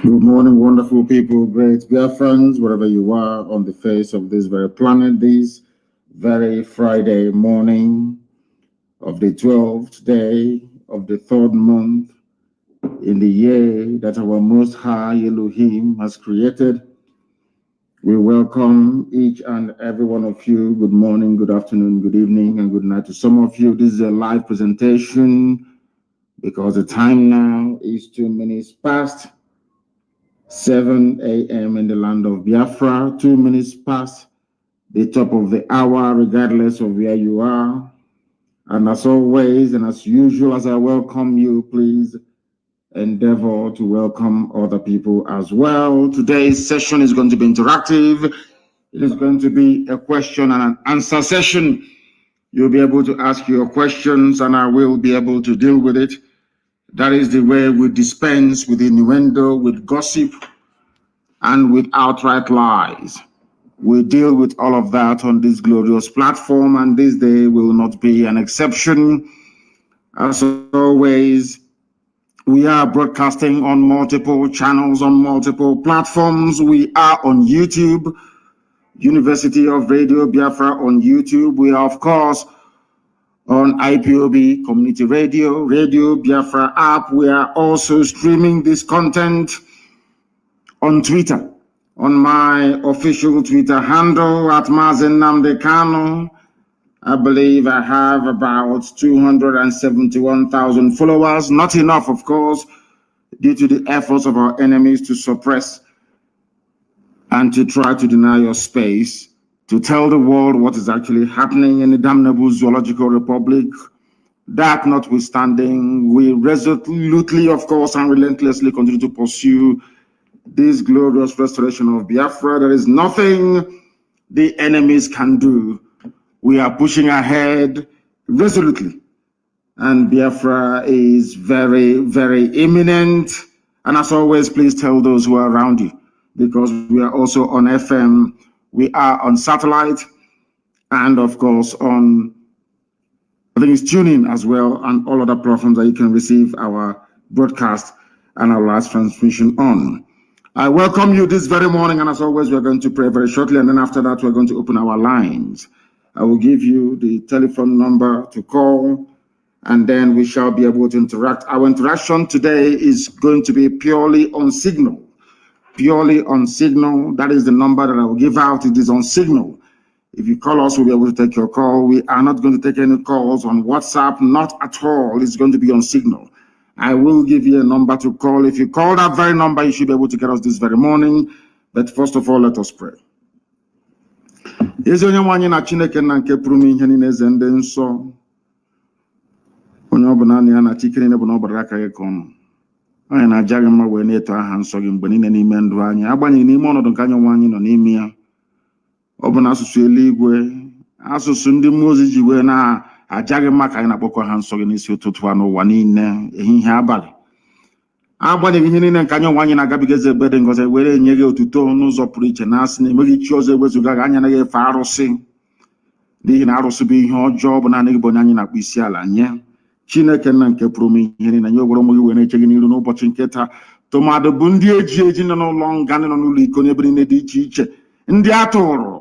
Good morning, wonderful people, great dear friends, wherever you are on the face of this very planet, this very Friday morning of the 12th day of the third month in the year that our Most High Elohim has created. We welcome each and every one of you. Good morning, good afternoon, good evening, and good night to some of you. This is a live presentation because the time now is 2 minutes past 7 a.m. in the land of Biafra, 2 minutes past the top of the hour, regardless of where you are. And as always, and as usual, as I welcome you, please endeavor to welcome other people as well. Today's session is going to be interactive. It is going to be a question and an answer session. You'll be able to ask your questions, and I will be able to deal with it. That is the way we dispense with innuendo, with gossip, and with outright lies. We deal with all of that on this glorious platform, and this day will not be an exception. As always, we are broadcasting on multiple channels, on multiple platforms. We are on YouTube, University of Radio Biafra on YouTube. We are, of course, on IPOB Community Radio, Radio Biafra app. We are also streaming this content on Twitter, on my official Twitter handle at Mazi Nnamdi Kanu. I believe I have about 271,000 followers. Not enough, of course, due to the efforts of our enemies to suppress and to try to deny your space, to tell the world what is actually happening in the damnable zoological republic. That notwithstanding, we resolutely, of course, and relentlessly continue to pursue this glorious restoration of Biafra. There is nothing the enemies can do. We are pushing ahead resolutely. And Biafra is very, very imminent. And as always, please tell those who are around you, because we are also on FM, we are on satellite, and of course on, I think it's TuneIn as well, and all other platforms that you can receive our broadcast and our live transmission on. I welcome you this very morning, and as always, we're going to pray very shortly, and then after that, we're going to open our lines. I will give you the telephone number to call, and then we shall be able to interact. Our interaction today is going to be purely on Signal. Purely on Signal. That is the number that I will give out. It is on Signal. If you call us, we'll be able to take your call. We are not going to take any calls on WhatsApp, not at all. It's going to be on Signal. I will give you a number to call. If you call that very number, you should be able to get us this very morning. But first of all, let us pray. Ezi onye nwanyị na Chineke na nke pụrụ ihe niile eze ndị nsọ. Onye ọbụla na ya na Chikere bụ na ọbara aka gị ka ọnụ. Onye na-aja gị mma wee na-eto aha nsọ gị mgbe niile n'ime ndụ anyị, agbanyeghị n'ime ọnọdụ nke anyị nwe anyị nọ n'ime ya. Ọ bụ na asụsụ eluigwe, asụsụ ndị mmụọ ozi ji wee na-aja gị mma ka anyị na-akpọkọ ha nsọ gị n'isi ụtụtụ a n'ụwa niile, ehihie abalị. Agbanyeghị ihe niile nke anyị nwe anyị na-agabiga eze ebe dị ngọzi, were enye gị otuto n'ụzọ pụrụ iche, na asị na emeghị chi ọzọ ewezuga gị, anyị anaghị efe arụsị, n'ihi na arụsị bụ ihe ọjọọ, bụ naanị gị bụ onye anyị na-akpọ isi ala nye. Chineke nna nke pụrụ ihe niile, nye ogboro ụmụ gị wee na-eche gị n'iru n'ụbọchị nke taa, tụmadụ bụ ndị eji nọ n'ụlọ nga, ndị nọ n'ụlọ iko n'ebe niile dị iche iche, ndị a tụrụ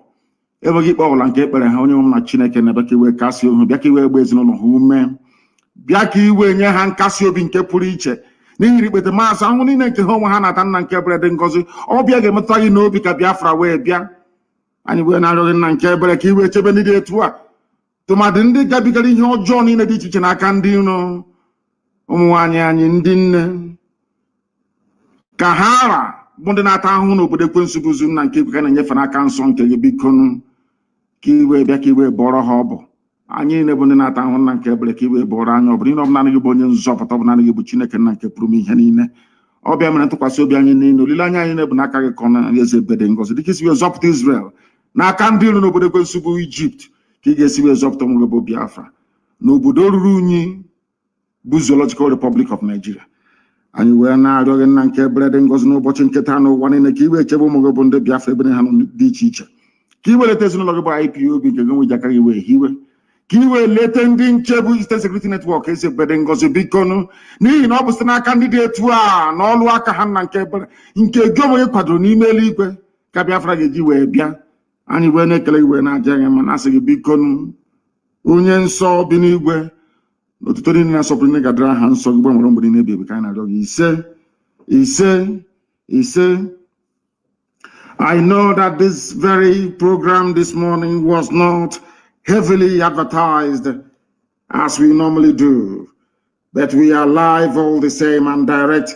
enweghị ikpe ọbụla nke ekpere ha. Onye nwe m na Chineke na-ebe ka iwe kasị ohu, bịa ka iwe gba ezinụlọ ha ume, bịa ka iwe nye ha nkasi obi nke pụrụ iche, n'ihi ikpete maazị ahụ niile nke ha onwe ha na-ata nna nke ebere dị ngọzi. Ọbịa ga-emetụta gị n'obi ka Biafra wee bịa. Anyị wee na-arịọ gị nna nke ebere ka iwe chebe ndị dị etu a, tụmadị ndị gabigara ihe ọjọọ niile dị iche iche n'aka ndị iro. Ụmụ nwaanyị anyị, ndị nne, ka ha ara bụ ndị na-ata ahụhụ n'obodo ekwensu bụzu nna nke ka na-enyefe n'aka nsọ nke gị, bikonu ka iwe bịa ka iwe bọrọ ha ọbụ. Anyị niile bụ ndị na-ata ahụhụ nna nke ebere, ka iwe bọrọ anyị ọbụ. Ihe ọbụla gị bụ onye nzọpụta, ọbụla gị bụ Chineke nna nke pụrụ ihe niile. Ọbịa mere ntụkwasị obi anyị niile, olileanya anyị na-ebu n'aka gị ka ọ na eze ebe dị ngọzi, dịka isi wee zọpụta Israel n'aka ndị iro n'obodo ekwensu bụ Ijipt, ka ị ga-esi wee zọpụta onwe gị bụ Biafra n'obodo ruru unyi bụ Zoological Republic of Nigeria. Anyị wee na-arịọ gị nna nke ebere dị ngọzi n'ụbọchị nke taa n'ụwa niile, ka iwe echebe ụmụ gị bụ ndị Biafra ebe ha nọ dị iche iche, ka iweleta ezinụlọ gị bụ IPOB nke gị nwe ji aka gị wee hiwe, Kiwe letending Chebu Eastern Security Network is a bedengozi bikono. Ni no busana candidate wa no lu aka hanna nke gomo ekwadro n'ime eluigwe ka Biafra ga-eji wee bịa. Anyị wee na-ekele iwe na-aja ya mana asị gị bikono onye nsọ bi n'igwe n'otuto niile na-asọpụrụ ndị gadara ha nsọ gị gbanwere mgbede na-ebi ebi ka anyị na-arịọ gị ise. I know that this very program this morning was not heavily advertised as we normally do, but we are live all the same and direct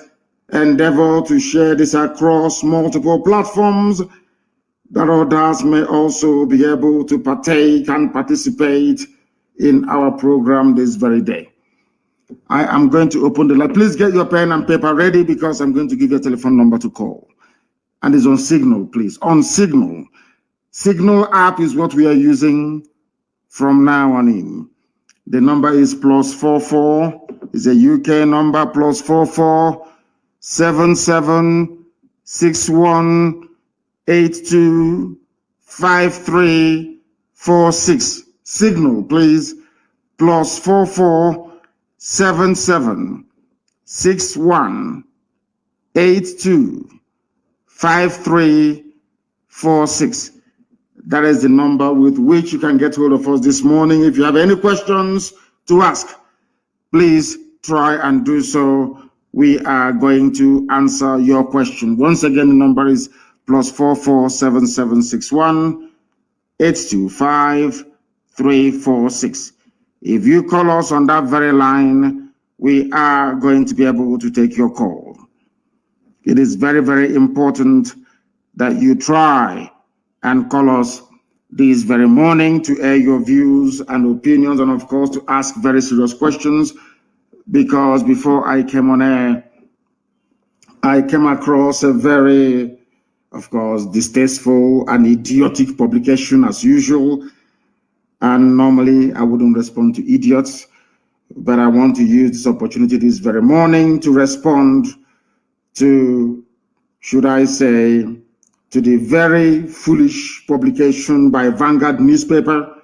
endeavor to share this across multiple platforms that others may also be able to partake and participate in our program this very day. I am going to open the line. Please get your pen and paper ready because I'm going to give you a telephone number to call. And it's on Signal, please. On Signal. Signal app is what we are using from now on in. The number is +44. It's a UK number, +44 77 61 82 53 46. Signal, please. +44 77 61 82 53 46. That is the number with which you can get hold of us this morning. If you have any questions to ask, please try and do so. We are going to answer your question. Once again, the number is +44 77 61 825 346. If you call us on that very line, we are going to be able to take your call. It is very, very important that you try and call us this very morning to air your views and opinions, and of course to ask very serious questions, because before I came on air, I came across a very, of course, distasteful and idiotic publication as usual. And normally I wouldn't respond to idiots, but I want to use this opportunity this very morning to respond to, should I say, to the very foolish publication by Vanguard newspaper.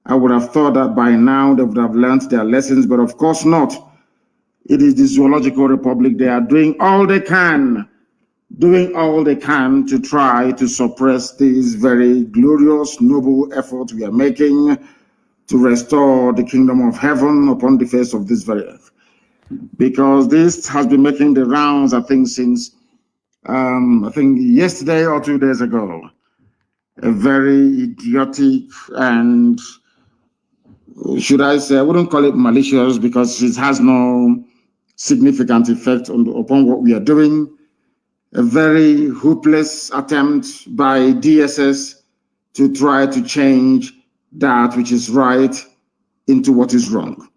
I would have thought that by now they would have learned their lessons, but of course not. It is the Zoological Republic. They are doing all they can to try to suppress this very glorious, noble effort we are making to restore the kingdom of heaven upon the face of this very earth. Because this has been making the rounds, I think, since I think yesterday or 2 days ago. A very idiotic and, should I say, I wouldn't call it malicious because it has no significant effect upon what we are doing. A very hopeless attempt by DSS to try to change that which is right into what is wrong.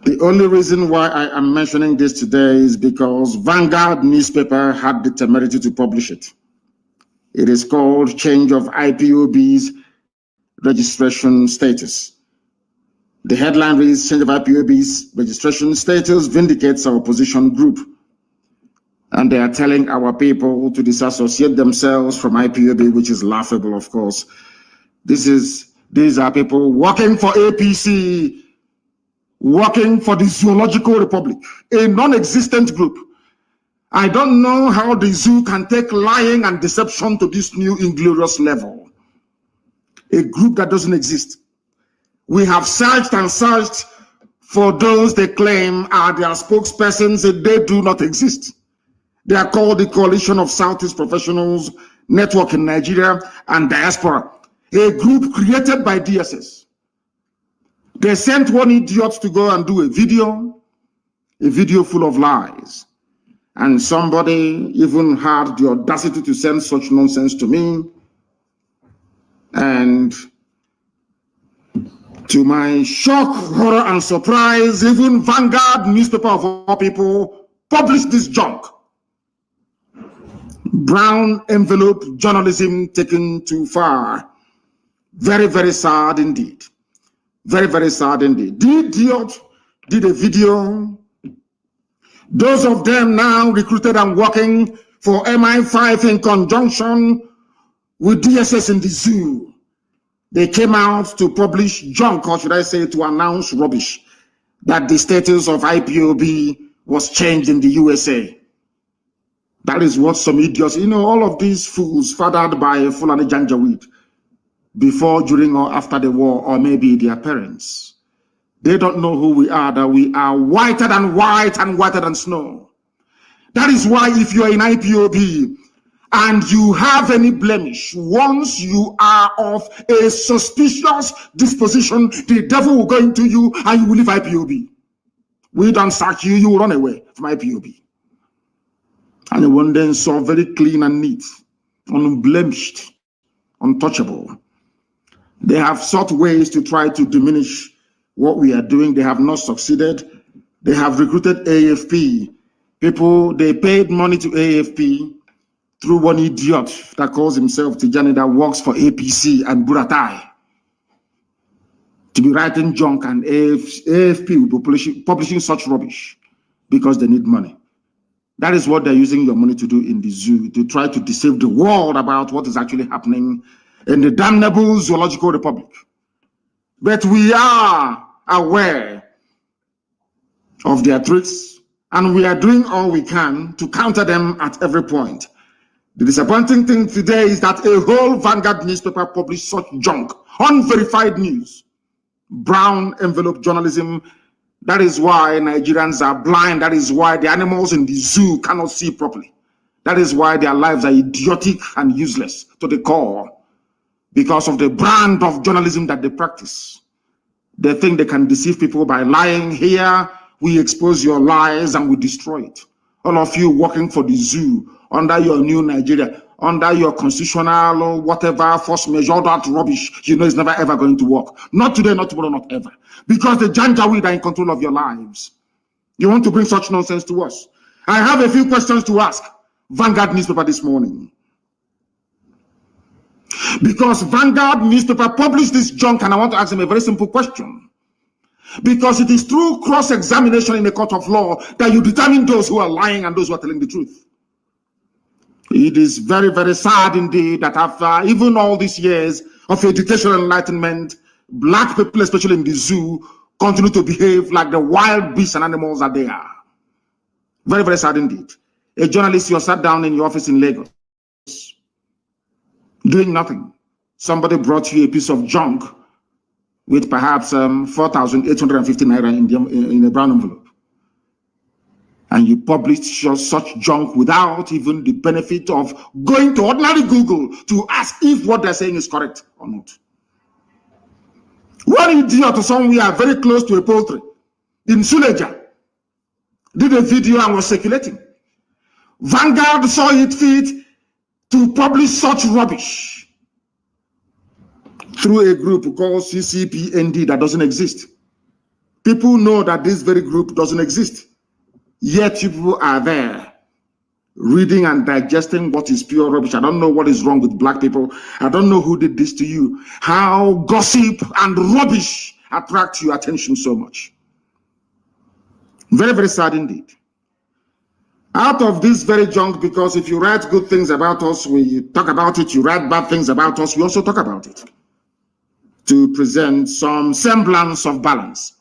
The only reason why I am mentioning this today is because Vanguard newspaper had the temerity to publish it. It is called Change of IPOB's Registration Status. The headline reads, Change of IPOB's Registration Status Vindicates Our Opposition Group. And they are telling our people to disassociate themselves from IPOB, which is laughable, of course. These are people working for APC, working for the Zoological Republic, a non-existent group. I don't know how the zoo can take lying and deception to this new inglorious level. A group that doesn't exist. We have searched and searched for those they claim are their spokespersons, and they do not exist. They are called the Coalition of Southeast Professionals Network in Nigeria and Diaspora, a group created by DSS. They sent one idiot to go and do a video full of lies. And somebody even had the audacity to send such nonsense to me. And to my shock, horror, and surprise, even Vanguard newspaper of all people published this junk. Brown envelope journalism taken too far. Very, very sad indeed. Very, very sad indeed. The idiot did a video. Those of them now recruited and working for MI5 in conjunction with DSS in the zoo. They came out to publish junk, or should I say to announce rubbish, that the status of IPOB was changed in the USA. That is what some idiots, all of these fools fathered by Fulani Janjaweed before, during, or after the war, or maybe their parents. They don't know who we are, that we are whiter than white and whiter than snow. That is why if you are in IPOB and you have any blemish, once you are of a suspicious disposition, the devil will go into you and you will leave IPOB. We don't sack you, you will run away from IPOB. And you will then so very clean and neat, unblemished, untouchable. They have sought ways to try to diminish what we are doing. They have not succeeded. They have recruited AFP. People, they paid money to AFP through one idiot that calls himself Tijani, that works for APC and Buratai, to be writing junk, and AFP will be publishing such rubbish because they need money. That is what they're using your money to do in the zoo, to try to deceive the world about what is actually happening in the damnable zoological republic. But we are aware of their tricks, and we are doing all we can to counter them at every point. The disappointing thing today is that a whole Vanguard newspaper published such junk, unverified news, brown envelope journalism. That is why Nigerians are blind. That is why the animals in the zoo cannot see properly. That is why their lives are idiotic and useless to the core, because of the brand of journalism that they practice. They think they can deceive people by lying. Here, we expose your lies and we destroy it. All of you working for the zoo, under your new Nigeria, under your constitutional or whatever force measure, that rubbish, it's never ever going to work. Not today, not tomorrow, not ever. Because the Janjaweed are in control of your lives. You want to bring such nonsense to us? I have a few questions to ask Vanguard newspaper this morning. Because Vanguard newspaper published this junk, and I want to ask them a very simple question. Because it is through cross-examination in a court of law that you determine those who are lying and those who are telling the truth. It is very, very sad indeed that after even all these years of educational enlightenment, black people, especially in the zoo, continue to behave like the wild beasts and animals that they are. Very, very sad indeed. A journalist, you sat down in your office in Lagos, doing nothing. Somebody brought you a piece of junk with perhaps 4,850 naira in a brown envelope. And you published such junk without even the benefit of going to ordinary Google to ask if what they're saying is correct or not. One idiot somewhere very close to a poultry in Suleja did a video and was circulating. Vanguard saw it fit to publish such rubbish through a group called CCPND that doesn't exist. People know that this very group doesn't exist. Yet people are there reading and digesting what is pure rubbish. I don't know what is wrong with black people. I don't know who did this to you. How gossip and rubbish attract your attention so much. Very, very sad indeed. Out of this very junk, because if you write good things about us, we talk about it. You write bad things about us, we also talk about it. To present some semblance of balance,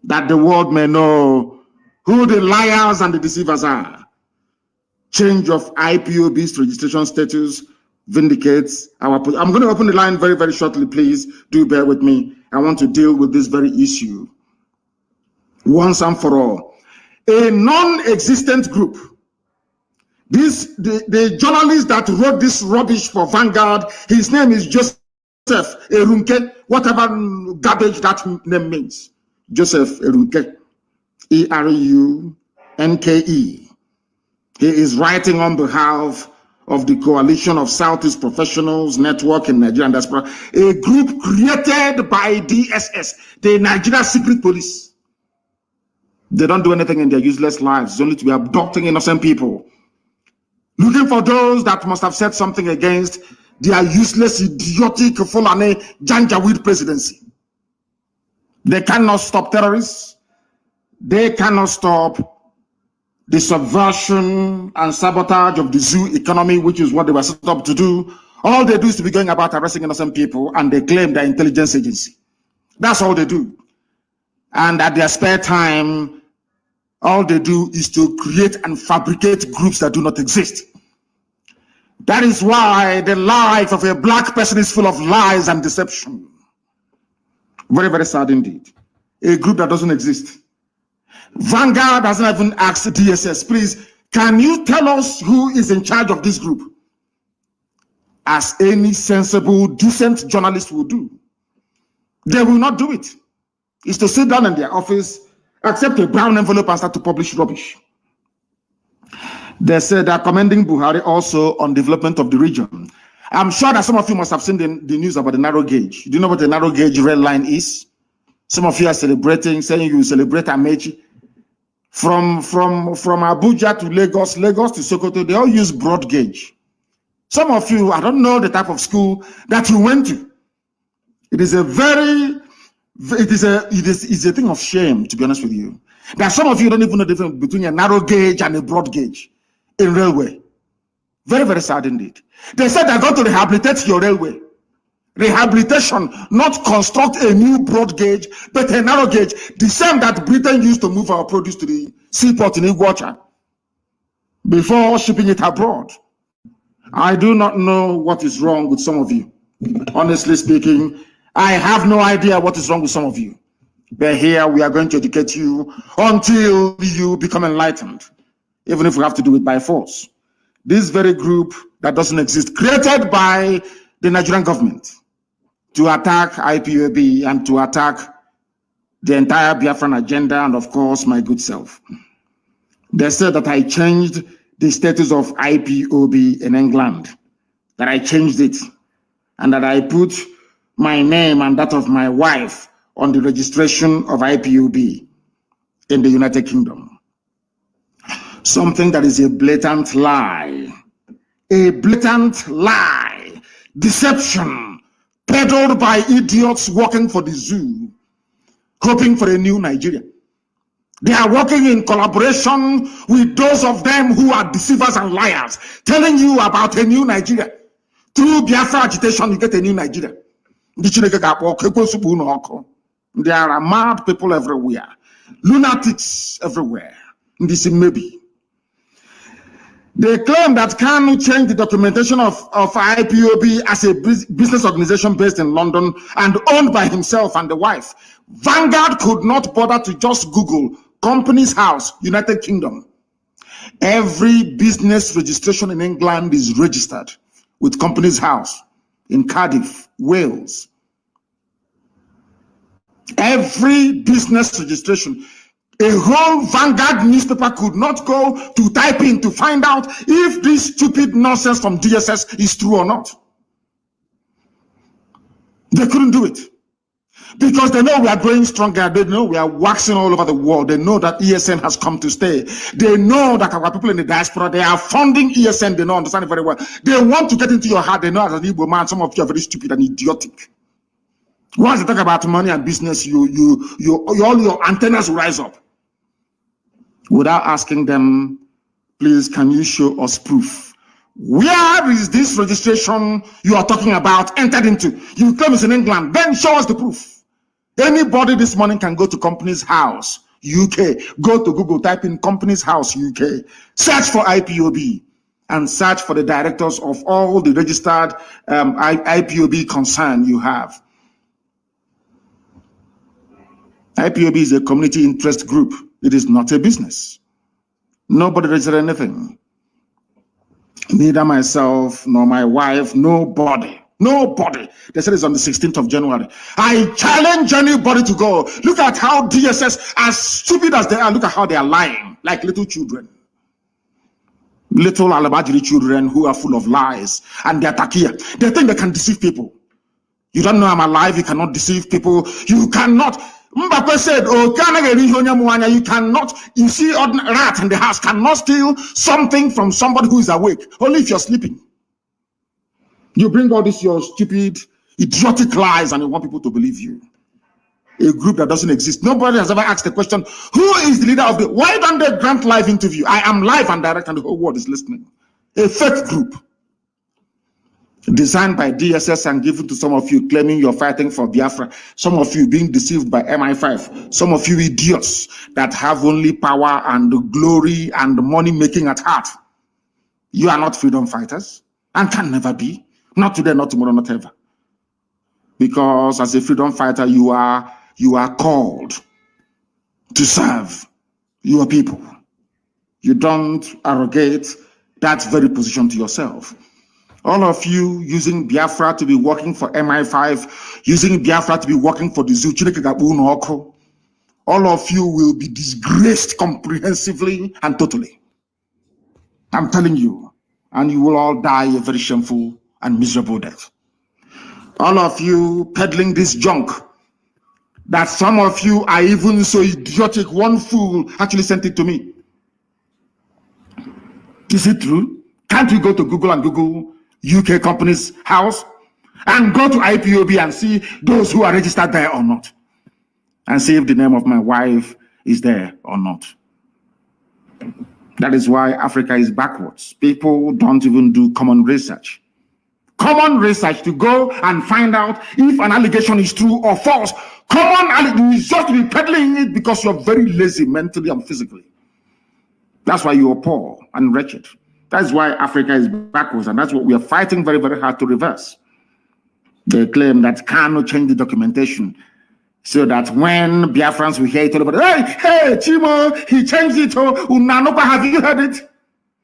that the world may know who the liars and the deceivers are. Change of IPOB's registration status vindicates our position. I'm going to open the line very, very shortly. Please do bear with me. I want to deal with this very issue once and for all. A non-existent group. The journalist that wrote this rubbish for Vanguard, his name is Joseph Erunke, whatever garbage that name means. Joseph Erunke. E-R-U-N-K-E. He is writing on behalf of the Coalition of Southeast Professionals Network in Nigeria and Diaspora, a group created by DSS, the Nigeria Secret Police. They don't do anything in their useless lives. It's only to be abducting innocent people, looking for those that must have said something against their useless, idiotic, Fulani Janjaweed presidency. They cannot stop terrorists. They cannot stop the subversion and sabotage of the zoo economy, which is what they were set up to do, All they do is to be going about arresting innocent people, and they claim they're intelligence agency. That's all they do. And at their spare time, all they do is to create and fabricate groups that do not exist. That is why the life of a black person is full of lies and deception. Very, very sad indeed. A group that doesn't exist. Vanguard hasn't even asked DSS, please, can you tell us who is in charge of this group? As any sensible, decent journalist will do. They will not do it. It's to sit down in their office, accept a brown envelope, and start to publish rubbish. They said they're commending Buhari also on development of the region. I'm sure that some of you must have seen the news about the narrow gauge. Do you know what the narrow gauge red line is? Some of you are celebrating, saying you celebrate Amechi. From Abuja to Lagos, Lagos to Sokoto, they all use broad gauge. Some of you, I don't know the type of school that you went to. It is a thing of shame, to be honest with you. That some of you don't even know the difference between a narrow gauge and a broad gauge in railway. Very, very sad indeed. They said they're going to rehabilitate your railway. Rehabilitation, not construct a new broad gauge, but a narrow gauge, the same that Britain used to move our produce to the seaport in Iguacha before shipping it abroad. I do not know what is wrong with some of you. Honestly speaking, I have no idea what is wrong with some of you. But here we are going to educate you until you become enlightened, even if we have to do it by force. This very group that doesn't exist, created by the Nigerian government to attack IPOB and to attack the entire Biafran agenda and, of course, my good self. They said that I changed the status of IPOB in England, that I changed it, and that I put my name and that of my wife on the registration of IPOB in the United Kingdom. Something that is a blatant lie. A blatant lie. Deception. Peddled by idiots working for the zoo, hoping for a new Nigeria. They are working in collaboration with those of them who are deceivers and liars, telling you about a new Nigeria. Through Biafra agitation, you get a new Nigeria. There are mad people everywhere, lunatics everywhere. This is maybe. They claim that Kanu changed the documentation of IPOB as a business organization based in London and owned by himself and the wife. Vanguard could not bother to just Google Companies House, United Kingdom. Every business registration in England is registered with Companies House in Cardiff, Wales. Every business registration. A whole Vanguard newspaper could not go to type in to find out if this stupid nonsense from DSS is true or not. They couldn't do it. Because they know we are growing stronger. They know we are waxing all over the world. They know that ESN has come to stay. They know that our people in the diaspora, they are funding ESN. They know, understand it very well. They want to get into your heart. They know as an Igbo man, some of you are very stupid and idiotic. Once they talk about money and business, all your antennas will rise up. Without asking them, please, can you show us proof? Where is this registration you are talking about entered into? You claim it's in England, then show us the proof. Anybody this morning can go to Companies House, UK. Go to Google, type in Companies House, UK. Search for IPOB and search for the directors of all the registered IPOB concern you have. IPOB is a community interest group. It is not a business. Nobody registered anything. Neither myself nor my wife, nobody. Nobody. They said it's on the 16th of January. I challenge anybody to go. Look at how DSS, as stupid as they are, look at how they are lying like little children. Little Alabajiri children who are full of lies and they're takia. They think they can deceive people. You don't know I'm alive. You cannot deceive people. You cannot. Mbappe said, oh, you cannot, you see, a rat in the house cannot steal something from somebody who is awake, only if you're sleeping. You bring all this, your stupid, idiotic lies, and you want people to believe you. A group that doesn't exist. Nobody has ever asked the question, who is the leader of the, why don't they grant live interview? I am live and direct and the whole world is listening. A fake group. designed by DSS and given to some of you claiming you're fighting for Biafra, some of you being deceived by MI5, some of you idiots that have only power and glory and money making at heart. You are not freedom fighters and can never be. Not today, not tomorrow, not ever. Because as a freedom fighter, you are called to serve your people. You don't arrogate that very position to yourself. All of you using Biafra to be working for MI5, using Biafra to be working for the zoo, all of you will be disgraced comprehensively and totally. I'm telling you, and you will all die a very shameful and miserable death. All of you peddling this junk, that some of you are even so idiotic, one fool actually sent it to me. Is it true? Can't we go to Google and Google UK company's house and go to IPOB and see those who are registered there or not, and see if the name of my wife is there or not? That is why Africa is backwards. People don't even do common research. Common research to go and find out if an allegation is true or false. Common is just to be peddling it because you're very lazy mentally and physically. That's why you're poor and wretched. That's why Africa is backwards, and that's what we are fighting very, very hard to reverse. They claim that Kanu changed the documentation so that when Biafrans will hear it, all about, hey, Chimo, he changed it. Unanopa, have you heard it?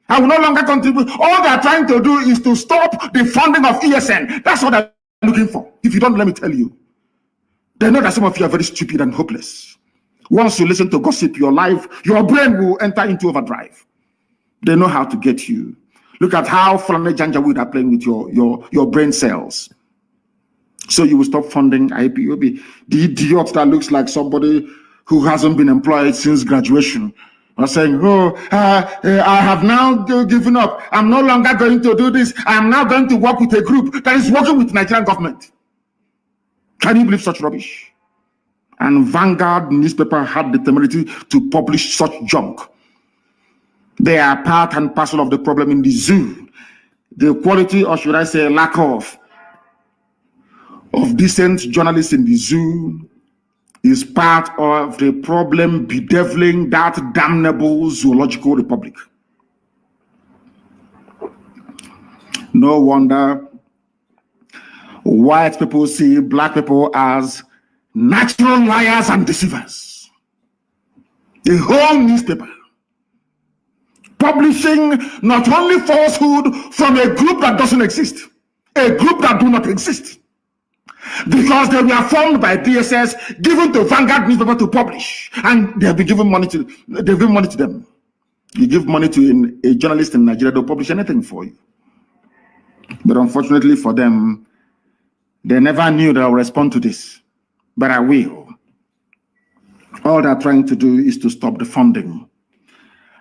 I will no longer contribute. All they're trying to do is to stop the funding of ESN. That's what they're looking for. If you don't, let me tell you. They know that some of you are very stupid and hopeless. Once you listen to gossip, your brain will enter into overdrive. They know how to get you. Look at how Fulani Janjaweed are playing with your brain cells. So you will stop funding IPOB. The idiot that looks like somebody who hasn't been employed since graduation are saying, I have now given up. I'm no longer going to do this. I'm now going to work with a group that is working with the Nigerian government. Can you believe such rubbish? And Vanguard newspaper had the temerity to publish such junk. They are part and parcel of the problem in the zoo. The quality, or should I say lack of decent journalists in the zoo is part of the problem bedeviling that damnable zoological republic. No wonder white people see black people as natural liars and deceivers. The whole newspaper publishing not only falsehood from a group that doesn't exist, a group that do not exist, because they were formed by DSS, given to Vanguard newspaper to publish, and they have been given money to. They've given money to them. You give money to a journalist in Nigeria, they'll publish anything for you. But unfortunately for them, they never knew that I'll respond to this. But I will. All they're trying to do is to stop the funding.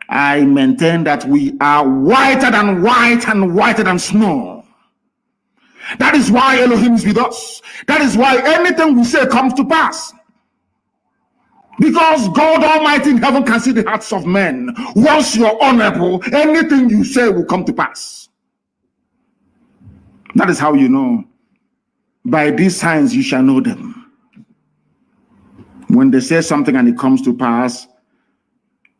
I maintain that we are whiter than white and whiter than snow. That is why Elohim is with us. That is why anything we say comes to pass. Because God Almighty in heaven can see the hearts of men. Once you're honorable, anything you say will come to pass. That is how you know. By these signs you shall know them. When they say something and it comes to pass,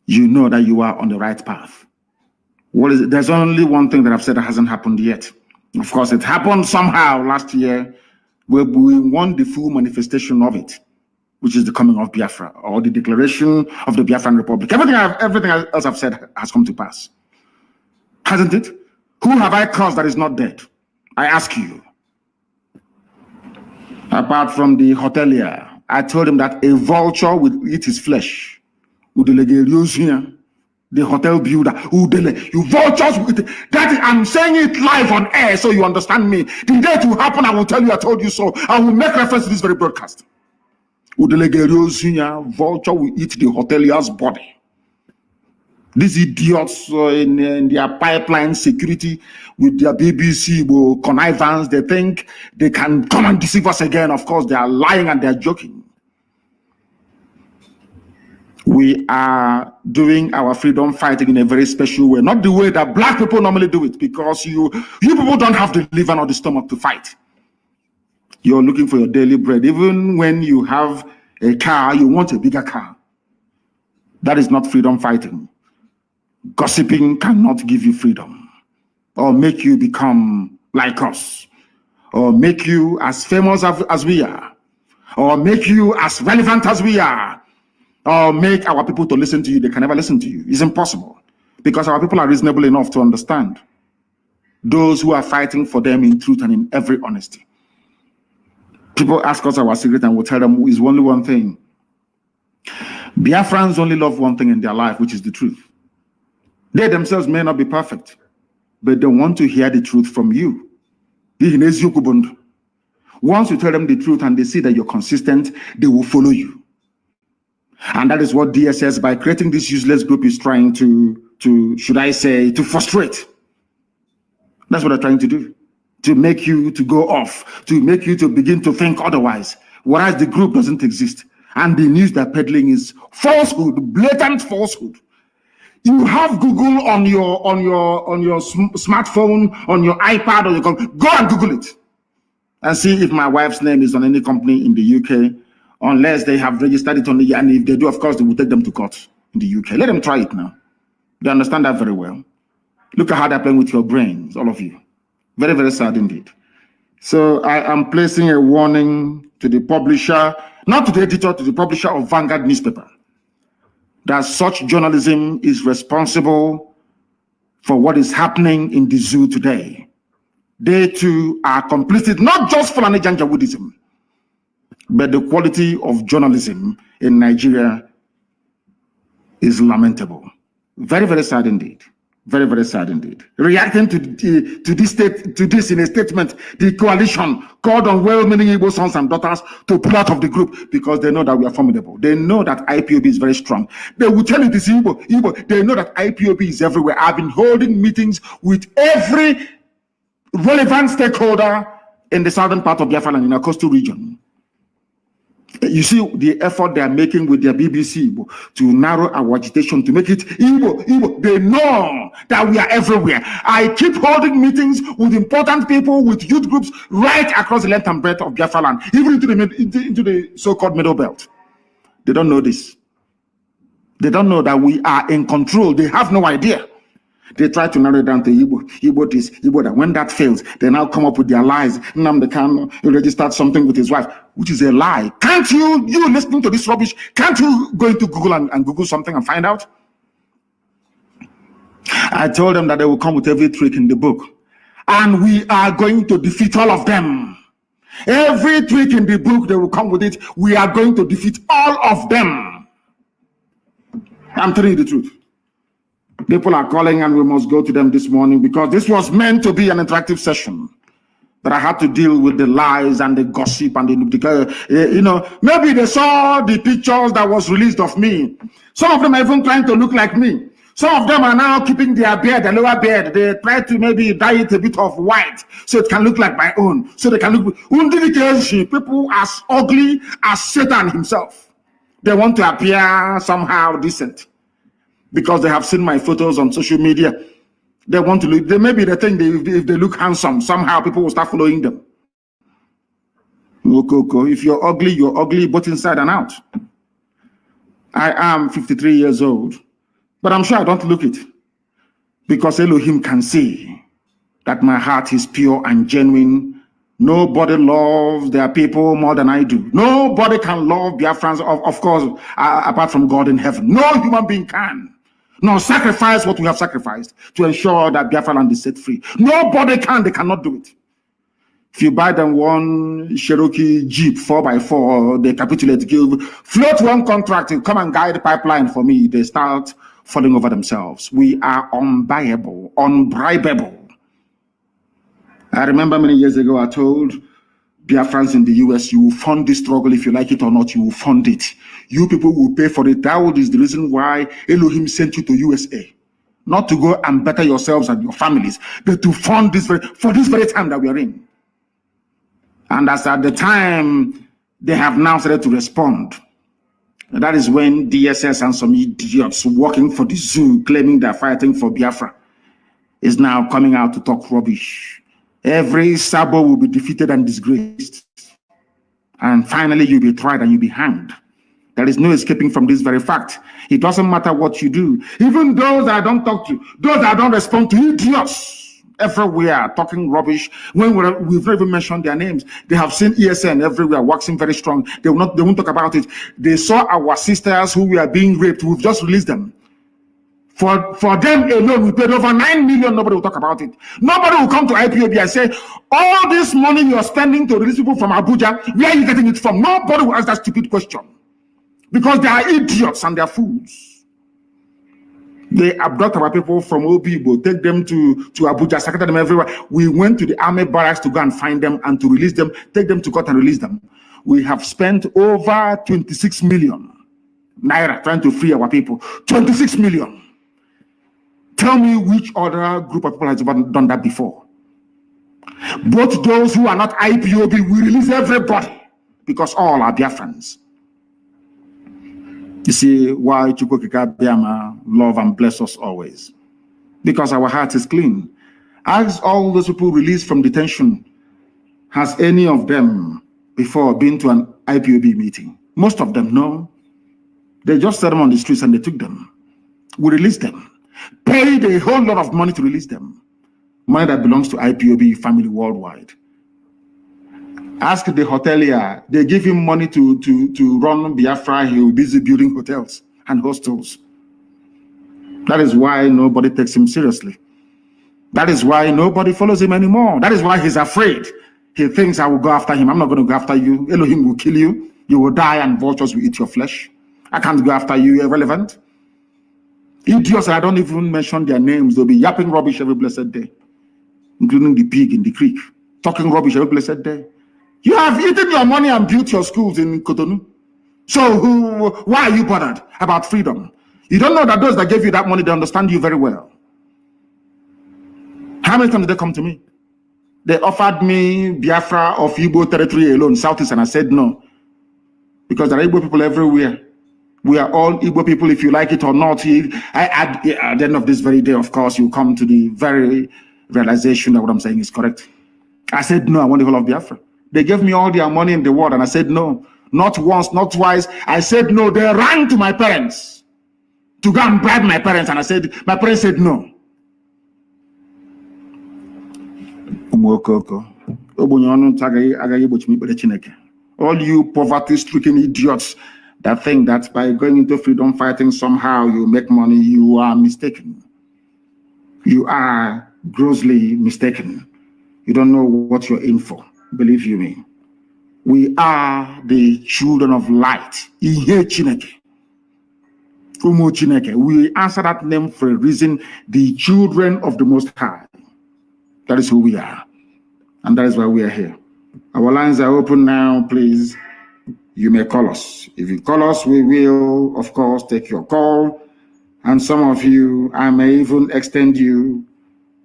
you know that you are on the right path. What is it? There's only one thing that I've said that hasn't happened yet. Of course, it happened somehow last year, where we won the full manifestation of it, which is the coming of Biafra, or the declaration of the Biafran Republic. Everything else I've said has come to pass. Hasn't it? Who have I caused that is not dead? I ask you. Apart from the hotelier, I told him that a vulture would eat his flesh. The hotel builder, you vultures with that. I'm saying it live on air so you understand me. The day it will happen, I will tell you I told you so. I will make reference to this very broadcast. Vulture will eat the hotelier's body. These idiots in their pipeline security with their BBC connivance, they think they can come and deceive us again. Of course, they are lying and they are joking. We are doing our freedom fighting in a very special way, not the way that black people normally do it, because you people don't have the liver or the stomach to fight. You're looking for your daily bread. Even when you have a car, you want a bigger car. That is not freedom fighting. Gossiping cannot give you freedom or make you become like us or make you as famous as we are or make you as relevant as we are or make our people to listen to you. They can never listen to you. It's impossible because our people are reasonable enough to understand those who are fighting for them in truth and in every honesty. People ask us our secret and we'll tell them is only one thing. Biafrans only love one thing in their life, which is the truth. They themselves may not be perfect, but they want to hear the truth from you. Once you tell them the truth and they see that you're consistent, they will follow you. And that is what DSS, by creating this useless group, is trying to should I say, to frustrate. That's what they're trying to do. To make you to go off, to make you to begin to think otherwise, whereas the group doesn't exist. And the news they're peddling is falsehood, blatant falsehood. You have Google on your smartphone, on your iPad, or your computer. Go and Google it and see if my wife's name is on any company in the UK, unless they have registered it on the, and if they do, of course, they will take them to court in the UK. Let them try it now. They understand that very well. Look at how they're playing with your brains, all of you. Very, very sad indeed. So I am placing a warning to the publisher, not to the editor, to the publisher of Vanguard newspaper, that such journalism is responsible for what is happening in the zoo today. They too are complicit, not just Fulani Janjaweedism, but the quality of journalism in Nigeria is lamentable. Very, very sad indeed. Very, very sad indeed. Reacting to this in a statement, the coalition called on well-meaning Igbo sons and daughters to pull out of the group because they know that we are formidable. They know that IPOB is very strong. They will tell you this Igbo. They know that IPOB is everywhere. I've been holding meetings with every relevant stakeholder in the southern part of Biafra and in our coastal region. You see the effort they are making with their BBC to narrow our agitation, to make it Igbo. They know that we are everywhere. I keep holding meetings with important people, with youth groups right across the length and breadth of Biafra land, even into the so-called middle belt. They don't know this. They don't know that we are in control. They have no idea. They try to narrow it down to Igbo this, Igbo that. When that fails, they now come up with their lies. Nnamdi Kanu registered something with his wife, which is a lie. Can't you listening to this rubbish, can't you go into Google and Google something and find out? I told them that they will come with every trick in the book. And we are going to defeat all of them. Every trick in the book, they will come with it. We are going to defeat all of them. I'm telling you the truth. People are calling and we must go to them this morning because this was meant to be an interactive session. But I had to deal with the lies and the gossip and maybe they saw the pictures that was released of me. Some of them are even trying to look like me. Some of them are now keeping their beard, their lower beard. They try to maybe dye it a bit of white so it can look like my own. So they can look. People as ugly as Satan himself. They want to appear somehow decent. Because they have seen my photos on social media. They want to look, maybe they think if they look handsome, somehow people will start following them. If you're ugly both inside and out. I am 53 years old, but I'm sure I don't look it. Because Elohim can see that my heart is pure and genuine. Nobody loves their people more than I do. Nobody can love Biafrans, of course, apart from God in heaven. No human being can. Nor sacrifice what we have sacrificed to ensure that Biafra land is set free. Nobody can, they cannot do it. If you buy them one Cherokee Jeep 4x4, they capitulate, float one contract, come and guide the pipeline for me, they start falling over themselves. We are unbuyable, unbribable. I remember many years ago, I told Biafrans in the US, you will fund this struggle if you like it or not, you will fund it. You people will pay for it. That is the reason why Elohim sent you to USA. Not to go and better yourselves and your families, but to fund this for this very time that we are in. And as at the time, they have now started to respond. And that is when DSS and some idiots working for the zoo claiming they're fighting for Biafra is now coming out to talk rubbish. Every Sabo will be defeated and disgraced. And finally, you'll be tried and you'll be hanged. There is no escaping from this very fact. It doesn't matter what you do. Even those that I don't talk to, those that I don't respond to, idiots everywhere talking rubbish. When we've not even mentioned their names, they have seen ESN everywhere waxing very strong. They won't talk about it. They saw our sisters who were being raped. We've just released them. For them alone, we paid over 9 million. Nobody will talk about it. Nobody will come to IPOB and say, all this money you're spending to release people from Abuja, where are you getting it from? Nobody will ask that stupid question. Because they are idiots and they are fools. They abduct our people from Obibo, take them to Abuja, second them everywhere. We went to the army barracks to go and find them and to release them, take them to court and release them. We have spent over 26 million naira trying to free our people. 26 million. Tell me which other group of people has ever done that before. Both those who are not IPOB, we release everybody because all are Biafrans. You see why Chukwukika Biama love and bless us always? Because our heart is clean. Ask all those people released from detention, has any of them before been to an IPOB meeting? Most of them, no. They just set them on the streets and they took them. We released them. Paid a whole lot of money to release them. Money that belongs to IPOB family worldwide. Ask the hotelier, they give him money to run Biafra. He will be busy building hotels and hostels. That is why nobody takes him seriously. That is why nobody follows him anymore. That is why he's afraid. He thinks I will go after him. I'm not going to go after you. Elohim will kill you. You will die and vultures will eat your flesh. I can't go after you. Irrelevant. Idiots that I don't even mention their names. They'll be yapping rubbish every blessed day, including the pig in the creek, talking rubbish every blessed day. You have eaten your money and built your schools in Cotonou. So why are you bothered about freedom? You don't know that those that gave you that money, they understand you very well. How many times did they come to me? They offered me Biafra of Igbo territory alone, Southeast, and I said no. Because there are Igbo people everywhere. We are all Igbo people, if you like it or not. At the end of this very day, of course, you come to the very realization that what I'm saying is correct. I said no, I want the whole of Biafra. They gave me all their money in the world, and I said no. Not once, not twice. I said no. They ran to my parents to go and bribe my parents, and my parents said no. All you poverty-stricken idiots that think that by going into freedom fighting somehow you make money, you are mistaken. You are grossly mistaken. You don't know what you're in for. Believe you me. We are the children of light. We answer that name for a reason. The children of the Most High. That is who we are. And that is why we are here. Our lines are open now, please. You may call us. If you call us, we will, of course, take your call. And some of you, I may even extend you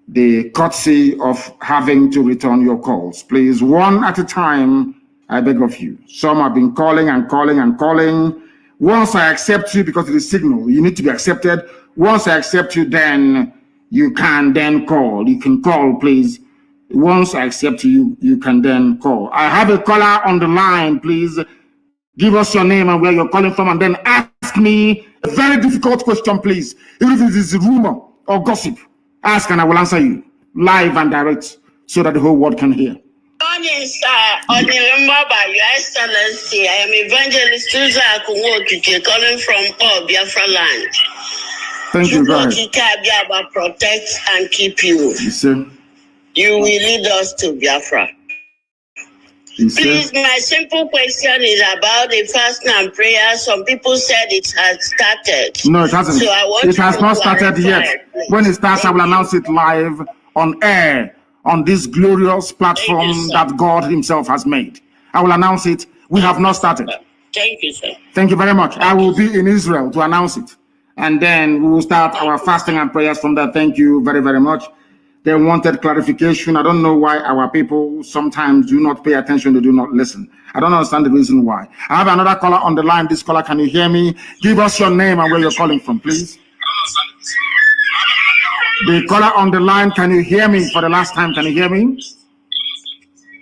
the courtesy of having to return your calls. Please, one at a time, I beg of you. Some have been calling and calling and calling. Once I accept you, because it is signal, you need to be accepted. Once I accept you, then you can then call. You can call, please. Once I accept you, you can then call. I have a caller on the line, please. Give us your name and where you're calling from, and then ask me a very difficult question, please. If it is rumor or gossip, ask and I will answer you live and direct so that the whole world can hear. Morning, sir. On the number by Your Excellency, I am Evangelist Susan Akunwotuche calling from Biafra land. Thank you, guys. Protect and keep you. Yes, sir. You will lead us to Biafra. Yes, please, my simple question is about the fasting and prayer. Some people said it has started. No, it hasn't. So I want it has not started yet. Please. When it starts, I will announce it live on air on this glorious platform that God himself has made. I will announce it. We have not started. Thank you, sir. Thank you very much. I will be in Israel to announce it. And then we will start our fasting and prayers from there. Thank you very, very much. They wanted clarification. I don't know why our people sometimes do not pay attention. They do not listen. I don't understand the reason why. I have another caller on the line. This caller, can you hear me? Give us your name and where you're calling from, please. The caller on the line, can you hear me for the last time? Can you hear me?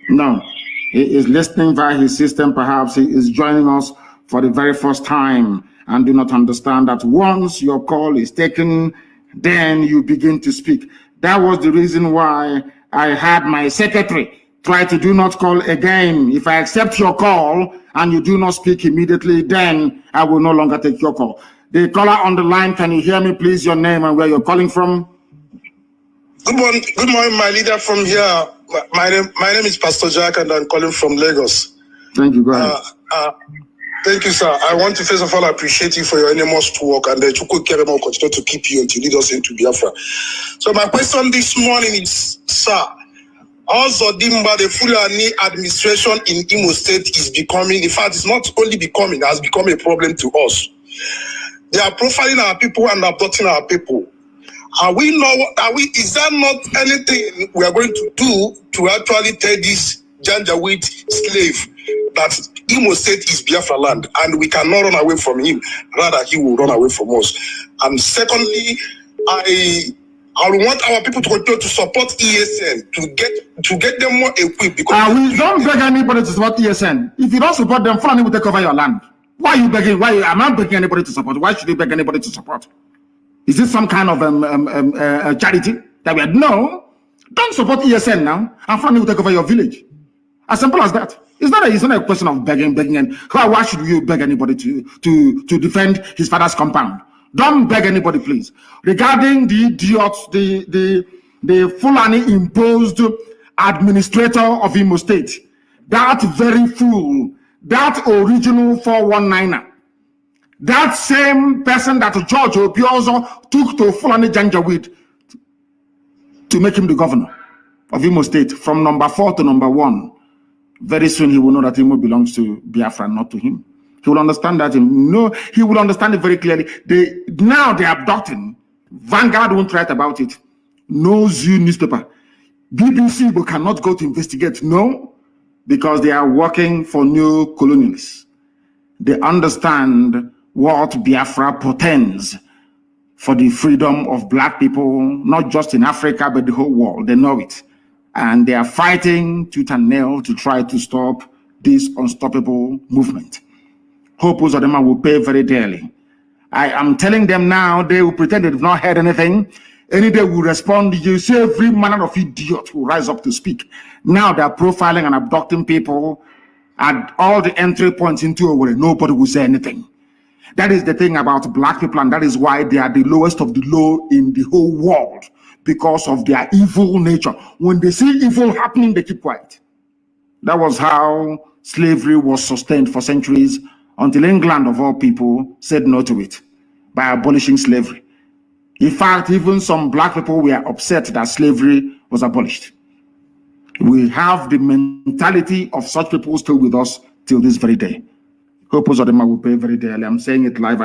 No. He is listening via his system. Perhaps he is joining us for the very first time and do not understand that once your call is taken, then you begin to speak. That was the reason why I had my secretary try to do not call again. If I accept your call and you do not speak immediately, then I will no longer take your call. The caller on the line, can you hear me, please? Your name and where you're calling from? Good morning, my leader from here. My name is Pastor Jack, and I'm calling from Lagos. Thank you. Go ahead. Thank you, sir. I want to first of all appreciate you for your enormous work, and the Chukwu Kerem will continue to keep you until you lead us into Biafra. So my question this morning is, sir, also Dimba, the Fulani administration in Imo State is becoming, in fact, it's not only becoming, it has become a problem to us. They are profiling our people and abducting our people. Is that not anything we are going to do to actually tell this Janjaweed slave that Imo State is Biafra land and we cannot run away from him, rather he will run away from us? And secondly, I want our people to continue to support ESN to get them more equipped, because we don't beg anybody to support ESN. If you don't support them, Fulani will take over your land. Why are you begging? I'm not begging anybody to support. Why should you beg anybody to support? Is this some kind of charity that we had? No, don't support ESN now, and Fulani will take over your village. As simple as that. It's not a question of begging, and why should you beg anybody to defend his father's compound? Don't beg anybody, please. Regarding the idiots, the Fulani imposed administrator of Imo State, that very fool, that original 419er, that same person that George Obiozor took to Fulani Janjaweed to make him the governor of Imo State from number 4 to number 1. Very soon he will know that Imo belongs to Biafra, not to him. He will understand that. He will understand it very clearly. Now they're abducting. Vanguard won't write about it. No Zoo newspaper. BBC but cannot go to investigate. No, because they are working for new colonialists. They understand what Biafra portends for the freedom of black people, not just in Africa, but the whole world. They know it. And they are fighting tooth and nail to try to stop this unstoppable movement. Hope Uzodinma will pay very dearly. I am telling them now, they will pretend they've not heard anything. Any day will respond. You see, every manner of idiot will rise up to speak. Now they're profiling and abducting people at all the entry points into a way. Nobody will say anything. That is the thing about black people, and that is why they are the lowest of the low in the whole world, because of their evil nature. When they see evil happening, they keep quiet. That was how slavery was sustained for centuries, until England, of all people, said no to it by abolishing slavery. In fact, even some black people were upset that slavery was abolished. We have the mentality of such people still with us till this very day. Hope Uzodinma will pay very dearly. I'm saying it live.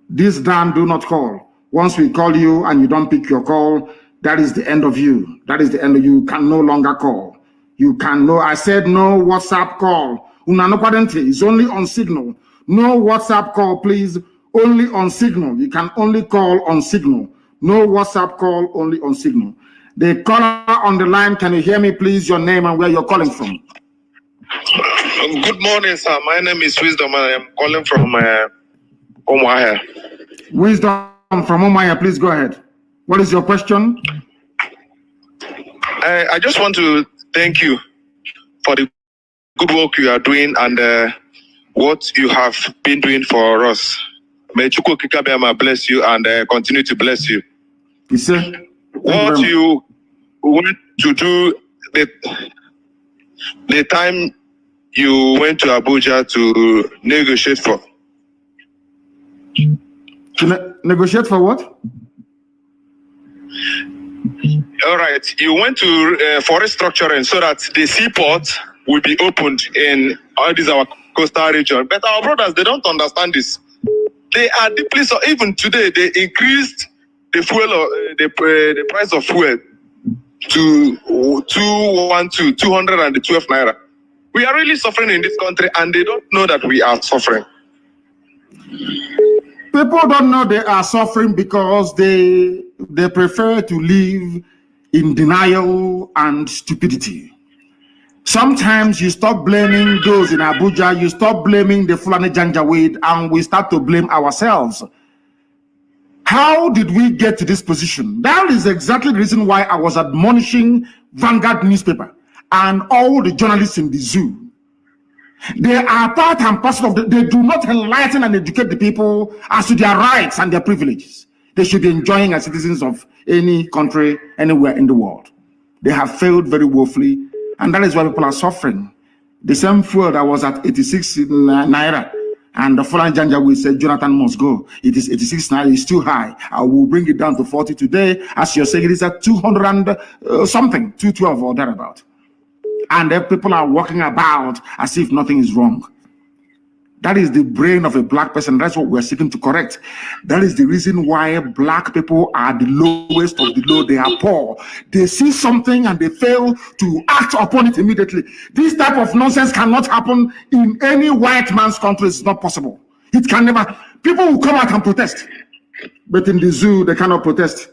This damn do not call. Once we call you and you don't pick your call, that is the end of you. That is the end of you. You can no longer call. You can no, I said no WhatsApp call. It's only on Signal. No WhatsApp call, please. Only on Signal. You can only call on Signal. No WhatsApp call, only on Signal. The caller on the line, can you hear me, please? Your name and where you're calling from. Good morning, sir. My name is Wisdom, and I am calling from Umuahia. Wisdom from Umuahia, please go ahead. What is your question? I just want to thank you for the good work you are doing and what you have been doing for us. May Chukwu Kikabiyama bless you and continue to bless you. Yes, sir. What you went to do the time you went to Abuja to negotiate for. To negotiate for what? All right, you went to for restructuring so that the seaport will be opened in all these our coastal region. But our brothers, they don't understand this. They are deeply so. Even today, they increased the fuel, the price of fuel. to 212 naira. We are really suffering in this country, and they don't know that we are suffering. People don't know they are suffering because they prefer to live in denial and stupidity. Sometimes you stop blaming those in Abuja, you stop blaming the Fulani Janjaweed, and we start to blame ourselves. How did we get to this position? That is exactly the reason why I was admonishing Vanguard newspaper and all the journalists in the zoo. They are part and parcel of they do not enlighten and educate the people as to their rights and their privileges. They should be enjoying as citizens of any country, anywhere in the world. They have failed very woefully, and that is why people are suffering. The same fuel that was at 86 naira, and the Fulani Janjaweed said Jonathan must go. It is 86 naira, it's too high. I will bring it down to 40 today. As you're saying, it is at 200 and something, 212 or thereabout. And then people are walking about as if nothing is wrong. That is the brain of a black person. That's what we're seeking to correct. That is the reason why black people are the lowest of the low. They are poor. They see something and they fail to act upon it immediately. This type of nonsense cannot happen in any white man's country. It's not possible. It can never. People will come out and protest. But in the zoo, they cannot protest.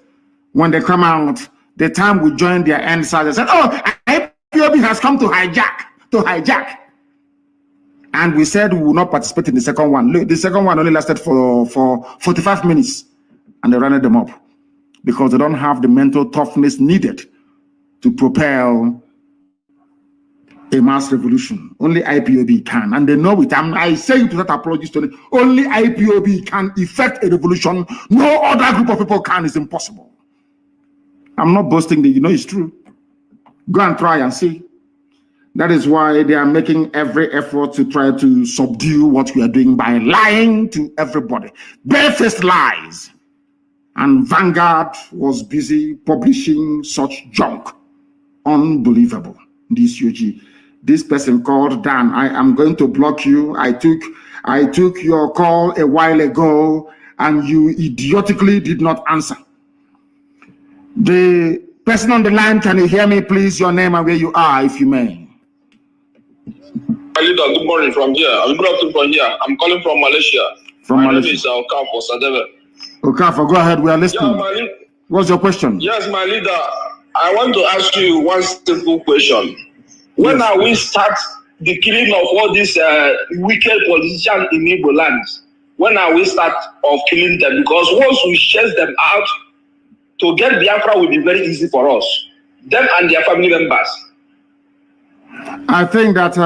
When they come out, the time we join their end side, they say, oh, IPOB has come to hijack. And we said we will not participate in the second one. Look, the second one only lasted for 45 minutes, and they ran them up because they don't have the mental toughness needed to propel a mass revolution. Only IPOB can, and they know it. I say it without apologies to them. Only IPOB can effect a revolution. No other group of people can. It's impossible. I'm not boasting. You know it's true. Go and try and see. That is why they are making every effort to try to subdue what we are doing by lying to everybody. Barefaced lies. And Vanguard was busy publishing such junk. Unbelievable. This UG. This person called Dan. I am going to block you. I took your call a while ago and you idiotically did not answer. The person on the line, can you hear me, please? Your name and where you are, if you may. Good morning from here. Good afternoon from here. I'm calling from Malaysia. My name is Okafo Sadebe. Okafo, go ahead. We are listening. Yeah, what's your question? Yes, my leader. I want to ask you one simple question. When are we start the killing of all these wicked politicians in Igbo lands? When are we start of killing them? Because once we chase them out, to get Biafra will be very easy for us. Them and their family members. I think that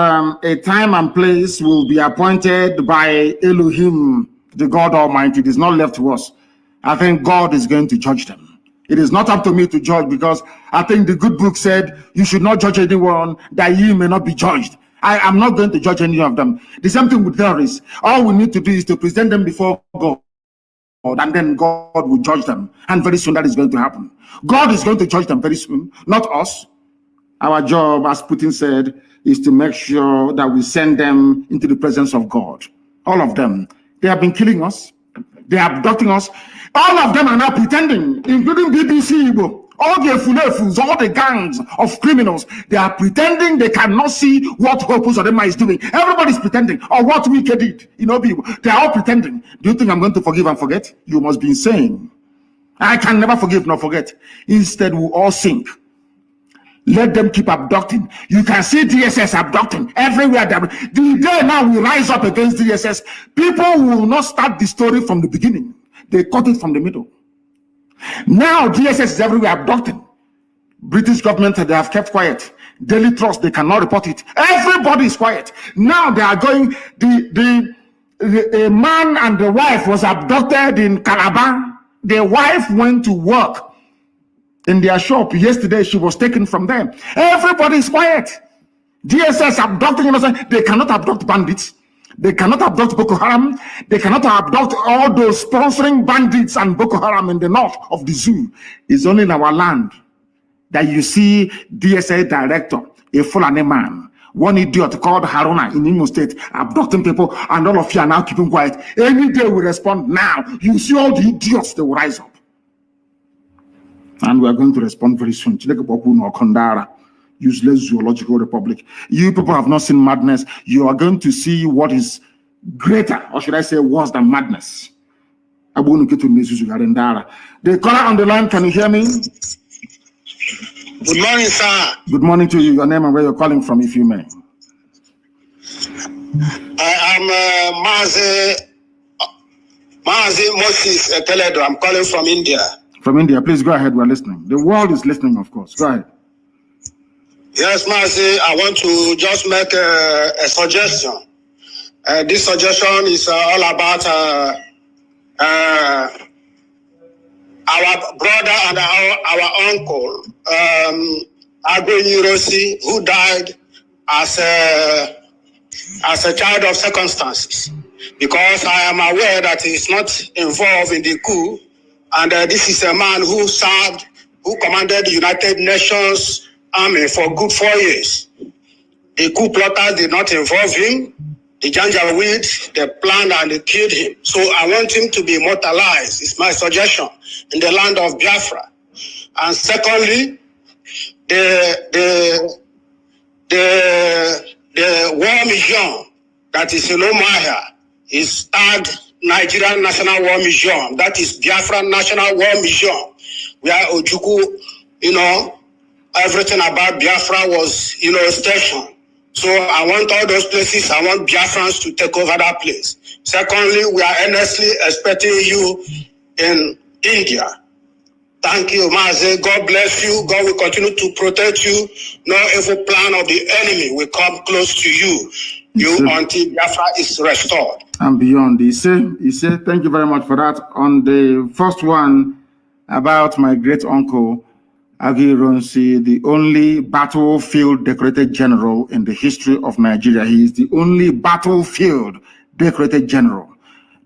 a time and place will be appointed by Elohim, the God Almighty. It is not left to us. I think God is going to judge them. It is not up to me to judge, because I think the good book said you should not judge anyone that ye may not be judged. I am not going to judge any of them. The same thing with terrorists. All we need to do is to present them before God, and then God will judge them. And very soon that is going to happen. God is going to judge them very soon, not us. Our job, as Putin said, is to make sure that we send them into the presence of God. All of them. They have been killing us. They are abducting us. All of them are now pretending, including BBC Igbo, all the Fulefus, all the gangs of criminals. They are pretending they cannot see what Hopus Odema is doing. Everybody's pretending, or what Wike did. You know, people. They are all pretending. Do you think I'm going to forgive and forget? You must be insane. I can never forgive nor forget. Instead, we all sink. Let them keep abducting. You can see DSS abducting everywhere. The day now we rise up against DSS, people will not start the story from the beginning. They cut it from the middle. Now DSS is everywhere abducting. British government, they have kept quiet. Daily Trust, they cannot report it. Everybody is quiet. Now they are going, a man and the wife was abducted in Calabar. The wife went to work in their shop yesterday. She was taken from them. Everybody is quiet. DSS abducting, they cannot abduct bandits. They cannot abduct Boko Haram. They cannot abduct all those sponsoring bandits and Boko Haram in the north of the zoo. It's only in our land that you see DSA director, a Fulani man, one idiot called Haruna in Imo State, abducting people, and all of you are now keeping quiet. Any day we respond now, you see all the idiots, they will rise up. And we are going to respond very soon. Useless zoological republic. You people have not seen madness. You are going to see what is greater, or should I say worse than madness. The caller on the line, can you hear me? Good morning, sir. Good morning to you. Your name and where you're calling from, if you may. I am Mazi Moses Teledo. I'm calling from India. From India, please go ahead. We're listening. The world is listening, of course. Go ahead. Yes, Mazi, I want to just make a suggestion. This suggestion is all about our brother and our uncle, Agro Yurosi, who died as a child of circumstances. Because I am aware that he is not involved in the coup, and this is a man who commanded the United Nations Army for good 4 years. The coup plotters did not involve him. The Janjaweed, they planned and they killed him. So I want him to be immortalized. It's my suggestion in the land of Biafra. And secondly, the War Museum that is in Umuahia is tagged Nigerian National War Museum. That is Biafra National War Museum, where Ojukwu, everything about Biafra was, stationed. So I want all those places, I want Biafrans to take over that place. Secondly, we are earnestly expecting you in India. Thank you, Mazi. God bless you. God will continue to protect you. No evil plan of the enemy will come close to you. Until Biafra is restored. And beyond. He said, thank you very much for that. On the first one about my great uncle, Agironsi, the only battlefield decorated general in the history of Nigeria. He is the only battlefield decorated general.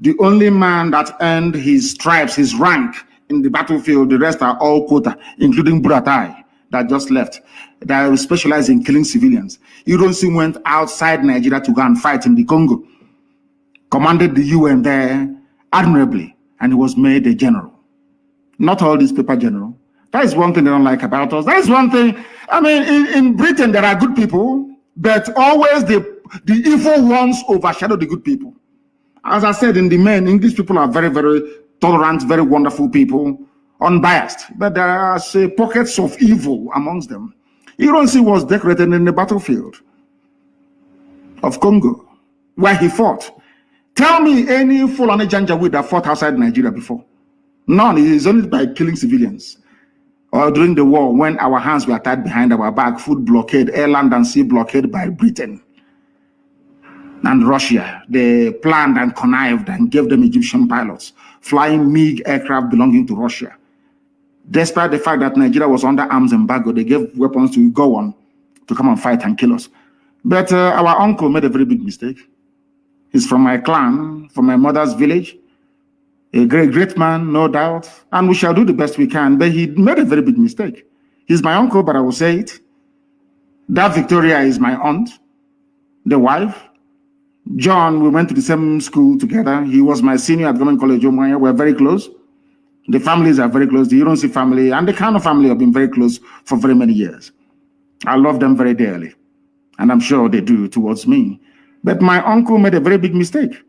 The only man that earned his stripes, his rank in the battlefield. The rest are all quota, including Buratai that just left. That specialize in killing civilians. Ironsi went outside Nigeria to go and fight in the Congo. Commanded the UN there admirably, and he was made a general. Not all these paper general. That is one thing they don't like about us. That is one thing. I mean, in Britain, there are good people, but always the evil ones overshadow the good people. As I said, in the main, English people are very, very tolerant, very wonderful people, unbiased. But there are, say, pockets of evil amongst them. Ironsi was decorated in the battlefield of Congo, where he fought. Tell me any Fulani Janjaweed that fought outside Nigeria before. None. It is only by killing civilians. Or during the war, when our hands were tied behind our back, food blockade, air, land, and sea blockade by Britain and Russia. They planned and connived and gave them Egyptian pilots, flying MiG aircraft belonging to Russia. Despite the fact that Nigeria was under arms embargo, they gave weapons to go on to come and fight and kill us. But our uncle made a very big mistake. He's from my clan, from my mother's village. A great, great man, no doubt. And we shall do the best we can. But he made a very big mistake. He's my uncle, but I will say it. That Victoria is my aunt, the wife. John, we went to the same school together. He was my senior at Government College Umuahia. We're very close. The families are very close. The Ironsi family and the Kanu family have been very close for very many years. I love them very dearly. And I'm sure they do towards me. But my uncle made a very big mistake.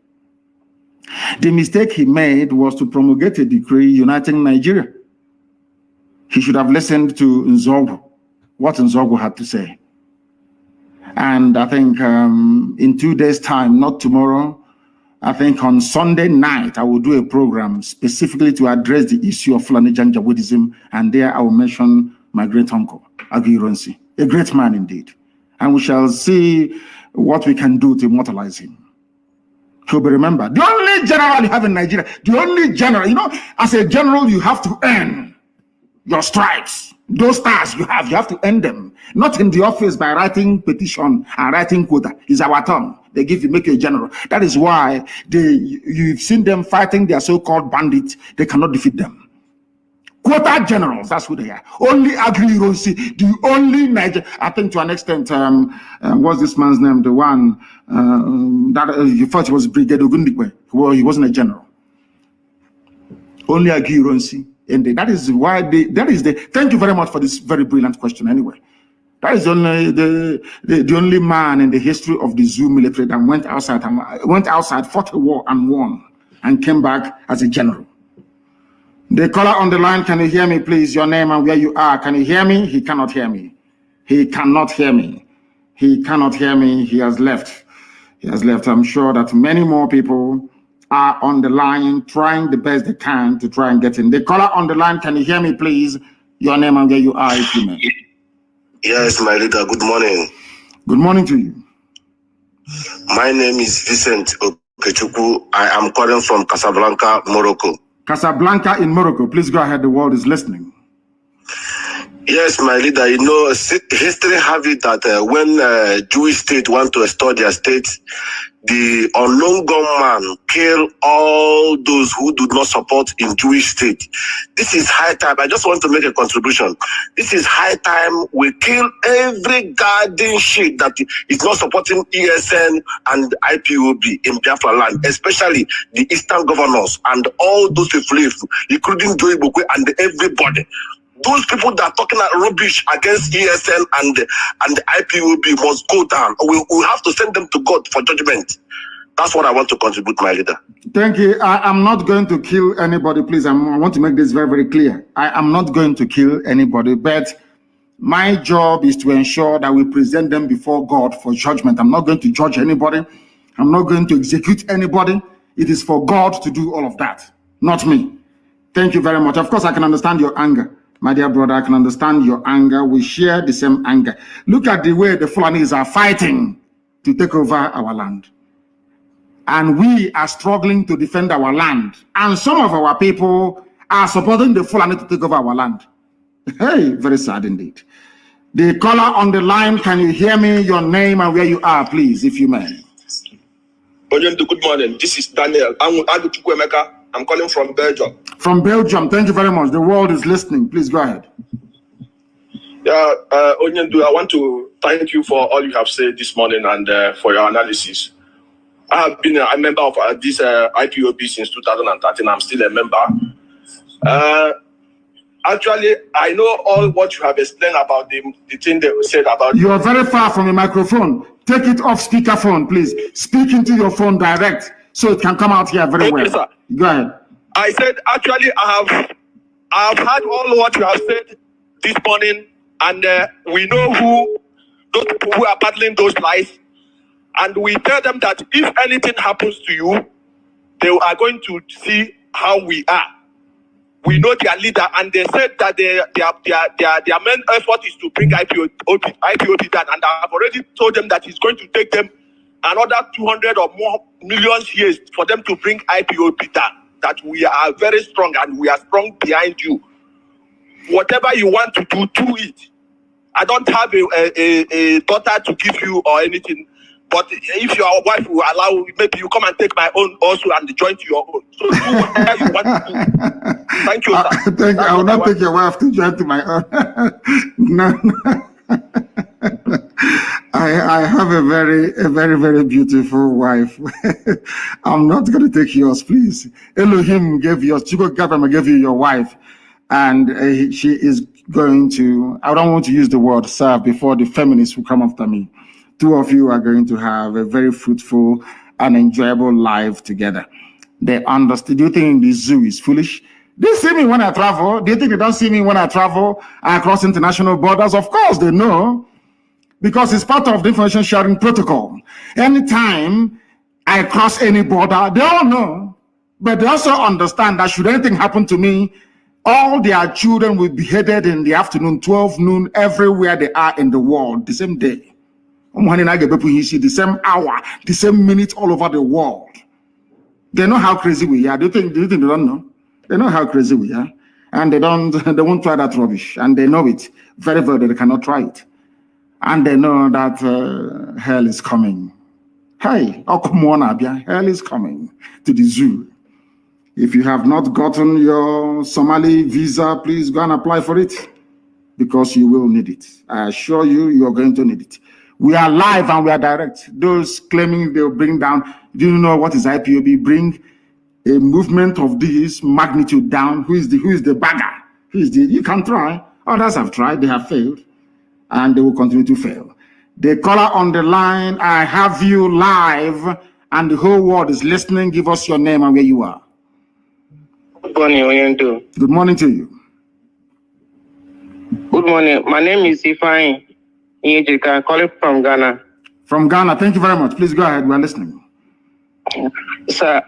The mistake he made was to promulgate a decree uniting Nigeria. He should have listened to Nzogwu, what Nzogwu had to say. And I think in 2 days' time, not tomorrow, I think on Sunday night, I will do a program specifically to address the issue of Fulani Janjaweedism. And there I will mention my great uncle, Agi Ironsi, a great man indeed. And we shall see what we can do to immortalize him. He'll be remembered. The only general you have in Nigeria, the only general, as a general, you have to earn your stripes. Those stars you have to earn them. Not in the office by writing petition and writing quota. It's our turn. They make you a general. That is why you've seen them fighting their so-called bandits. They cannot defeat them. Quota generals, that's who they are. Only Agri Ironsi, the only Niger. I think to an extent, what's this man's name? The one that you thought he was Brigadier Ogundikwe. Well, he wasn't a general. Only Agri Ironsi And that is why thank you very much for this very brilliant question anyway. That is only the only man in the history of the Zoo military that went outside, fought a war and won, and came back as a general. The caller on the line, can you hear me, please? Your name and where you are. Can you hear me? He cannot hear me. He cannot hear me. He cannot hear me. He has left. He has left. I'm sure that many more people are on the line trying the best they can to try and get in. The caller on the line, can you hear me, please? Your name and where you are, if you may. Yes, my leader. Good morning. Good morning to you. My name is Vincent Okechukwu. I am calling from Casablanca, Morocco. Casablanca in Morocco. Please go ahead. The world is listening. Yes, my leader. You know, history have it that when Jewish state want to restore their state, the unknown gunman kill all those who do not support in Jewish state. This is high time. I just want to make a contribution. This is high time we kill every garden shit that is not supporting ESN and IPOB in Biafra land, especially the Eastern governors and all those people, including Joey Bokwe and everybody. Those people that are talking rubbish against ESN and the IPOB must go down. We have to send them to God for judgment. That's what I want to contribute, my leader. Thank you. I'm not going to kill anybody, please. I want to make this very, very clear. I am not going to kill anybody, but my job is to ensure that we present them before God for judgment. I'm not going to judge anybody. I'm not going to execute anybody. It is for God to do all of that, not me. Thank you very much. Of course, I can understand your anger. My dear brother, I can understand your anger. We share the same anger. Look at the way the Fulanis are fighting to take over our land. And we are struggling to defend our land. And some of our people are supporting the Fulani to take over our land. Hey, very sad indeed. The caller on the line, can you hear me? Your name and where you are, please, if you may. Good morning. This is Daniel. I'm calling from Belgium. From Belgium. Thank you very much. The world is listening. Please go ahead. Yeah, Onyendu, I want to thank you for all you have said this morning and for your analysis. I have been a member of this IPOB since 2013. I'm still a member. Actually, I know all what you have explained about the thing they said about... You are very far from the microphone. Take it off speakerphone, please. Speak into your phone direct so it can come out here very well. Sir. Go ahead. I said, actually, I have heard all what you have said this morning, and we know who those people who are battling those lies, and we tell them that if anything happens to you, they are going to see how we are. We know their leader, and they said that their main effort is to bring IPOB down, and I have already told them that it's going to take them another 200 or more million years for them to bring IPOB down. That we are very strong and we are strong behind you. Whatever you want to do it. I don't have a daughter to give you or anything, but if your wife will allow, maybe you come and take my own also and join to your own. So do whatever you want to do. Thank you, sir. Thank you. I will not take your wife to join to my own. No. I have a very, very beautiful wife. I'm not going to take yours, please. Elohim gave yours. Chico Gabama gave you your wife. And she is going to, I don't want to use the word serve before the feminists will come after me. Two of you are going to have a very fruitful and enjoyable life together. They understand. Do you think the zoo is foolish? They see me when I travel. Do you think they don't see me when I travel across international borders? Of course they know. Because it's part of the information sharing protocol. Anytime I cross any border, they all know. But they also understand that should anything happen to me, all their children will be beheaded in the afternoon, 12 noon, everywhere they are in the world, the same day. The same hour, the same minute, all over the world. They know how crazy we are. Do you think they don't know? They know how crazy we are. And they won't try that rubbish. And they know it very well, they cannot try it. And they know that hell is coming. Hey, hell is coming to the zoo. If you have not gotten your Somali visa, please go and apply for it because you will need it. I assure you, you are going to need it. We are live and we are direct. Those claiming they'll bring down, do you know what is IPOB? Bring a movement of this magnitude down. Who is the bagger? You can try. Others have tried, they have failed, and they will continue to fail. The caller on the line, I have you live, and the whole world is listening. Give us your name and where you are. Good morning, Good morning to you. Good morning. My name is Ifeanyi Onyejika. I'm calling from Ghana. From Ghana. Thank you very much. Please go ahead. We are listening. Sir,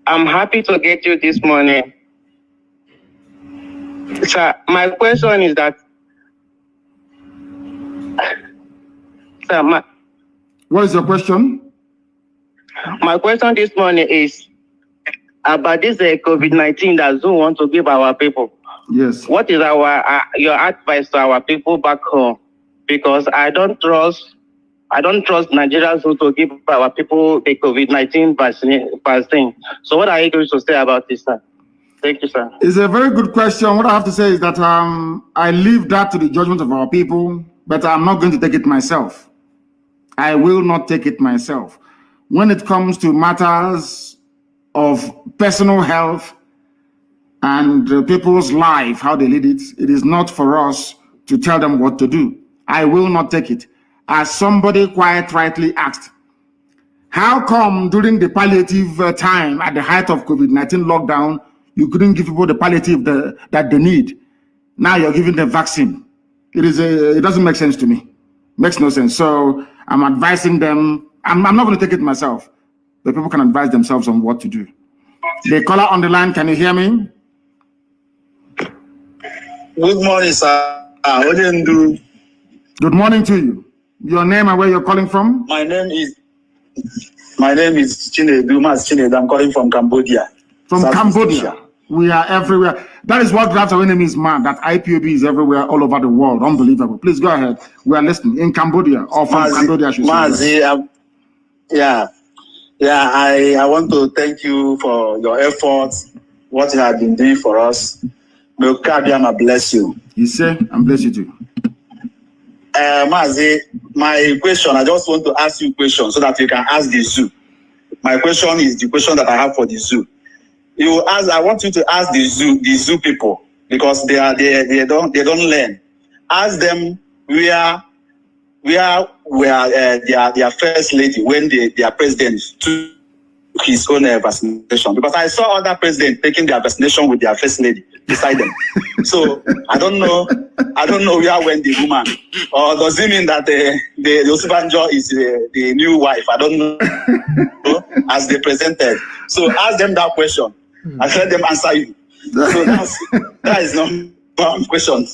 I'm happy to get you this morning. Sir, my question is that... Sir, what is your question? My question this morning is about this COVID-19 that Zoom want to give our people. Yes. What is your advice to our people back home? Because I don't trust Nigerians to give our people the COVID-19 vaccine. So what are you going to say about this, sir? Thank you, sir. It's a very good question. What I have to say is that I leave that to the judgment of our people, but I'm not going to take it myself. I will not take it myself. When it comes to matters of personal health and people's life, how they lead it, it is not for us to tell them what to do. I will not take it. As somebody quite rightly asked, how come during the palliative time at the height of COVID-19 lockdown, you couldn't give people the palliative that they need? Now you're giving them vaccine. It doesn't make sense to me. Makes no sense. So I'm advising them. I'm not going to take it myself. The people can advise themselves on what to do. The caller on the line, can you hear me? Good morning, sir. Good morning to you. Your name and where you're calling from? My name is Chinedu. I'm calling from Cambodia. From South Cambodia. Asia. We are everywhere. That is what drives our enemies mad, that IPOB is everywhere, all over the world. Unbelievable. Please go ahead. We are listening. In Cambodia, or from Cambodia, I should say. Mazi, I want to thank you for your efforts, what you have been doing for us. May God bless you. You say, and bless you too. Mazi, my question, I just want to ask you a question so that you can ask the zoo. My question is the question that I have for the zoo. I want you to ask the zoo people, because they don't learn. Ask them where their first lady when their president took his own vaccination, because I saw other presidents taking their vaccination with their first lady beside them. So I don't know where went the woman, or does it mean that the Osibanjo is the new wife? I don't know. As they presented. So ask them that question and let them answer you. So that is not one question.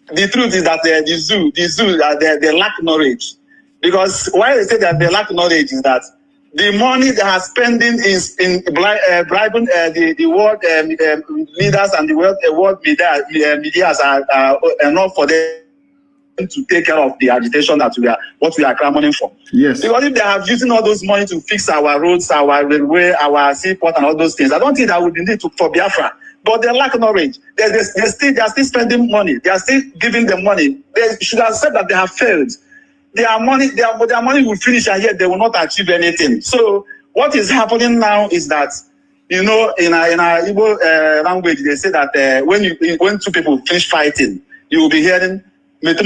The truth is that the zoo they lack knowledge. Because why they say that they lack knowledge is that the money they are spending in bribing the world leaders and the world media are enough for them to take care of the agitation that we are clamoring for. Yes. Because if they have using all those money to fix our roads, our railway, our seaport, and all those things, I don't think that would be needed for Biafra. But they lack knowledge. They are still spending money. They are still giving them money. They should have said that they have failed. Their money will finish, and yet they will not achieve anything. So what is happening now is that, in our Igbo language, they say that when two people finish fighting, you will be hearing, yes.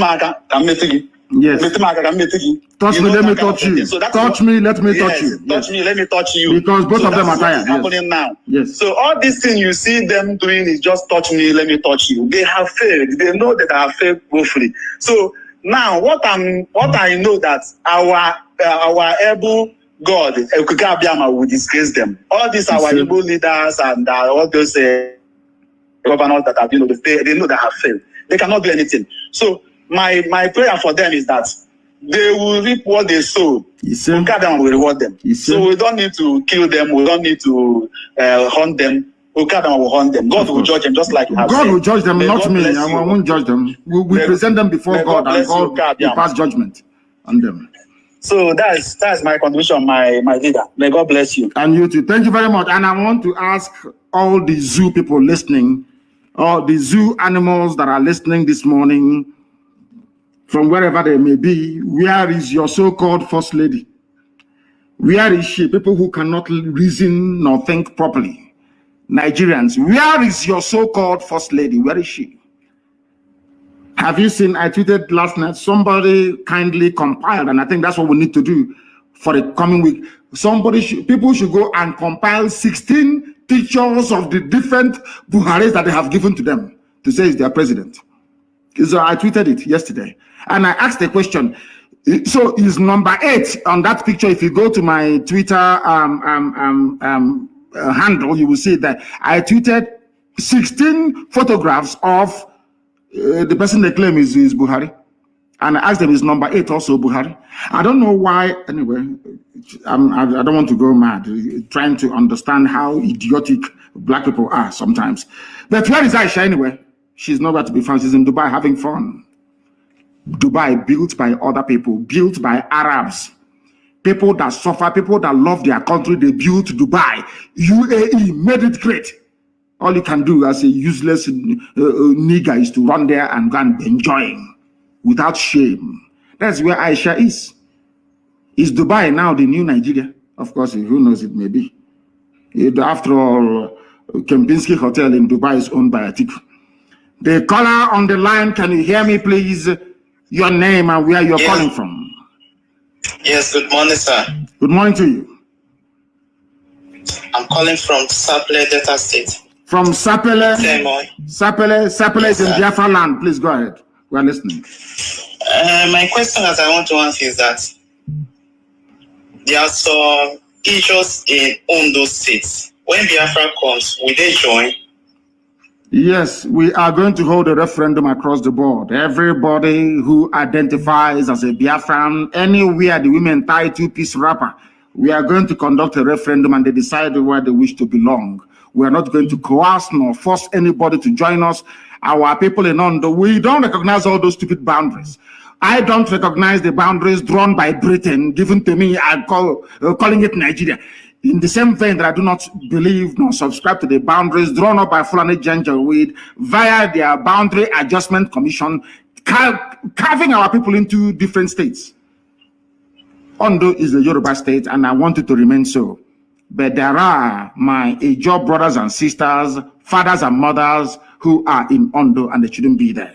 Touch me, let me touch you. So touch me, let me touch you. Touch me, let me touch you. Because both of them are tired. Happening now. Yes. So all these things you see them doing is just touch me, let me touch you. They have failed. They know that they have failed woefully. So now what I know that our able God, will disgrace them. All these our Igbo leaders and all those governors that have they know they have failed. They cannot do anything. So my prayer for them is that they will reap what they sow. God will reward them. So we don't need to kill them. We don't need to hunt them. God will hunt them. God will judge them just like God will judge them, not me. I won't judge them. We present them before God, and God will pass judgment on them. So that's my contribution, my leader. May God bless you. And you too. Thank you very much. And I want to ask all the zoo people listening, all the zoo animals that are listening this morning, from wherever they may be, where is your so-called first lady? Where is she? People who cannot reason nor think properly. Nigerians, where is your so-called first lady? Where is she? Have you seen, I tweeted last night, somebody kindly compiled, and I think that's what we need to do for the coming week. People should go and compile 16 pictures of the different Buharis that they have given to them to say is their president. So I tweeted it yesterday, and I asked the question. So is number 8 on that picture? If you go to my Twitter handle, you will see that I tweeted 16 photographs of the person they claim is Buhari, and I asked them, is number 8 also Buhari? I don't know why. Anyway, I don't want to go mad trying to understand how idiotic black people are sometimes. But where is Aisha anyway? She's nowhere to be found. She's in Dubai having fun. Dubai, built by other people, built by Arabs, people that suffer, people that love their country. They built Dubai. UAE made it great. All you can do as a useless nigger is to run there and go and be enjoying without shame. That's where Aisha is. Is Dubai now the new Nigeria? Of course, who knows, it may be. After all, Kempinski Hotel in Dubai is owned by Atiku. The caller on the line, can you hear me, please? Your name and where you're calling from. Yes, good morning, sir. Good morning to you. I'm calling from Sapele, Delta State. From Sapele? Sapele yes, is in Biafra land. Please go ahead. We are listening. My question that I want to ask is that there are some issues in Ondo State. When Biafra comes, will they join? Yes, we are going to hold a referendum across the board. Everybody who identifies as a Biafran, anywhere the women tie 2-piece wrapper, we are going to conduct a referendum and they decide where they wish to belong. We are not going to coerce nor force anybody to join us. Our people in Ondo, we don't recognize all those stupid boundaries. I don't recognize the boundaries drawn by Britain, given to me, calling it Nigeria. In the same vein that I do not believe nor subscribe to the boundaries drawn up by Fulani Janjaweed via their Boundary Adjustment Commission, carving our people into different states. Ondo is the Yoruba state, and I want it to remain so. But there are my Ijaw brothers and sisters, fathers and mothers who are in Ondo, and they shouldn't be there.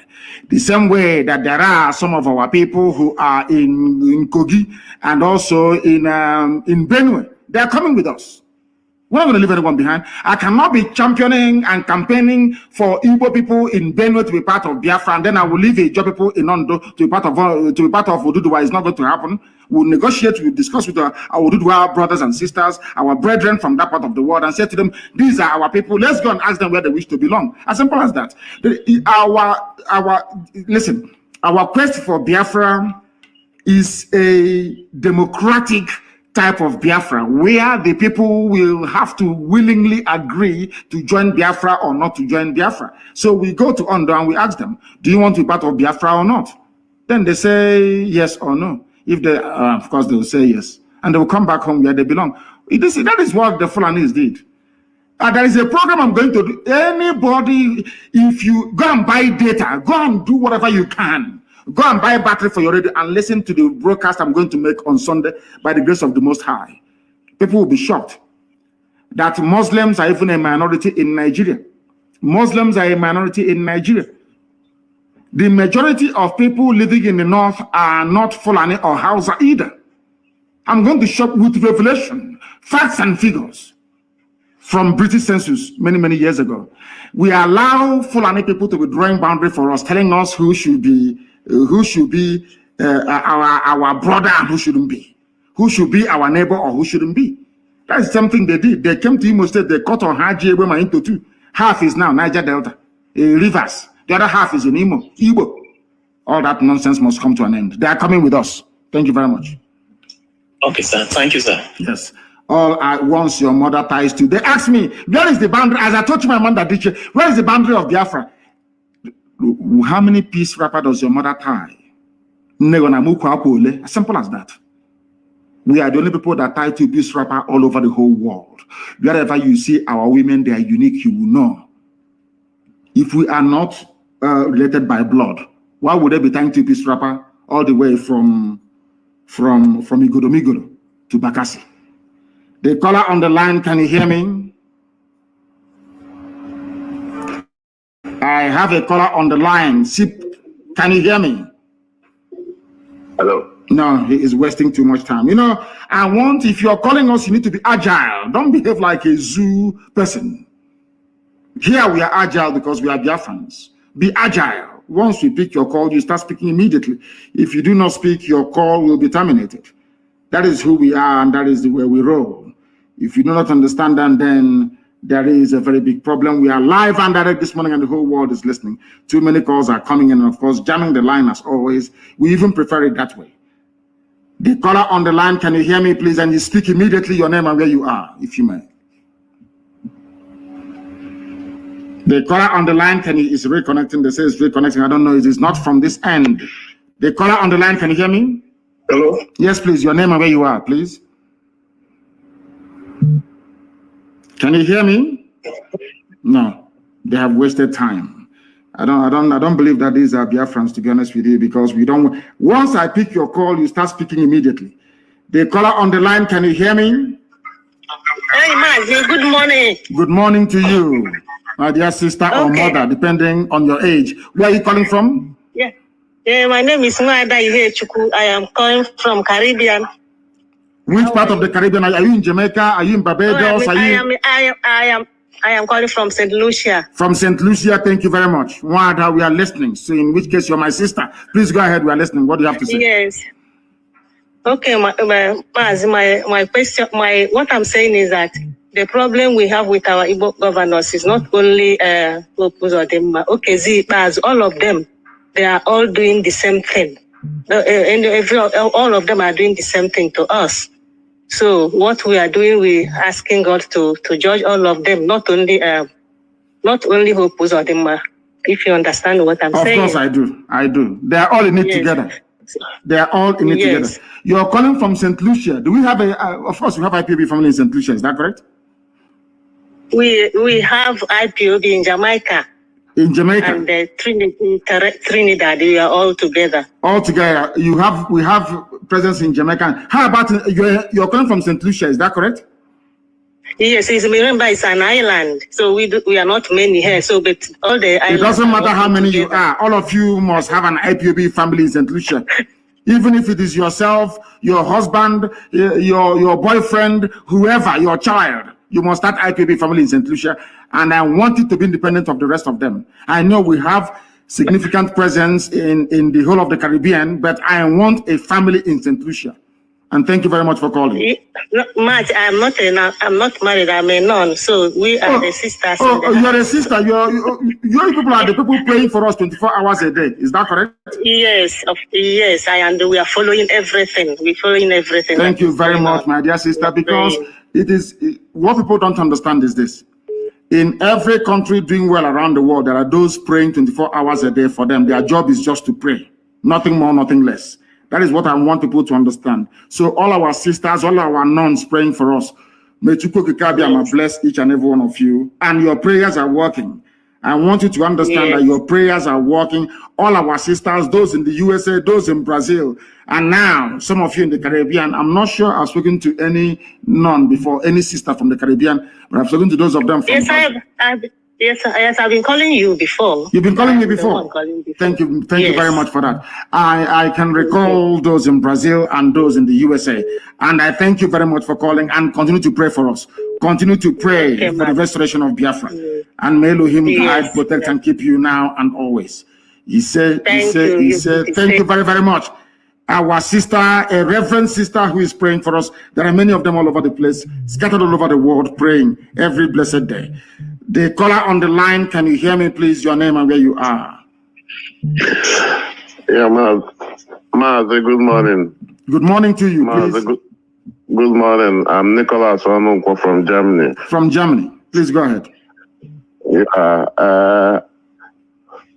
The same way that there are some of our people who are in Kogi and also in Benue. They are coming with us. We're not going to leave anyone behind. I cannot be championing and campaigning for Igbo people in Benue to be part of Biafra, and then I will leave Ijaw people in Ondo to be part of Oduduwa. It's not going to happen. We'll negotiate, we'll discuss with our Oduduwa brothers and sisters, our brethren from that part of the world, and say to them, these are our people. Let's go and ask them where they wish to belong. As simple as that. Listen, our quest for Biafra is a democratic type of Biafra, where the people will have to willingly agree to join Biafra or not to join Biafra. So we go to Ondo and we ask them, do you want to be part of Biafra or not? Then they say yes or no. If they, of course, they will say yes. And they will come back home where they belong. That is what the Fulanis did. There is a program I'm going to do. Anybody, if you go and buy data, go and do whatever you can. Go and buy a battery for your radio and listen to the broadcast I'm going to make on Sunday by the grace of the Most High. People will be shocked that Muslims are even a minority in Nigeria. Muslims are a minority in Nigeria. The majority of people living in the north are not Fulani or Hausa either. I'm going to shock with revelation, facts and figures from British census many, many years ago. We allow Fulani people to be drawing boundary for us, telling us who should be our brother and who shouldn't be, who should be our neighbor or who shouldn't be. That's something they did. They came to Imo State, they cut on Haji Ebema into two. Half is now Niger Delta, rivers. The other half is in Igbo. All that nonsense must come to an end. They are coming with us. Thank you very much. Okay, sir. Thank you, sir. Yes. All at once your mother ties to. They asked me, where is the boundary? As I told you, my mother did, where is the boundary of Biafra? How many piece wrapper does your mother tie? As simple as that. We are the only people that tie 2-piece wrapper all over the whole world. Wherever you see our women, they are unique, you will know. If we are not related by blood, why would they be tying 2-piece wrapper all the way from Igodo to Bakassi? The caller on the line, can you hear me? I have a caller on the line. Can you hear me? Hello. No, he is wasting too much time. If you're calling us, you need to be agile. Don't behave like a zoo person. Here we are agile because we are Biafrans. Be agile. Once we pick your call, you start speaking immediately. If you do not speak, your call will be terminated. That is who we are, and that is the way we roll. If you do not understand that, then there is a very big problem. We are live and direct this morning, and the whole world is listening. Too many calls are coming in, and of course, jamming the line as always. We even prefer it that way. The caller on the line, can you hear me, please? And you speak immediately your name and where you are, if you may. The caller on the line, is reconnecting. They say it's reconnecting. I don't know. It is not from this end. The caller on the line, can you hear me? Hello? Yes, please. Your name and where you are, please. Can you hear me? No. They have wasted time. I don't believe that these are Biafrans, to be honest with you, because we don't. Once I pick your call, you start speaking immediately. The caller on the line, can you hear me? Hey, Mazi, good morning. Good morning to you, my dear sister or mother, depending on your age. Where are you calling from? Yeah, my name is Mazi Chuku. I am calling from Caribbean. Which part of the Caribbean? Are you in Jamaica? Are you in Barbados? I am calling from St. Lucia. From St. Lucia, thank you very much. Wada, we are listening. So in which case you're my sister. Please go ahead, we are listening. What do you have to say? Yes. Okay, my question, what I'm saying is that the problem we have with our Igbo governors is not only all of them, they are all doing the same thing. All of them are doing the same thing to us. So what we are doing, we asking God to judge all of them, not only Hope Uzodinma, if you understand what I'm saying. Of course I do. They are all in it together. They are all in it together. You are calling from St. Lucia. Do we have of course we have IPOB family in St. Lucia, is that correct? We have IPOB in Jamaica. In Jamaica. And Trinidad, we are all together. All together. We have presence in Jamaica. How about you're coming from St. Lucia, is that correct? Yes, remember it's an island, so we are not many here. So, but all the islands. It doesn't matter how many you are. All of you must have an IPOB family in St. Lucia. Even if it is yourself, your husband, your boyfriend, whoever, your child, you must start IPOB family in St. Lucia. And I want it to be independent of the rest of them. I know we have significant presence in the whole of the Caribbean, but I want a family in St. Lucia. And thank you very much for calling. Matt, I'm not married. I'm a nun. So we are the sisters. You're a sister. Your people are the people praying for us 24 hours a day. Is that correct? Yes. Yes. And we are following everything. We're following everything. Thank you very much, my dear sister, because it is what people don't understand is this. In every country doing well around the world, there are those praying 24 hours a day for them. Their job is just to pray. Nothing more, nothing less. That is what I want people to understand. So all our sisters, all our nuns praying for us. May Chukwu bless each and every one of you. And your prayers are working. I want you to understand that your prayers are working. All our sisters, those in the USA, those in Brazil, and now some of you in the Caribbean. I'm not sure I've spoken to any nun before, any sister from the Caribbean, but I've spoken to those of them from Yes, I've been calling you before. You've been calling me before? Thank you very much for that. I can recall those in Brazil and those in the USA. And I thank you very much for calling and continue to pray for us. Continue to pray for the restoration of Biafra. And may Elohim guide, protect, and keep you now and always. He said, thank you very, very much. Our sister, a reverend sister who is praying for us. There are many of them all over the place, scattered all over the world, praying every blessed day. The caller on the line, can you hear me, please? Your name and where you are. Yeah, Mazi, good morning. Good morning to you, please. Good morning. I'm Nicholas Onunko from Germany. From Germany. Please go ahead. Yeah.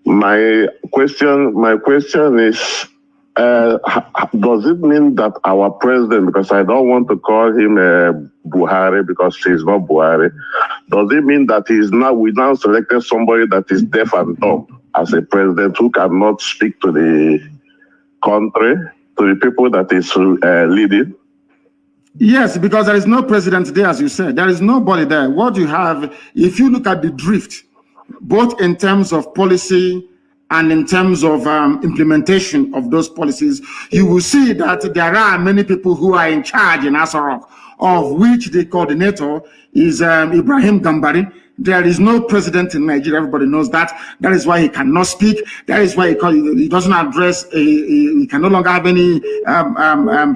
My question is, does it mean that our president, because I don't want to call him Buhari because he's not Buhari, does it mean that we now selected somebody that is deaf and dumb as a president who cannot speak to the country, to the people that is leading? Yes, because there is no president there, as you said. There is nobody there. What you have, if you look at the drift, both in terms of policy and in terms of implementation of those policies, you will see that there are many people who are in charge in Asarok, of which the coordinator is Ibrahim Gambari. There is no president in Nigeria. Everybody knows that. That is why he cannot speak. That is why he doesn't address, he can no longer have any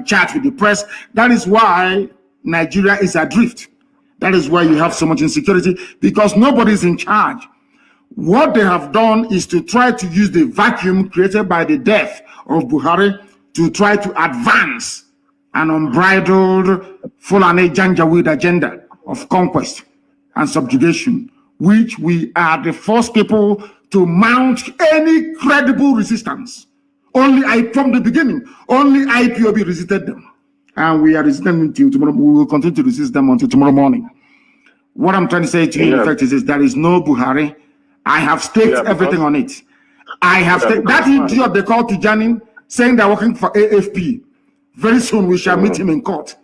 chat with the press. That is why Nigeria is adrift. That is why you have so much insecurity, because nobody is in charge. What they have done is to try to use the vacuum created by the death of Buhari to try to advance an unbridled Fulani Janjaweed agenda of conquest and subjugation, which we are the first people to mount any credible resistance. From the beginning, only IPOB resisted them. And we are resisting them until tomorrow. We will continue to resist them until tomorrow morning. What I'm trying to say to you, in effect, is there is no Buhari. I have staked everything on it. I have staked that idiot they call Tijani, saying they're working for AFP. Very soon we shall meet him in court.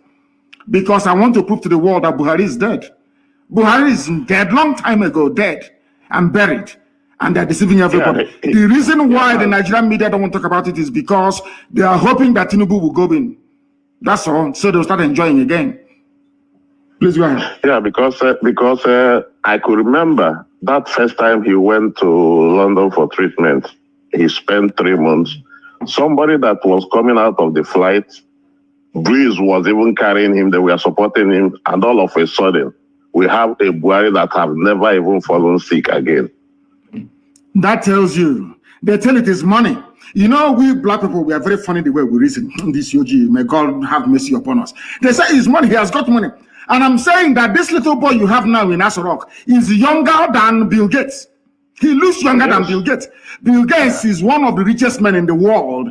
Because I want to prove to the world that Buhari is dead. Buhari is dead, long time ago, dead and buried. And they're deceiving everybody. The reason why the Nigerian media don't want to talk about it is because they are hoping that Tinubu will go in. That's all. So they'll start enjoying again. Please go ahead. Yeah, because I could remember that first time he went to London for treatment. He spent 3 months. Somebody that was coming out of the flight, Breeze was even carrying him. They were supporting him. And all of a sudden, we have a Buhari that have never even fallen sick again. That tells you. They tell it is money. You know, we black people, we are very funny the way we reason. This UG, may God have mercy upon us. They say it's money. He has got money. And I'm saying that this little boy you have now in Asarok is younger than Bill Gates. He looks younger than Bill Gates. Bill Gates is one of the richest men in the world.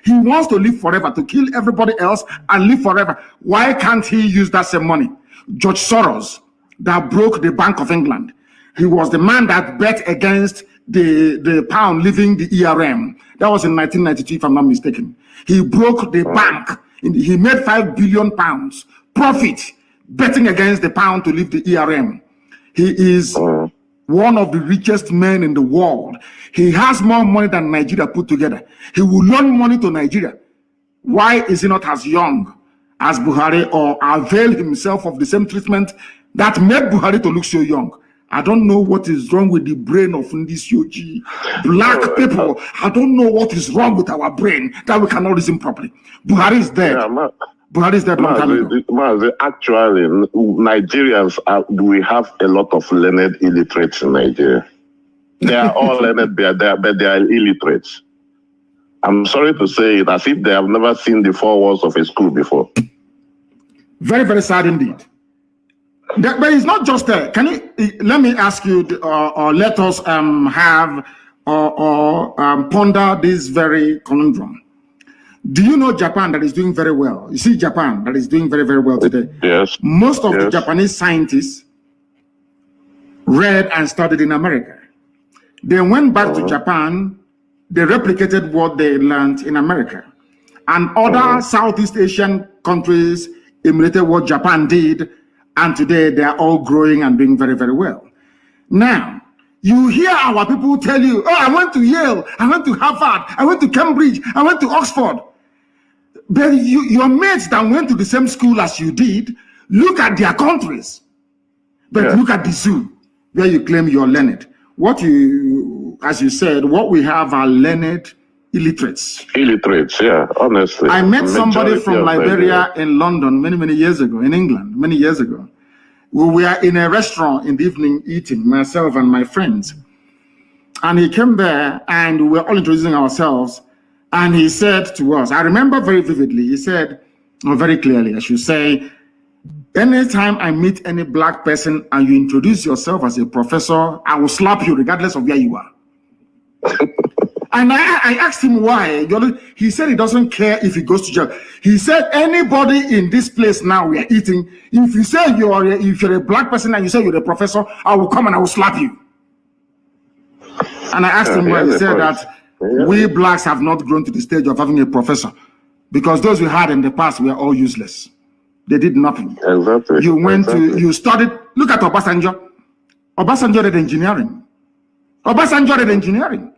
He wants to live forever, to kill everybody else and live forever. Why can't he use that same money? George Soros, that broke the Bank of England. He was the man that bet against the pound leaving the ERM. That was in 1992, if I'm not mistaken. He broke the bank. He made £5 billion profit betting against the pound to leave the ERM. He is one of the richest men in the world. He has more money than Nigeria put together. He will loan money to Nigeria. Why is he not as young as Buhari, or avail himself of the same treatment that made Buhari to look so young? I don't know what is wrong with the brain of this UG. Black people, I don't know what is wrong with our brain that we cannot reason properly. Buhari is dead. Buhari is dead long time ago. Actually, Nigerians, we have a lot of learned illiterates in Nigeria. They are all learned, but they are illiterates. I'm sorry to say it, as if they have never seen the 4 walls of a school before. Very, very sad indeed. But it's not just there. Can you let me ask you, or let us have ponder this very conundrum? Do you know Japan that is doing very well? You see Japan that is doing very, very well today. Yes. Most of the Japanese scientists read and studied in America. They went back to Japan. They replicated what they learned in America. And other Southeast Asian countries emulated what Japan did. And today they are all growing and doing very, very well. Now, you hear our people tell you, oh, I went to Yale, I went to Harvard, I went to Cambridge, I went to Oxford. But your mates that went to the same school as you did, look at their countries. But look at the zoo, where you claim you're learned. What you, as you said, what we have are learned illiterates. Illiterates, yeah, honestly. I met somebody from Liberia in London many years ago, in England, many years ago. We were in a restaurant in the evening eating, myself and my friends. And he came there and we were all introducing ourselves. And he said to us, I remember very vividly, he said, or very clearly, I should say, anytime I meet any black person and you introduce yourself as a professor, I will slap you regardless of where you are. And I asked him why. He said he doesn't care if he goes to jail. He said anybody in this place now we are eating, if you say if you're a black person and you say you're a professor, I will come and I will slap you. And I asked him why. He said that we blacks have not grown to the stage of having a professor because those we had in the past were all useless. They did nothing. Exactly. You went to, you studied, look at Obasanjo. Obasanjo did engineering. Obasanjo did engineering.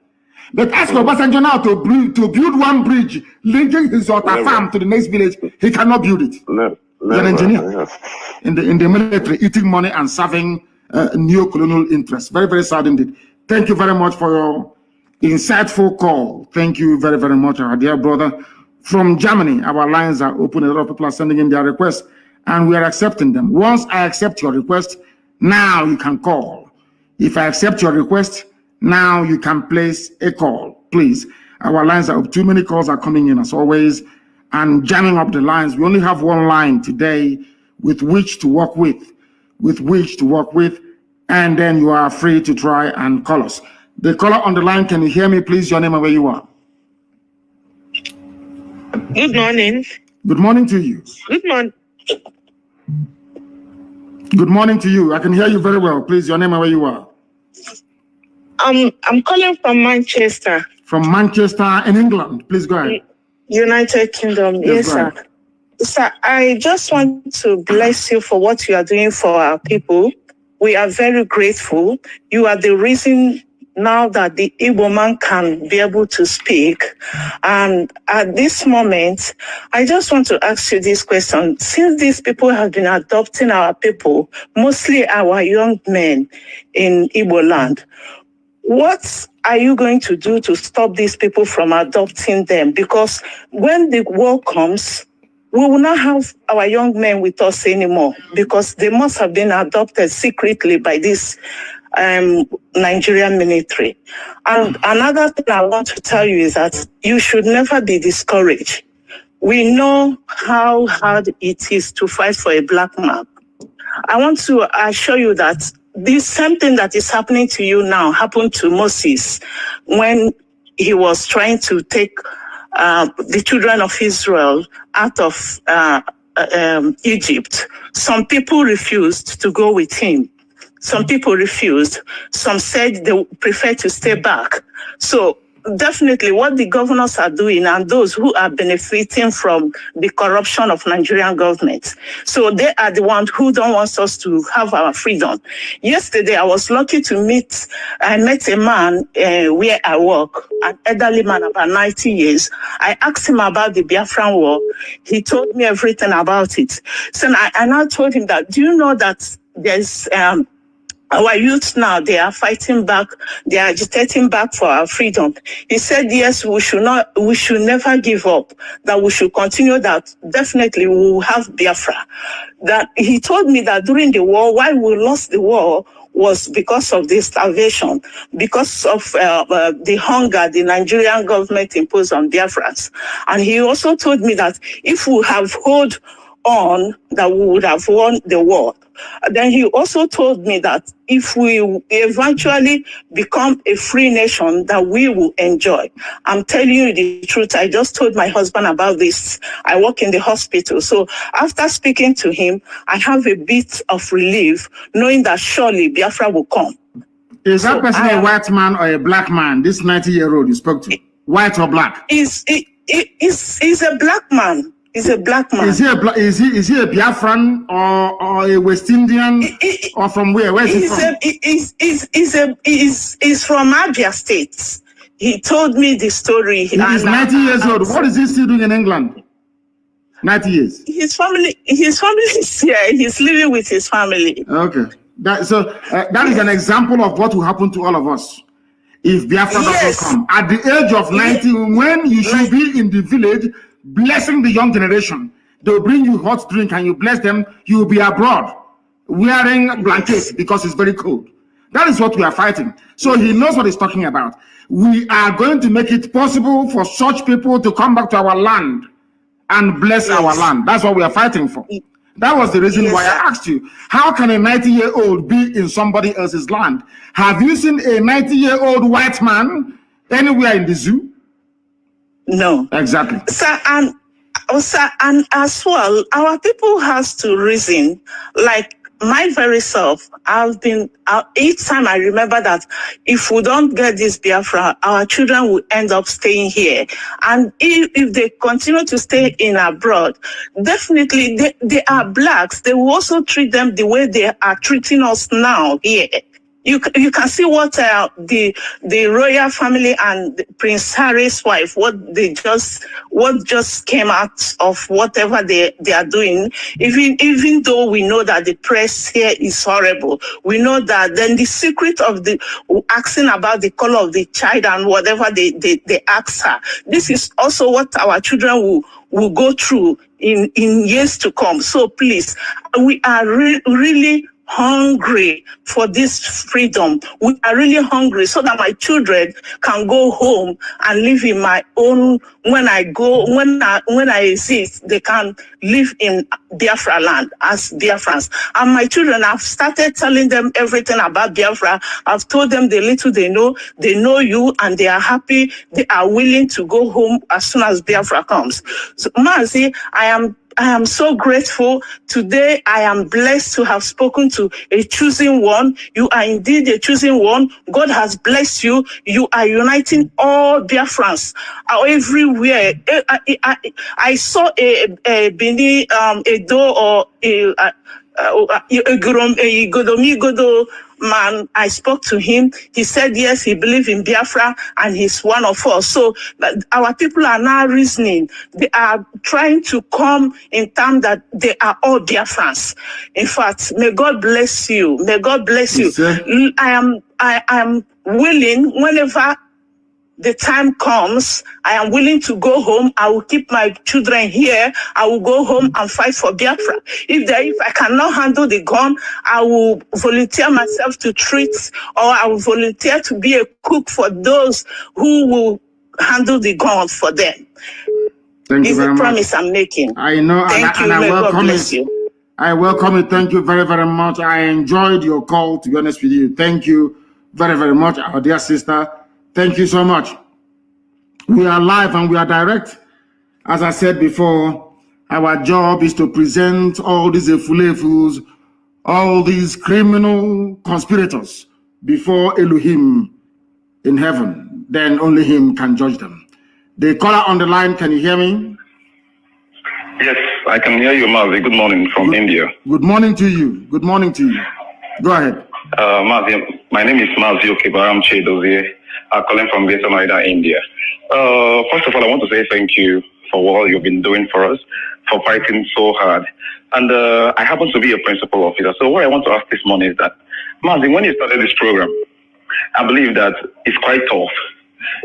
But ask Obasanjo now to build one bridge linking his farm to the next village. He cannot build it. He's an engineer in the military, eating money and serving neo-colonial interests. Very, very sad indeed. Thank you very much for your insightful call. Thank you very, very much, our dear brother. From Germany, our lines are open. A lot of people are sending in their requests, and we are accepting them. Once I accept your request, now you can call. If I accept your request, now you can place a call, please. Our lines are up. Too many calls are coming in as always and jamming up the lines. We only have one line today with which to work with, and then you are free to try and call us. The caller on the line, can you hear me, please? Your name and where you are. Good morning. Good morning to you. Good morning. Good morning to you. I can hear you very well. Please, your name and where you are. I'm calling from Manchester. From Manchester in England. Please go ahead. United Kingdom. Yes, sir. Sir, I just want to bless you for what you are doing for our people. We are very grateful. You are the reason now that the Igbo man can be able to speak. And at this moment, I just want to ask you this question. Since these people have been adopting our people, mostly our young men in Igbo land, what are you going to do to stop these people from adopting them? Because when the war comes, we will not have our young men with us anymore because they must have been adopted secretly by this Nigerian military. And another thing I want to tell you is that you should never be discouraged. We know how hard it is to fight for a black man. I want to assure you that this same thing that is happening to you now happened to Moses when he was trying to take the children of Israel out of Egypt. Some people refused to go with him. Some people refused. Some said they prefer to stay back. So definitely what the governors are doing and those who are benefiting from the corruption of Nigerian government. So they are the ones who don't want us to have our freedom. Yesterday, I was lucky to I met a man where I work, an elderly man about 90 years. I asked him about the Biafran war. He told me everything about it. So I now told him that, do you know that there's our youth now, they are fighting back, they are agitating back for our freedom. He said, yes, we should never give up, that we should continue, that definitely we will have Biafra. That he told me that during the war, why we lost the war was because of the starvation, because of the hunger the Nigerian government imposed on Biafrans. And he also told me that if we have held on, that we would have won the war. Then he also told me that if we eventually become a free nation, that we will enjoy. I'm telling you the truth. I just told my husband about this. I work in the hospital. So after speaking to him, I have a bit of relief, knowing that surely Biafra will come. Is that person a white man or a black man, this 90-year-old you spoke to? White or black? He's a black man. He's a black man. Is he a Biafran or a West Indian or from where? Where is he from? He's from Abia State. He told me the story. He's 90 years old. What is he still doing in England? 90 years. His family is here. He's living with his family. Okay. That is an example of what will happen to all of us if Biafra doesn't come. At the age of 90, when you should be in the village blessing the young generation, they'll bring you hot drink and you bless them, you'll be abroad wearing blankets because it's very cold. That is what we are fighting. So he knows what he's talking about. We are going to make it possible for such people to come back to our land and bless our land. That's what we are fighting for. That was the reason why I asked you, how can a 90-year-old be in somebody else's land? Have you seen a 90-year-old white man anywhere in the zoo? No. Exactly. Sir, and as well, our people has to reason, like my very self, each time I remember that if we don't get this Biafra, our children will end up staying here. And if they continue to stay in abroad, definitely they are blacks. They will also treat them the way they are treating us now here. You can see what the royal family and Prince Harry's wife, what just came out of whatever they are doing. Even though we know that the press here is horrible, we know that then the secret of the asking about the color of the child and whatever they ask her. This is also what our children will go through in years to come. So please, we are really hungry for this freedom. We are really hungry so that my children can go home and live in my own. When I exist, they can live in Biafra land as Biafrans. And my children, I've started telling them everything about Biafra. I've told them the little they know you, and they are happy. They are willing to go home as soon as Biafra comes. So, Mazi, I am so grateful. Today, I am blessed to have spoken to a chosen one. You are indeed a chosen one. God has blessed you. You are uniting all Biafrans everywhere. I saw a Bini, Edo, or a Godo man. I spoke to him. He said, yes, he believes in Biafra and he's one of us. So our people are now reasoning. They are trying to come in terms that they are all Biafrans. In fact, may God bless you. May God bless you. I am willing, whenever the time comes, I am willing to go home. I will keep my children here. I will go home and fight for Biafra. If I cannot handle the gun, I will volunteer myself to treat, or I will volunteer to be a cook for those who will handle the gun for them. Thank you very much. It's a promise I'm making. I know, Thank you. and I May welcome God bless you. I welcome it. Thank you very, very much. I enjoyed your call, to be honest with you. Thank you very, very much, our dear sister. Thank you so much. We are live and we are direct. As I said before, our job is to present all these efulefus, all these criminal conspirators before Elohim in heaven. Then only him can judge them. The caller on the line, can you hear me? Yes, I can hear you, Mazi. Good morning from India. Good morning to you. Good morning to you. Go ahead. Mazi, my name is Mazi Okebaram Chedozie. I'm calling from Greater Noida, India. First of all, I want to say thank you for what you've been doing for us, for fighting so hard. And I happen to be a principal officer. So what I want to ask this morning is that, Mazi, when you started this program, I believe that it's quite tough.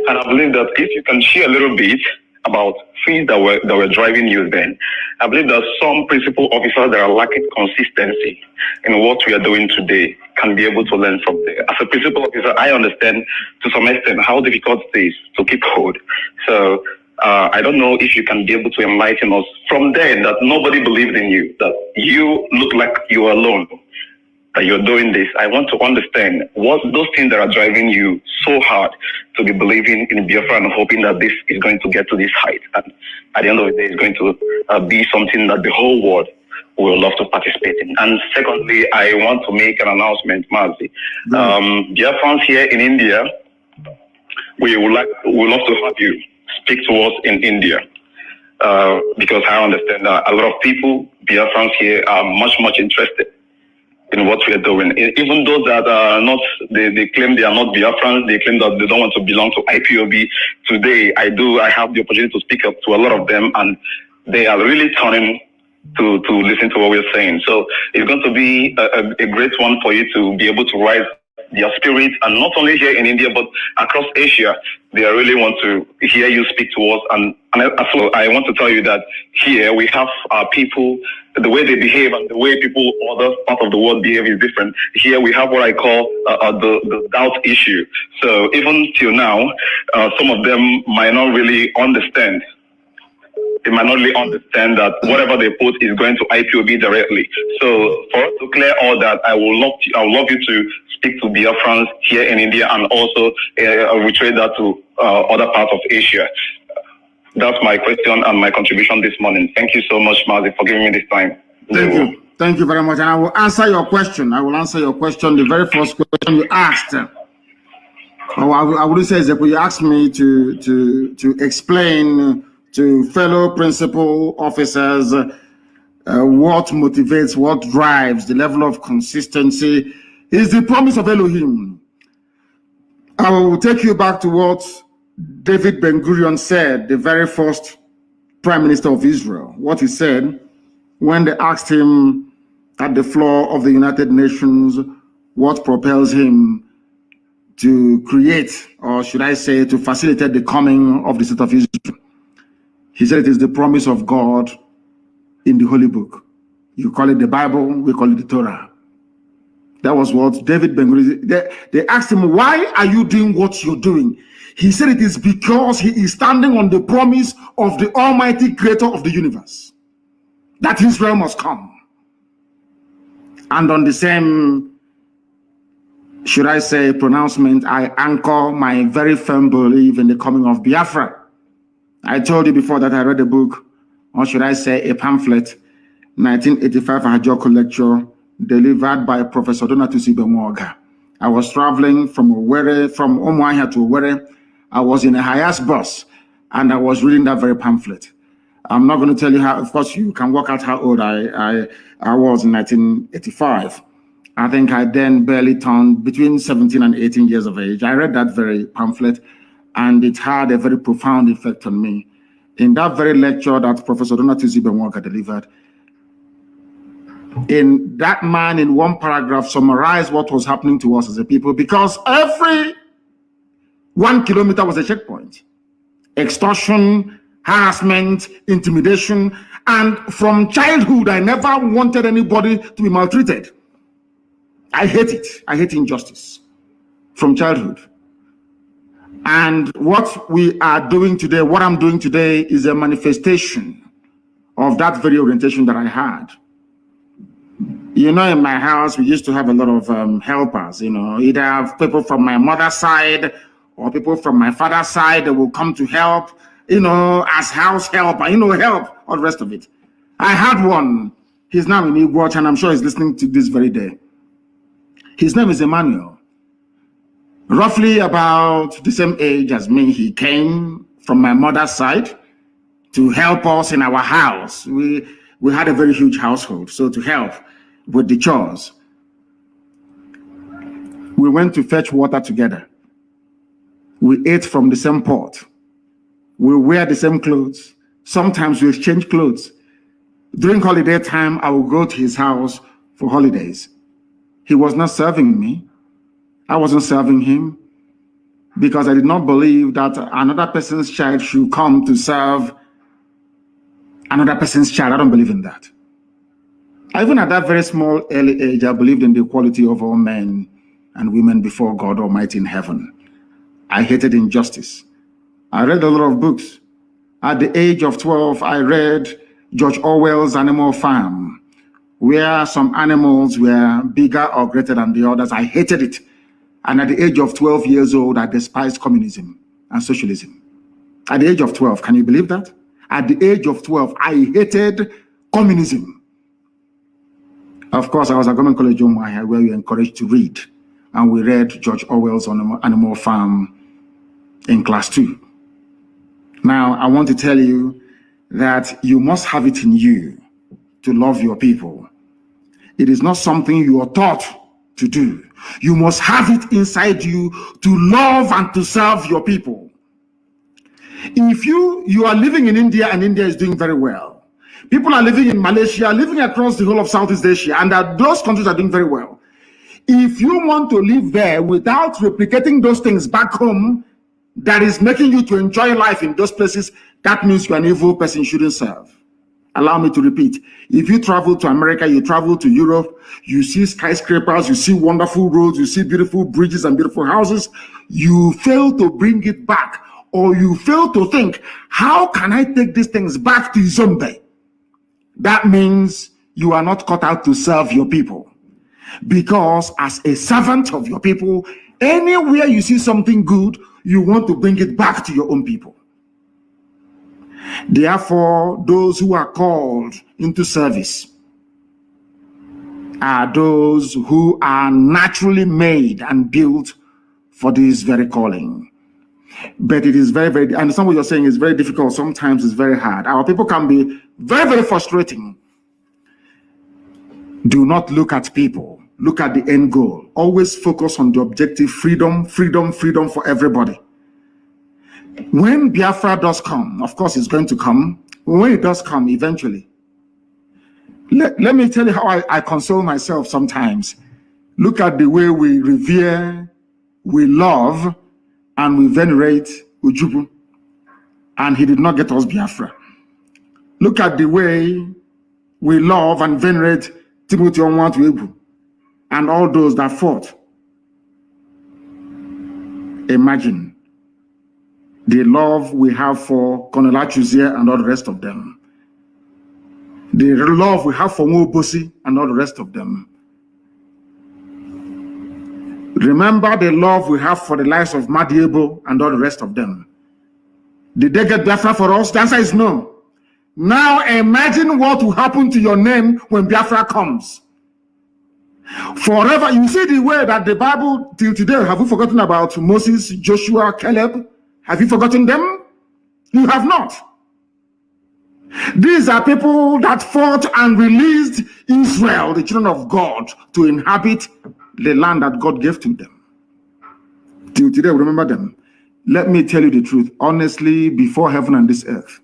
And I believe that if you can share a little bit about things that were driving you then, I believe that some principal officers that are lacking consistency in what we are doing today can be able to learn from there. As a principal officer, I understand to some extent how difficult it is to keep hold. So I don't know if you can be able to enlighten us from there that nobody believed in you, that you look like you are alone, that you're doing this. I want to understand what those things that are driving you so hard to be believing in Biafra and hoping that this is going to get to this height. And at the end of the day, it's going to be something that the whole world will love to participate in. And secondly, I want to make an announcement, Mazi. Biafrans here in India, we would love to have you speak to us in India. Because I understand that a lot of people, Biafrans here, are much interested in what we are doing. Even those that are not, they claim they are not Biafrans, they claim that they don't want to belong to IPOB. Today, I have the opportunity to speak up to a lot of them, and they are really turning to listen to what we're saying. So it's going to be a great one for you to be able to rise their spirit, and not only here in India, but across Asia. They really want to hear you speak to us. And also, I want to tell you that here we have people, the way they behave and the way people other parts of the world behave is different. Here we have what I call the doubt issue. So even till now, some of them might not really understand. They might not really understand that whatever they put is going to IPOB directly. So for us to clear all that, I would love you to speak to Biafrans here in India, and also reiterate that to other parts of Asia. That's my question and my contribution this morning. Thank you so much, Mazi, for giving me this time. Thank you. Thank you very much. And I will answer your question. I will answer your question. The very first question you asked. I would say that you asked me to explain to fellow principal officers what motivates, what drives the level of consistency is the promise of Elohim. I will take you back to what David Ben-Gurion said, the very first Prime Minister of Israel, what he said when they asked him at the floor of the United Nations what propels him to create, or should I say, to facilitate the coming of the state of Israel. He said it is the promise of God in the Holy Book. You call it the Bible, we call it the Torah. That was what David Ben-Gurion, they asked him, why are you doing what you're doing? He said it is because he is standing on the promise of the Almighty Creator of the universe, that Israel must come. And on the same, should I say, pronouncement, I anchor my very firm belief in the coming of Biafra. I told you before that I read a book, or should I say a pamphlet, 1985 Ajoko lecture, delivered by Professor Donatusi Benwoga. I was traveling from Umuahia to Owerri. I was in a Hayas bus, and I was reading that very pamphlet. I'm not going to tell you how, of course, you can work out how old I was in 1985. I think I then barely turned between 17 and 18 years of age. I read that very pamphlet, and it had a very profound effect on me. In that very lecture that Professor Donatusi Benwoga delivered, in that man, in one paragraph, summarized what was happening to us as a people, because every 1 kilometer was a checkpoint. Extortion, harassment, intimidation, and from childhood, I never wanted anybody to be maltreated. I hate it. I hate injustice from childhood. And what we are doing today, what I'm doing today, is a manifestation of that very orientation that I had. You know, in my house, we used to have a lot of helpers, you know, either people from my mother's side or people from my father's side that will come to help, you know, as house help, you know, help, all the rest of it. I had one. He's now in Igwatch, and I'm sure he's listening to this very day. His name is Emmanuel. Roughly about the same age as me, he came from my mother's side to help us in our house. We had a very huge household, so to help with the chores. We went to fetch water together. We ate from the same pot. We wear the same clothes. Sometimes we exchange clothes. During holiday time, I would go to his house for holidays. He was not serving me. I wasn't serving him, because I did not believe that another person's child should come to serve another person's child. I don't believe in that. Even at that very small, early age, I believed in the equality of all men and women before God Almighty in heaven. I hated injustice. I read a lot of books. At the age of 12, I read George Orwell's Animal Farm, where some animals were bigger or greater than the others. I hated it. And at the age of 12 years old, I despised communism and socialism. At the age of 12, can you believe that? At the age of 12, I hated communism. Of course, I was at Government College Umuahia, where we were encouraged to read. And we read George Orwell's Animal Farm in class 2. Now, I want to tell you that you must have it in you to love your people. It is not something you are taught to do. You must have it inside you to love and to serve your people. If you are living in India, and India is doing very well, people are living in Malaysia, living across the whole of Southeast Asia, and those countries are doing very well. If you want to live there without replicating those things back home, that is making you to enjoy life in those places, that means you're an evil person, you shouldn't serve. Allow me to repeat. If you travel to America, you travel to Europe, you see skyscrapers, you see wonderful roads, you see beautiful bridges and beautiful houses, you fail to bring it back, or you fail to think, how can I take these things back to Zombe? That means you are not cut out to serve your people. Because as a servant of your people, anywhere you see something good, you want to bring it back to your own people. Therefore, those who are called into service, are those who are naturally made and built for this very calling. But it is very, very, I understand what you're saying is very difficult. Sometimes it's very hard. Our people can be very, very frustrating. Do not look at people. Look at the end goal. Always focus on the objective: freedom, freedom, freedom for everybody. When Biafra does come, of course it's going to come. When it does come eventually, let me tell you how I console myself sometimes. Look at the way we revere, we love, and we venerate Ujubu. And he did not get us Biafra. Look at the way we love and venerate Timothy Onwatuegwu and all those that fought. Imagine the love we have for Colonel Achuzie and all the rest of them. The love we have for Nwobosi and all the rest of them. Remember the love we have for the lives of Madiebo and all the rest of them. Did they get Biafra for us? The answer is no. Now imagine what will happen to your name when Biafra comes. Forever, you see the way that the Bible till today, have you forgotten about Moses, Joshua, Caleb? Have you forgotten them? You have not. These are people that fought and released Israel, the children of God, to inhabit the land that God gave to them. Till today, remember them. Let me tell you the truth, honestly, before heaven and this earth,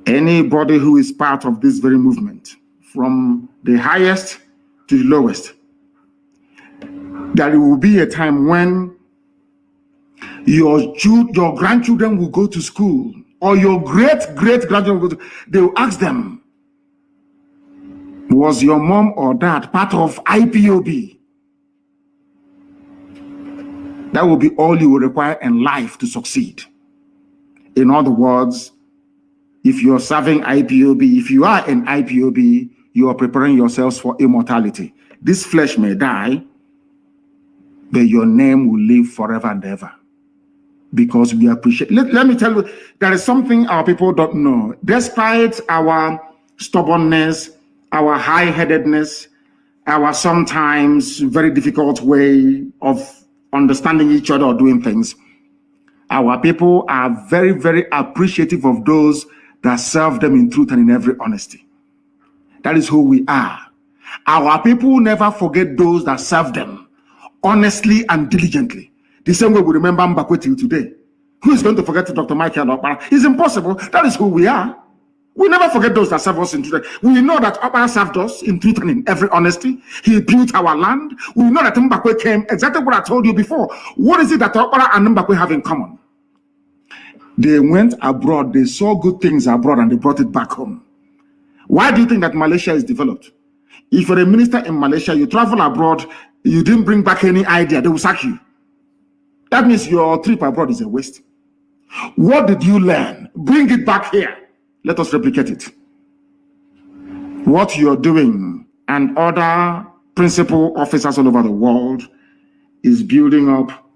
anybody who is part of this very movement, from the highest to the lowest, that it will be a time when your grandchildren will go to school, or your great-great-grandchildren will go to, they will ask them, was your mom or dad part of IPOB? That will be all you will require in life to succeed. In other words, if you're serving IPOB, if you are in IPOB, you are preparing yourselves for immortality. This flesh may die, but your name will live forever and ever. Because we appreciate. Let me tell you, there is something our people don't know. Despite our stubbornness, our high-headedness, our sometimes very difficult way of understanding each other or doing things, our people are very, very appreciative of those that serve them in truth and in every honesty. That is who we are. Our people never forget those that serve them honestly and diligently. The same way we remember Mbakwe till today. Who is going to forget Dr. Michael Okpara? It's impossible. That is who we are. We never forget those that serve us in truth. We know that Okpara served us in truth and in every honesty. He built our land. We know that Mbakwe came, exactly what I told you before. What is it that Okpara and Mbakwe have in common? They went abroad, they saw good things abroad, and they brought it back home. Why do you think that Malaysia is developed? If you're a minister in Malaysia, you travel abroad, you didn't bring back any idea, they will sack you. That means your trip abroad is a waste. What did you learn? Bring it back here. Let us replicate it. What you're doing and other principal officers all over the world is building up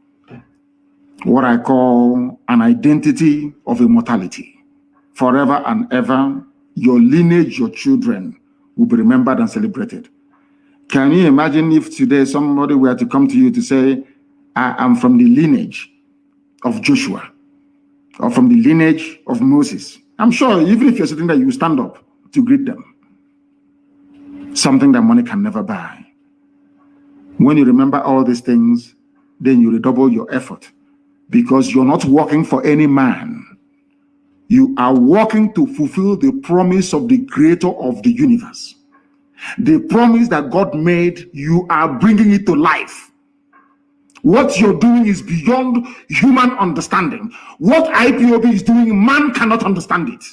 what I call an identity of immortality. Forever and ever, your lineage, your children will be remembered and celebrated. Can you imagine if today somebody were to come to you to say, I am from the lineage of Joshua, or from the lineage of Moses? I'm sure even if you're sitting there, you stand up to greet them. Something that money can never buy. When you remember all these things, then you redouble your effort, because you're not working for any man. You are working to fulfill the promise of the creator of the universe. The promise that God made, you are bringing it to life. What you're doing is beyond human understanding. What IPOB is doing, man cannot understand it.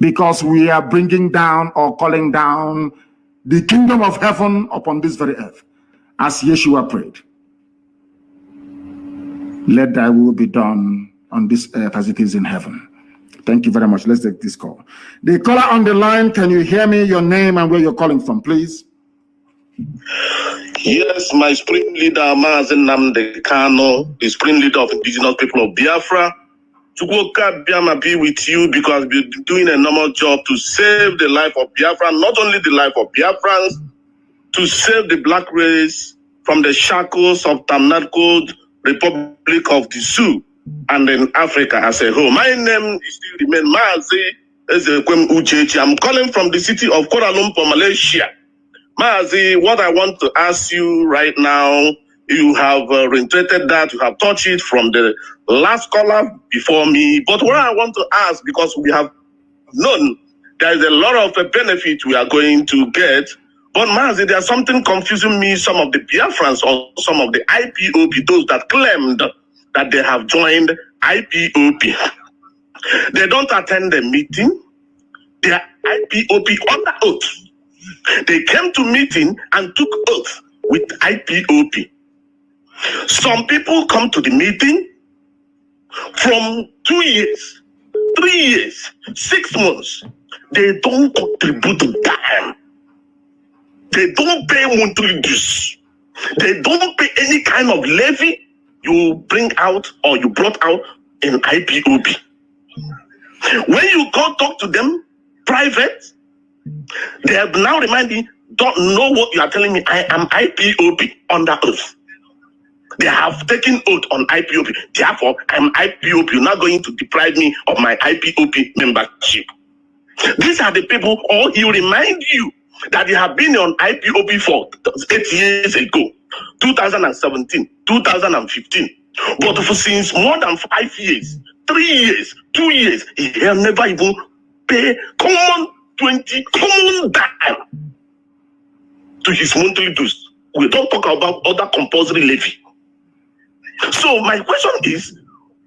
Because we are bringing down or calling down the kingdom of heaven upon this very earth. As Yeshua prayed, let thy will be done on this earth as it is in heaven. Thank you very much. Let's take this call. The caller on the line, can you hear me? Your name and where you're calling from, please. Yes, my supreme leader, Mazi Nnamdi Kanu, the supreme leader of indigenous people of Biafra. Chukwuka Biama be with you because you're doing a normal job to save the life of Biafra, not only the life of Biafrans, to save the black race from the shackles of Tamnadko Republic of the Sioux and then Africa as a whole. My name is still remain Mazi Nnamdi. I'm calling from the city of Kuala Lumpur, Malaysia. Mazi, what I want to ask you right now, you have reiterated that, you have touched it from the last caller before me, but what I want to ask, because we have known there is a lot of benefit we are going to get, but Mazi, there's something confusing me, some of the Biafrans or some of the IPOP, those that claimed that they have joined IPOP. They don't attend the meeting, they are IPOP under oath. They came to meeting and took oath with IPOP. Some people come to the meeting from 2 years, 3 years, 6 months. They don't contribute to dime. They don't pay monthly dues. They don't pay any kind of levy you bring out or you brought out in IPOP. When you go talk to them private, they have now reminded me, don't know what you are telling me. I am IPOP under oath. They have taken oath on IPOP. Therefore, I'm IPOP. You're not going to deprive me of my IPOP membership. These are the people, or he remind you that they have been on IPOP for 8 years ago, 2017, 2015. But for since more than 5 years, 3 years, 2 years, he has never even paid common dime to his monthly dues. We don't talk about other compulsory levy. So my question is,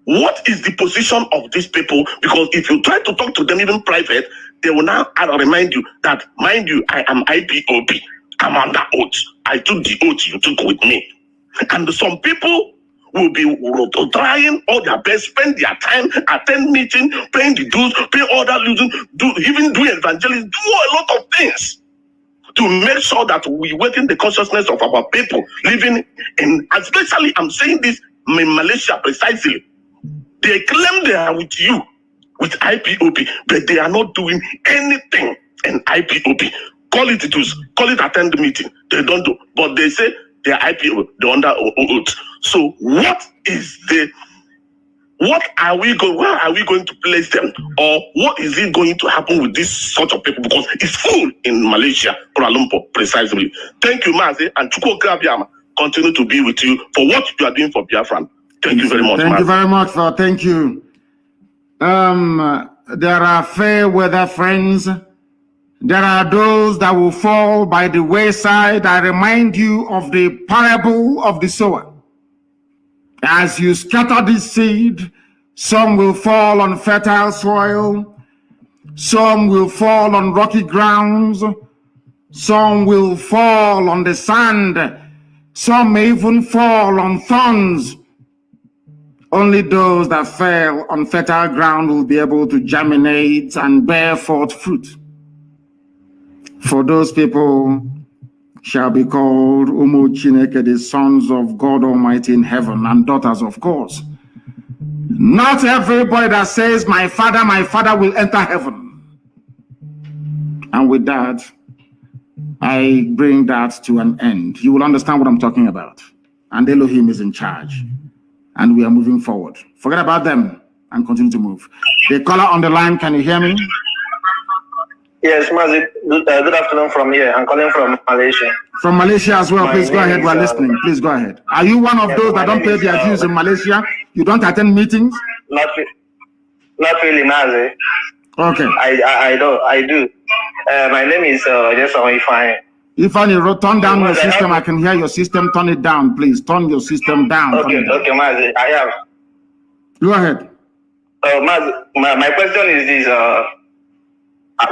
what is the position of these people? Because if you try to talk to them even private, they will now remind you that, mind you, I am IPOP. I'm under oath. I took the oath you took with me. And some people will be trying all their best, spend their time, attend meeting, paying the dues, pay other losing, even do evangelism, do a lot of things to make sure that we awaken the consciousness of our people living in, especially I'm saying this in Malaysia precisely. They claim they are with you, with IPOP, but they are not doing anything in IPOP. Call it dues, call it attend the meeting. They don't do, but they say they are IPOP, they're under oath. So what are we going? Where are we going to place them, or what is it going to happen with this sort of people? Because it's full in Malaysia, Kuala Lumpur, precisely. Thank you, Mazi, and Chukwuka Biama continue to be with you for what you are doing for Biafran. Thank you very much. Thank Mazi. you very much for thank you. There are fair weather friends. There are those that will fall by the wayside. I remind you of the parable of the sower. As you scatter this seed, some will fall on fertile soil, some will fall on rocky grounds, some will fall on the sand, some may even fall on thorns. Only those that fell on fertile ground will be able to germinate and bear forth fruit. For those people shall be called Umu Chineke, the sons of God Almighty in heaven, and daughters of course. Not everybody that says, my father will enter heaven. And with that, I bring that to an end. You will understand what I'm talking about. And Elohim is in charge. And we are moving forward. Forget about them and continue to move. The caller on the line, can you hear me? Yes, Mazi, good afternoon from here. I'm calling from Malaysia. From Malaysia as well. Please go ahead. We're listening. Please go ahead. Are you one of those that don't pay their dues in Malaysia? You don't attend meetings? Not really, Mazi. Okay. I do. My name is just Ifeanyi. Ifeanyi, turn down your system. I can hear your system. Turn it down, please. Turn your system down. Okay, Mazi, I have. Go ahead. Mazi, my question is this.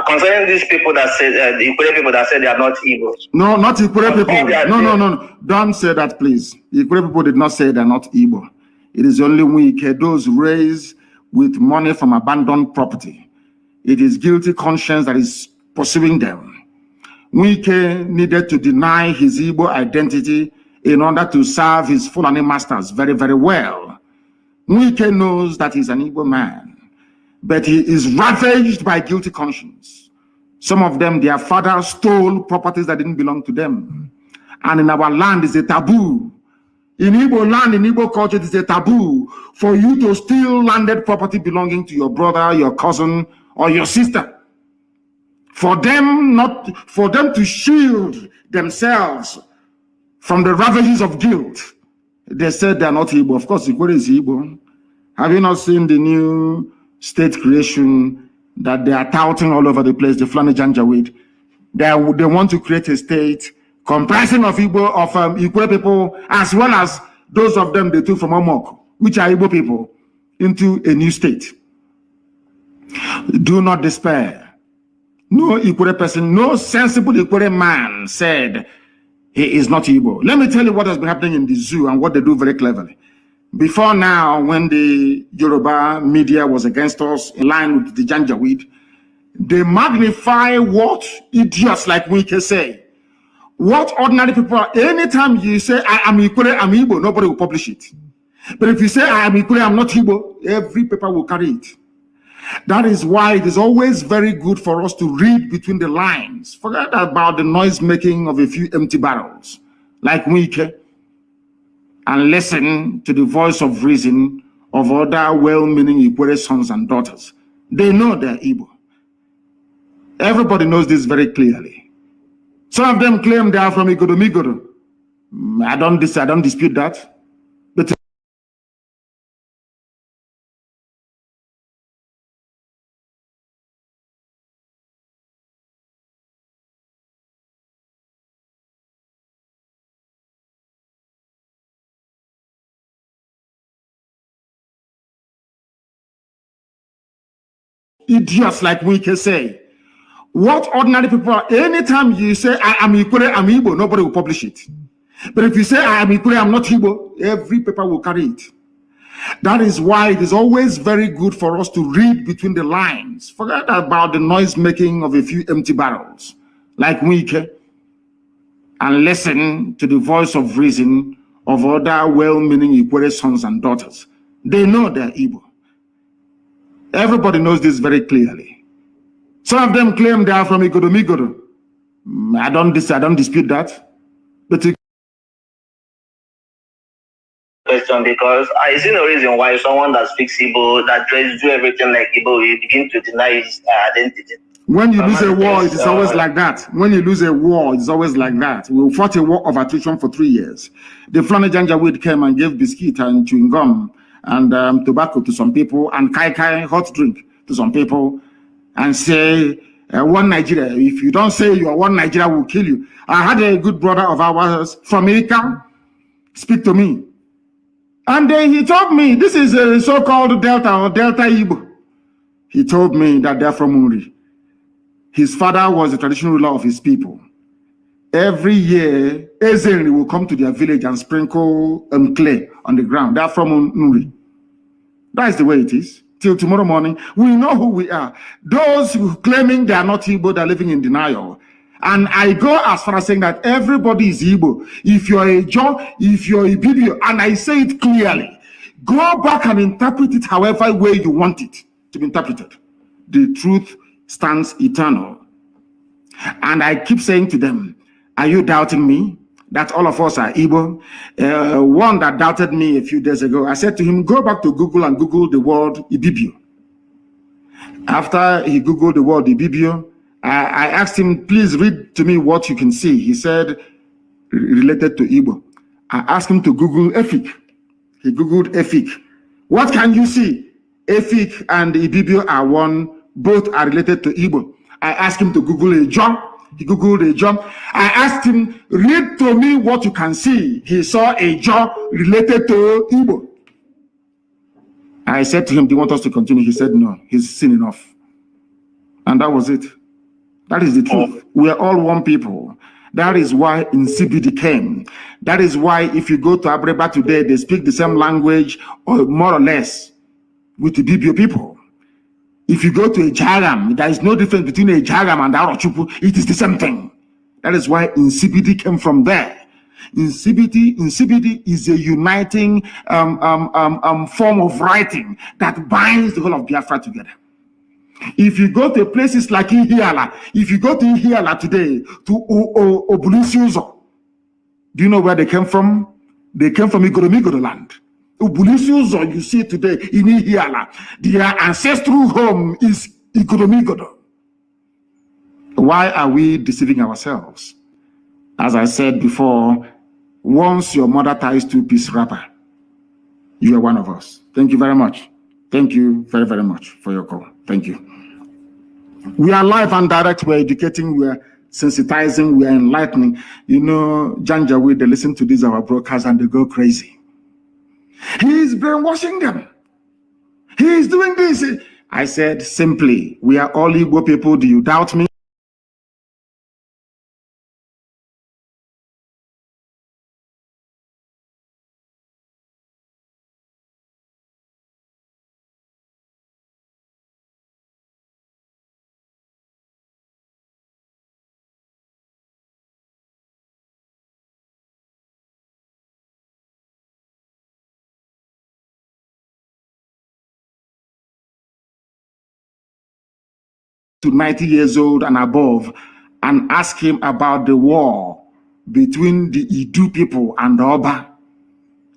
Concerning these people that say the Ikure people that say they are not evil. No, not Ikure people. No. Don't say that, please. Ikure people did not say they are not evil. It is only Wike, those raised with money from abandoned property. It is guilty conscience that is pursuing them. Wike needed to deny his Igbo identity in order to serve his Fulani masters very, very well. Wike knows that he's an Igbo man, but he is ravaged by guilty conscience. Some of them, their fathers stole properties that didn't belong to them. And in our land, it's a taboo. In Igbo land, in Igbo culture, it is a taboo for you to steal landed property belonging to your brother, your cousin, or your sister. For them to shield themselves from the ravages of guilt, they said they're not Igbo. Of course, Igbo is Igbo. Have you not seen the new state creation that they are touting all over the place, the Fulani Janjaweed? They want to create a state comprising of Igbo, of Igbo people, as well as those of them they took from Omok, which are Igbo people, into a new state. Do not despair. No Igbo person, no sensible Igbo man said he is not Igbo. Let me tell you what has been happening in the zoo and what they do very cleverly. Before now, when the Yoruba media was against us, in line with the Janjaweed, they magnify what idiots like we can say. What ordinary people are, anytime you say, I am Ikure, I'm Igbo, nobody will publish it. But if you say, I am Ikure, I'm not Igbo, every paper will carry it. That is why it is always very good for us to read between the lines. Forget about the noise making of a few empty barrels, like Wike, and listen to the voice of reason of other well-meaning Ikure sons and daughters. They know they're Igbo. Everybody knows this very clearly. Some of them claim they are from Igodo Migodo. I don't dispute that. But idiots like we can say. What ordinary people are, anytime you say, I am Ikure, I'm Igbo, nobody will publish it. But if you say, I am Ikure, I'm not Igbo, every paper will carry it. That is why it is always very good for us to read between the lines. Forget about the noise making of a few empty barrels, like Wike, and listen to the voice of reason of other well-meaning Ikure sons and daughters. They know they're Igbo. Everybody knows this very clearly. Some of them claim they are from Igodo Migodo. I don't dispute that. But question, because I see no reason why someone that speaks Igbo, that tries to do everything like Igbo, will begin to deny his identity. When you lose a war, it is always like that. When you lose a war, it's always like that. We fought a war of attrition for 3 years. The Fulani Janjaweed came and gave biscuit and chewing gum and tobacco to some people and kai hot drink to some people, and say, one Nigeria, if you don't say you are one Nigeria, will kill you. I had a good brother of ours from America speak to me. And he told me, this is a so-called Delta or Delta Igbo. He told me that they're from Uri. His father was the traditional ruler of his people. Every year, Ezenri will come to their village and sprinkle clay on the ground. They're from Uri. That is the way it is. Till tomorrow morning, we know who we are. Those who claiming they are not Igbo, they're living in denial. And I go as far as saying that everybody is Igbo. If you're a John, if you're a Ibibio, and I say it clearly, go back and interpret it however way you want it to be interpreted. The truth stands eternal. And I keep saying to them, are you doubting me? That all of us are Igbo. One that doubted me a few days ago, I said to him, go back to Google and Google the word Ibibio. After he Googled the word Ibibio, I asked him, please read to me what you can see. He said, related to Igbo. I asked him to Google Efik. He Googled Efik. What can you see? Efik and Ibibio are one, both are related to Igbo. I asked him to Google a job. He Googled a job. I asked him, read to me what you can see. He saw a job related to Igbo. I said to him, do you want us to continue? He said, no, he's seen enough. And that was it. That is the truth. We are all one people. That is why Nsibidi came. That is why if you go to Abreba today, they speak the same language, or more or less, with the Bibio people. If you go to a Jagam, there is no difference between a Jagam and Arochupu. It is the same thing. That is why Nsibidi came from there. Insipidity is a uniting form of writing that binds the whole of Biafra together. If you go to places like Ihiala, if you go to Ihiala today, to Obulisuzo, do you know where they came from? They came from Igoromigodo land. Obulisuzo, you see today in Ihiala, their ancestral home is Igoromigodo. Why are we deceiving ourselves? As I said before, once your mother ties two-piece wrapper, you are one of us. Thank you very much. Thank you very, very much for your call. Thank you. We are live and direct. We're educating. We're sensitizing. We're enlightening. You know, Janjaweed, they listen to these our broadcasts and they go crazy. He's brainwashing them. He's doing this. I said simply, we are all Igbo people. Do you doubt me? To 90 years old and above and ask him about the war between the Idu people and the Oba,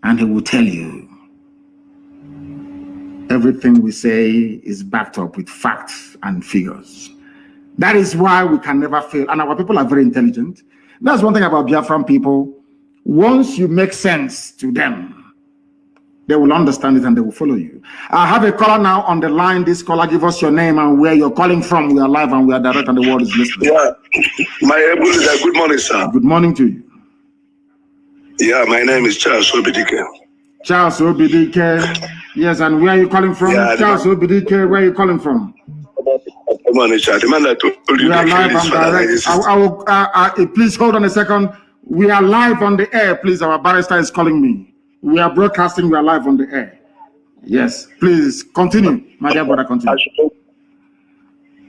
and he will tell you everything we say is backed up with facts and figures. That is why we can never fail, and our people are very intelligent. That's one thing about Biafran people. Once you make sense to them, they will understand it and they will follow you. I have a caller now on the line. This caller, give us your name and where you're calling from. We are live and we are direct and the world is listening. Yeah, good morning, sir. Good morning to you. Yeah, my name is Charles Obidike. Charles Obidike. Yes, and where are you calling from? Yeah, Charles Obidike, where are you calling from? Good morning, sir. The man that told you we are live and direct. I will, please hold on a second. We are live on the air, please. Our barrister is calling me. We are broadcasting. We are live on the air. Yes, please continue, my dear brother. Continue.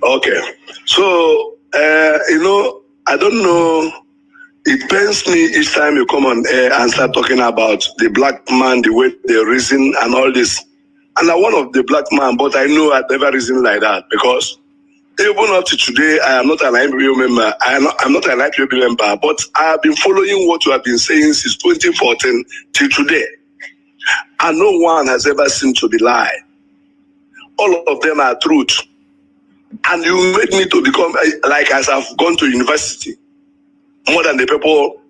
Okay, so you know, I don't know. It pains me each time you come on air and start talking about the black man, the way they reason and all this. And I'm one of the black man, but I know I've never reasoned like that because even up to today, I am not an IPO member. I'm not an IPO member, but I have been following what you have been saying since 2014 till today. And no one has ever seemed to be lie. All of them are truth. And you made me to become, like as I've gone to university, more than the people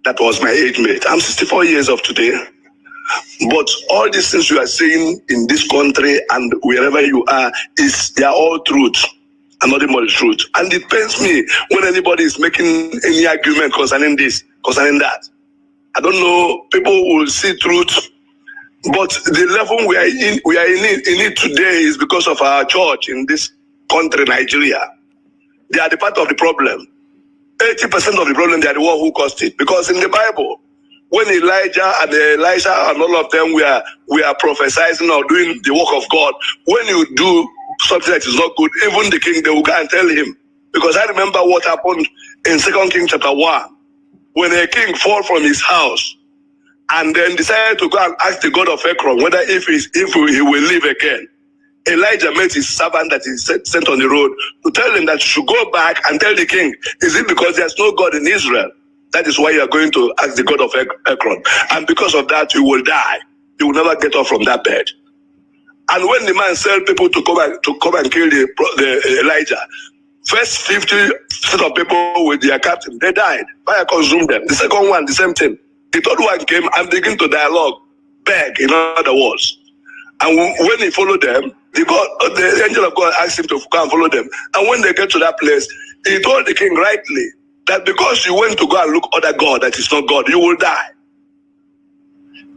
that was my age mate. I'm 64 years of today. But all these things you are saying in this country and wherever you are, they are all truth. And nothing but the truth. And it pains me when anybody is making any argument concerning this, concerning that. I don't know, people will see truth, but the level we are in it today is because of our church in this country, Nigeria. They are the part of the problem. 80% of the problem, they are the one who caused it. Because in the Bible, when Elijah and Elisha and all of them were prophesying or doing the work of God, when you do something that is not good, even the king, they will go and tell him. Because I remember what happened in 2 Kings chapter 1, when a king fell from his house and then decided to go and ask the God of Ekron whether if he will live again. Elijah met his servant that he sent on the road to tell him that you should go back and tell the king, is it because there's no God in Israel? That is why you are going to ask the God of Ekron. And because of that, you will die. You will never get up from that bed. And when the man sent people to come and kill the Elijah, first 50 set of people with their captain, they died. Fire consumed them. The second one, the same thing. The third one came and began to dialogue, beg, in other words. And when he followed them, the angel of God asked him to go and follow them. And when they get to that place, he told the king rightly that because you went to go and look other God that is not God, you will die.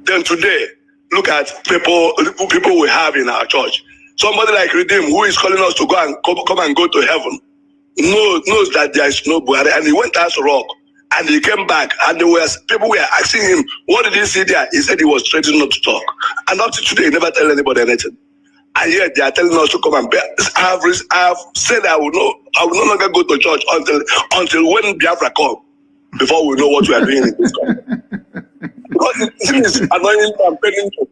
Then today, look at people we have in our church. Somebody like Redeem, who is calling us to go and come and go to heaven, knows that there is no Buhari, and he went as rock, and he came back, and people were asking him, what did he see there? He said he was threatening not to talk. And up to today, he never tell anybody anything. And yet they are telling us to come and bear. I have said I will no longer go to church until when Biafra come. before we know what we are doing in this country. Because the thing is annoying and paining to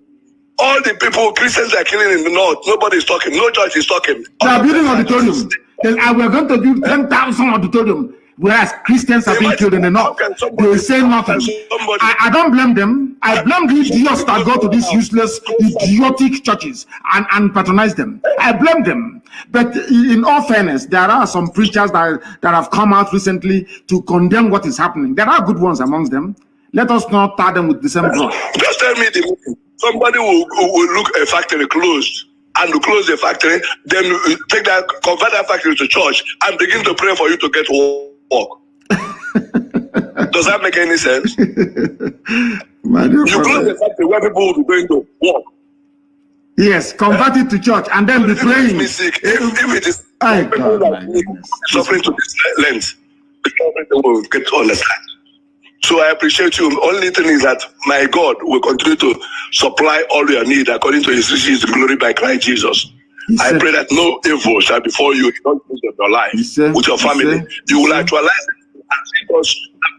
all the people, Christians are killing in the north. Nobody is talking. No church is talking. They are building auditorium. We are going to build 10,000 auditorium, whereas Christians are being killed in the north. They say nothing. I don't blame them. I blame the idiots that go to these useless, idiotic churches and patronize them. I blame them. But in all fairness, there are some preachers that have come out recently to condemn what is happening. There are good ones amongst them. Let us not tar them with the same brush. Just tell me somebody will look a factory closed and close the factory, then convert that factory to church and begin to pray for you to get work. Does that make any sense? You close the factory where people will be going to work. Yes, convert it to church and then be praying. If it is people that suffering to this length, people will get to understand. So I appreciate you. Only thing is that my God will continue to supply all your need according to his riches in glory by Christ Jesus. I pray that no evil shall befall you in all things of your life with your family. You will actualize it and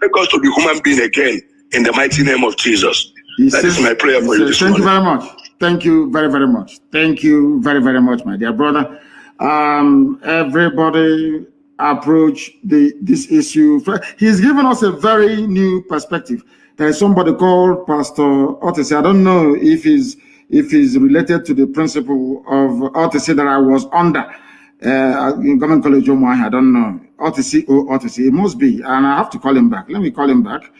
make us to be human beings again in the mighty name of Jesus. That is my prayer for you this morning. Thank you very much. Thank you very, very much. Thank you very, very much, my dear brother. Everybody approach this issue. He's given us a very new perspective. There is somebody called Pastor Otisi. I don't know if he's related to the principle of Otisi that I was under in Government College Umuahia. I don't know. Otisi or Otisi. It must be. And I have to call him back. Let me call him back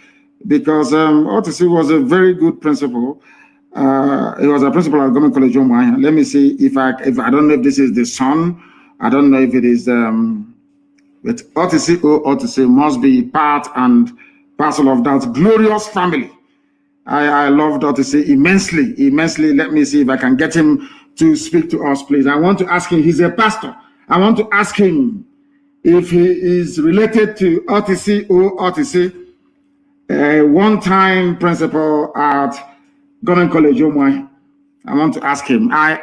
because Otisi was a very good principal. He was a principal at Government College Umuahia. Let me see if I don't know if this is the son. I don't know if it is but Otisi must be part and parcel of that glorious family. I loved Otisi immensely. Let me see if I can get him to speak to us, please. I want to ask him, he's a pastor. I want to ask him if he is related to Otisi or Otisi, a one-time principal at Government College Umuahia. I want to ask him. I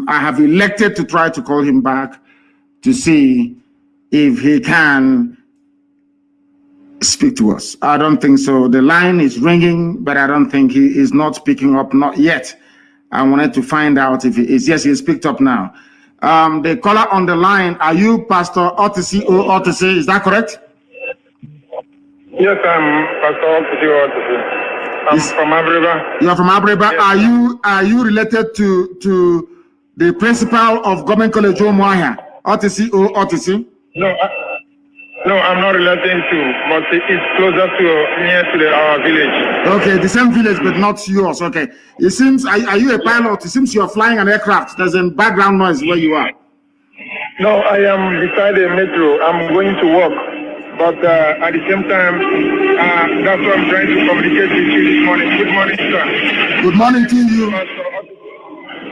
have elected to try to call him back to see if he can speak to us. I don't think so. The line is ringing, but I don't think he is not picking up, not yet. I wanted to find out if he is. Yes, he is picked up now. The caller on the line, are you Pastor Otisi or Otisi? Is that correct? Yes, I'm Pastor Otisi or Otisi. I'm from Abreba. You're from Abreba. Yes. Are you related to the principal of Government College Umuahia, Otisi or Otisi? No, I'm not relating to, but it's closer to near to our village. Okay, the same village, but not yours. Okay, it seems. Are you a pilot? It seems you're flying an aircraft. There's a background noise where you are. No, I am beside a metro. I'm going to work, but at the same time, that's what I'm trying to communicate with you this morning. Good morning, sir. Good morning to you.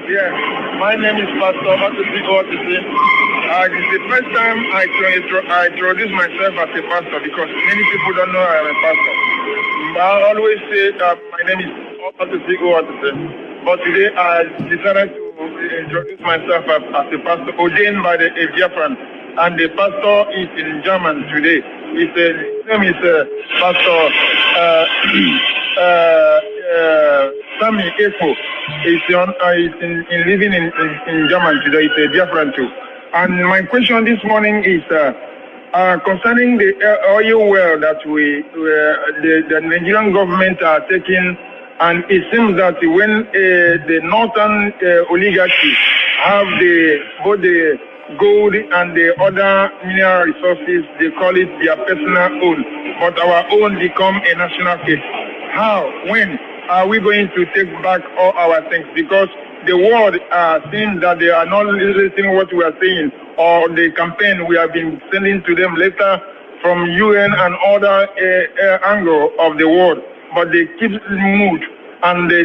Yeah, my name is Pastor Otisi. It's the first time I introduce myself as a pastor because many people don't know I am a pastor. I always say that my name is Otisi. But today I decided to introduce myself as a pastor ordained by the Biafran, and the pastor is in German today. His name is Pastor Sami Eko. He's living in German today. It's a Biafran too. And my question this morning is concerning the oil well that the Nigerian government are taking, and it seems that when the northern oligarchy have both the gold and the other mineral resources, they call it their personal own, but our own become a national case. How? When are we going to take back all our things? Because the world seems that they are not listening what we are saying, or the campaign we have been sending to them later from UN and other angle of the world. But they keep mood and they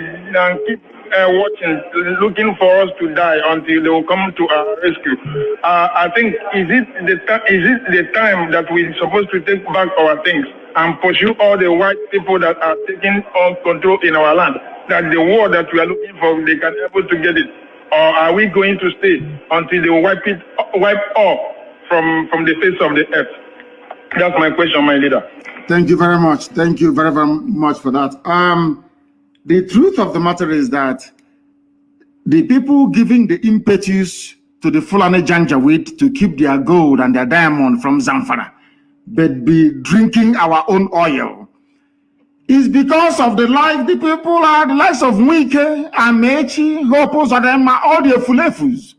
keep watching, looking for us to die until they will come to our rescue. I think is it the time that we're supposed to take back our things and pursue all the white people that are taking all control in our land? That the war that we are looking for, they can able to get it, or are we going to stay until they wipe all from the face of the earth? That's my question, my leader. Thank you very much. Thank you very, very much for that. The truth of the matter is that the people giving the impetus to the Fulani Janjaweed to keep their gold and their diamond from Zamfara, but be drinking our own oil, is because of the people are the likes of Mwike, Amechi, Hopos, Adema, all the Fulefus.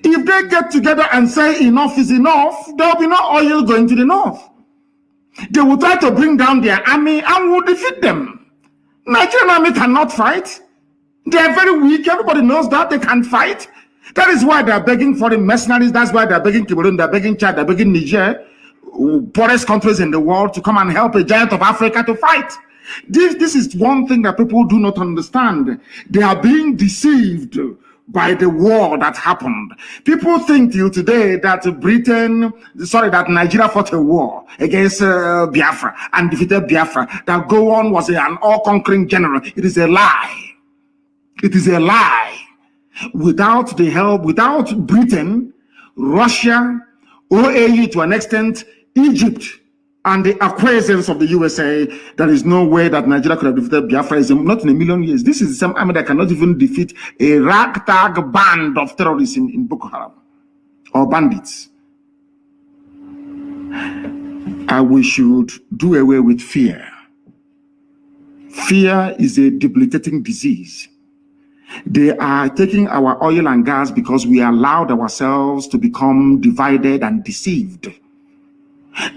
If they get together and say enough is enough, there will be no oil going to the north. They will try to bring down their army and will defeat them. Nigerian army cannot fight. They are very weak. Everybody knows that they can't fight. That is why they are begging foreign mercenaries. That's why they are begging Cameroon, they are begging Chad, they are begging Niger, poorest countries in the world, to come and help a giant of Africa to fight. This is one thing that people do not understand. They are being deceived by the war that happened. People think till today that that Nigeria fought a war against Biafra and defeated Biafra, that Gowon was an all-conquering general. It is a lie. It is a lie. Without the help, without Britain, Russia, OAU to an extent, Egypt, and the acquiescence of the USA, there is no way that Nigeria could have defeated Biafra, not in a million years. This is the same army that cannot even defeat a ragtag band of terrorists in Boko Haram or bandits. And we should do away with fear. Fear is a debilitating disease. They are taking our oil and gas because we allowed ourselves to become divided and deceived.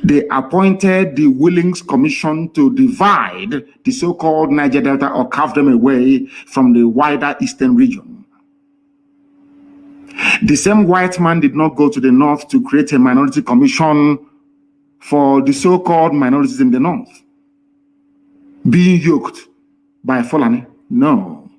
They appointed the Willings Commission to divide the so-called Niger Delta or carve them away from the wider eastern region. The same white man did not go to the north to create a minority commission for the so-called minorities in the north being yoked by Fulani. No.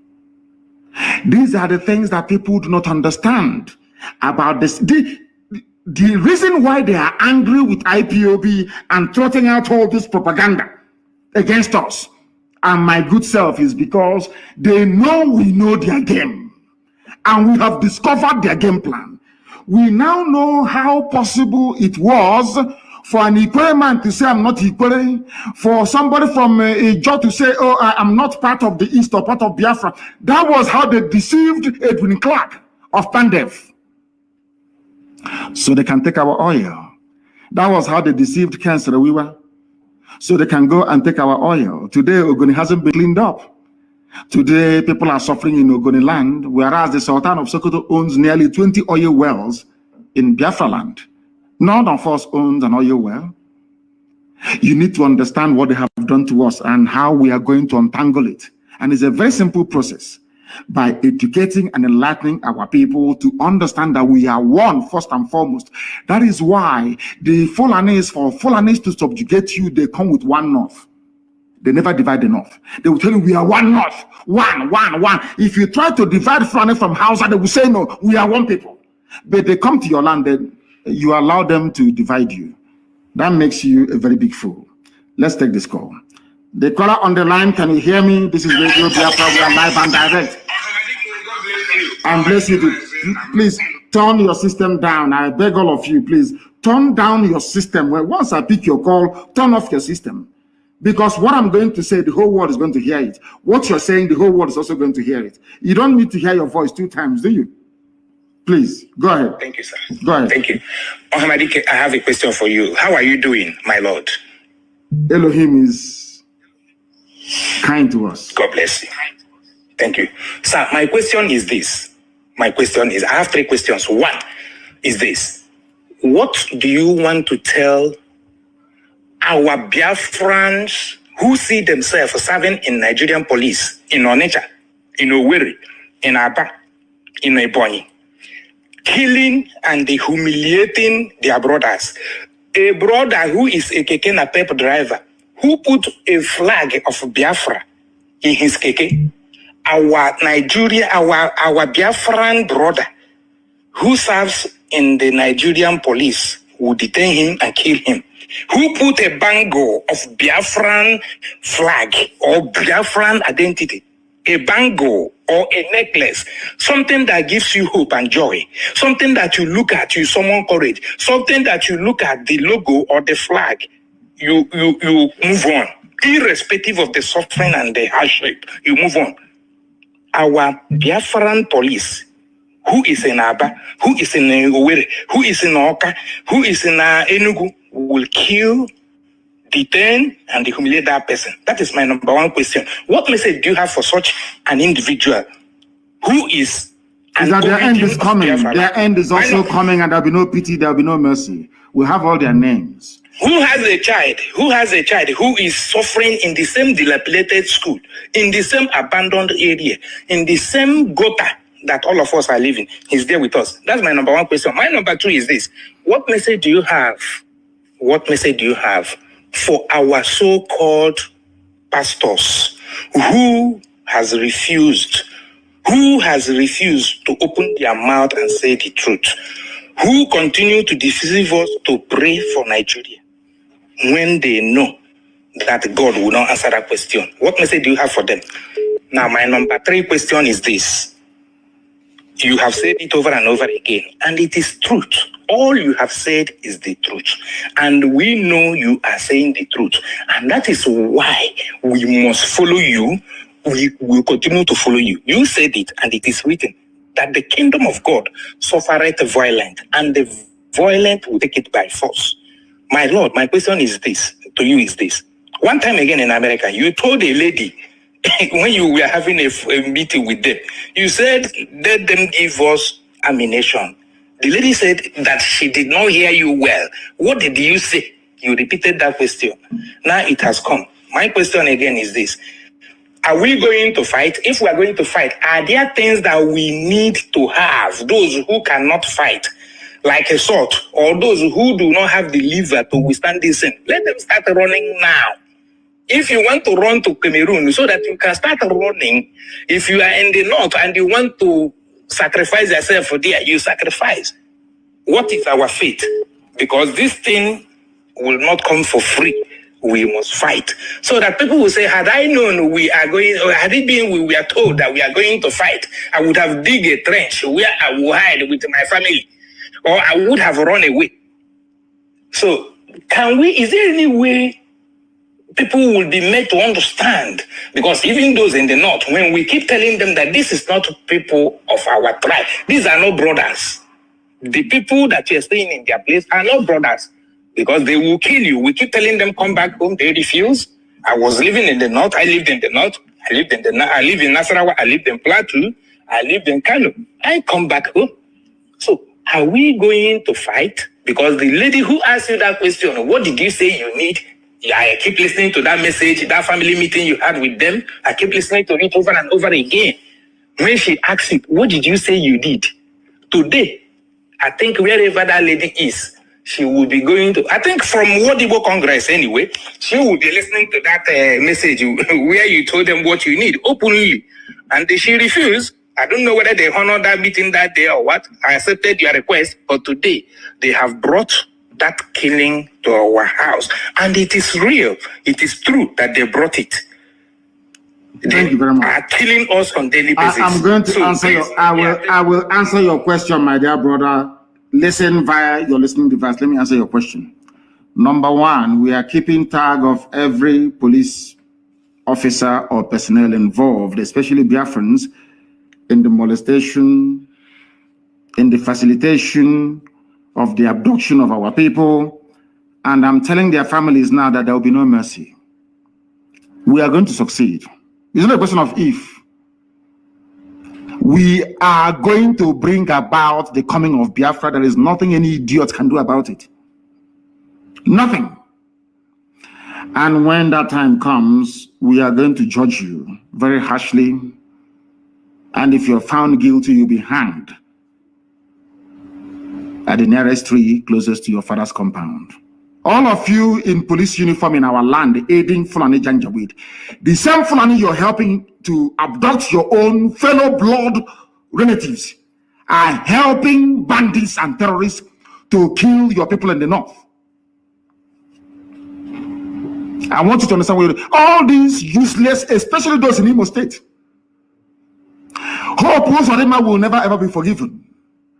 These are the things that people do not understand about this. The reason why they are angry with IPOB and trotting out all this propaganda against us and my good self is because they know we know their game and we have discovered their game plan. We now know how possible it was for an Ikwere man to say, I'm not Ikwere, for somebody from Ijo to say, oh, I'm not part of the East or part of Biafra. That was how they deceived Edwin Clark of Pandev, so they can take our oil. That was how they deceived Ken Sarawiwa, so they can go and take our oil. Today, Ogoni hasn't been cleaned up. Today, people are suffering in Ogoni land, whereas the Sultan of Sokoto owns nearly 20 oil wells in Biafra land. None of us owns an oil well. You need to understand what they have done to us and how we are going to untangle it. And it's a very simple process. By educating and enlightening our people to understand that we are one first and foremost. That is why the Fulanis, for Fulanis to subjugate you, they come with one north. They never divide the north. They will tell you we are one north, one. If you try to divide Fulani from Hausa, they will say no, we are one people. But they come to your land, then you allow them to divide you. That makes you a very big fool. Let's take this call. The caller on the line, can you hear me? This is Radio Biafra, we are live and direct. And bless you too. Please turn your system down. I beg all of you, please turn down your system. Well, once I pick your call, turn off your system. Because what I'm going to say, the whole world is going to hear it. What you're saying, the whole world is also going to hear it. You don't need to hear your voice 2 times, do you? Please, go ahead. Thank you, sir. Go ahead. Thank you. Mohammed, I have a question for you. How are you doing, my Lord? Elohim is kind to us. God bless you. Thank you. Sir, my question is this. I have 3 questions. One is this. What do you want to tell our Biafrans who see themselves serving in Nigerian police, in Onitsha, in Owerri, in Aba, in Ebonyi, killing and humiliating their brothers? A brother who is a keke napep driver, who put a flag of Biafra in his keke. Our Biafran brother who serves in the Nigerian police will detain him and kill him. Who put a bangle of Biafran flag or Biafran identity a bangle or a necklace, something that gives you hope and joy, something that you look at, you summon courage, something that you look at the logo or the flag, you move on, irrespective of the suffering and the hardship, you move on. Our Biafran police, who is in Aba, who is in Owerri, who is in Oka, who is in Enugu, will kill, detain, and humiliate that person. That is my number one question. What message do you have for such an individual who is... That their end is coming. Their end is also coming, and there'll be no pity, there'll be no mercy. We have all their names. Who has a child who is suffering in the same dilapidated school, in the same abandoned area, in the same gutter that all of us are living? He's there with us. That's my number one question. My number two is this. What message do you have? What message do you have for our so-called pastors who has refused to open their mouth and say the truth, who continue to deceive us to pray for Nigeria when they know that God will not answer that question? What message do you have for them? Now, my number three question is this. You have said it over and over again, and it is truth. All you have said is the truth. And we know you are saying the truth. And that is why we must follow you. We will continue to follow you. You said it, and it is written that the kingdom of God suffereth violent, and the violent will take it by force. My Lord, my question is this, to you is this. One time again in America, you told a lady, when you were having a meeting with them, you said, let them give us ammunition. The lady said that she did not hear you well. What did you say? You repeated that question. Now it has come. My question again is this. Are we going to fight? If we are going to fight, are there things that we need to have? Those who cannot fight, like a sword, or those who do not have the liver to withstand this thing, let them start running now. If you want to run to Cameroon so that you can start running, if you are in the north and you want to sacrifice yourself for there, you sacrifice. What is our fate? Because this thing will not come for free. We must fight. So that people will say, had I known we are going, or had it been we were told that we are going to fight, I would have dig a trench where I will hide with my family, or I would have run away. So is there any way people will be made to understand? Because even those in the north, when we keep telling them that this is not people of our tribe, these are not brothers. The people that you're staying in their place are not brothers, because they will kill you. We keep telling them, come back home. They refuse. I was living in the north. I lived in the north. I live in Nasarawa. I lived in Plateau. I lived in Kanu. I come back home. So are we going to fight? Because the lady who asked you that question, what did you say you need? I keep listening to that message, that family meeting you had with them. I keep listening to it over and over again. When she asked you, what did you say you did? Today, I think wherever that lady is, she will be going to, I think from Wodibo Congress anyway, she will be listening to that message where you told them what you need openly. And she refused. I don't know whether they honored that meeting that day or what. I accepted your request, but today they have brought that killing to our house. And it is real. It is true that they brought it. Thank you very much. Are killing us on daily basis. I'm going to answer I will answer your question, my dear brother. Listen via your listening device. Let me answer your question. Number one, we are keeping tag of every police officer or personnel involved, especially Biafrans, in the molestation, in the facilitation of the abduction of our people. And I'm telling their families now that there will be no mercy. We are going to succeed. It's not a question of if. We are going to bring about the coming of Biafra. There is nothing any idiot can do about it. Nothing. And when that time comes, we are going to judge you very harshly. And if you're found guilty, you'll be hanged at the nearest tree closest to your father's compound. All of you in police uniform in our land aiding Fulani Janjaweed, the same Fulani you're helping to abduct your own fellow blood relatives, are helping bandits and terrorists to kill your people in the north. I want you to understand all these useless, especially those in Imo State, Hope Uzodinma will never ever be forgiven.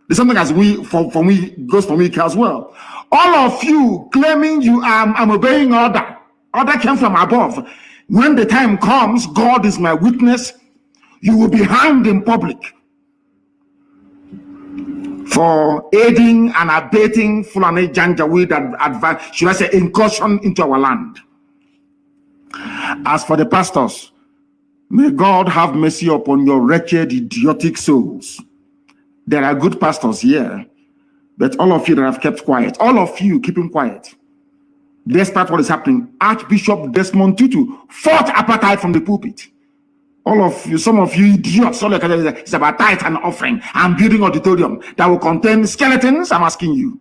The something as we for me goes for me as well. All of you claiming you I'm obeying order. Order came from above. When the time comes, God is my witness. You will be hanged in public for aiding and abating Fulani Janjaweed advance, should I say, incursion into our land. As for the pastors, may God have mercy upon your wretched, idiotic souls. There are good pastors here, but all of you that have kept quiet, all of you keeping quiet, despite what is happening, Archbishop Desmond Tutu fought apartheid from the pulpit. All of you, some of you idiots, all it's about tithe and offering and building auditorium that will contain skeletons. I'm asking you,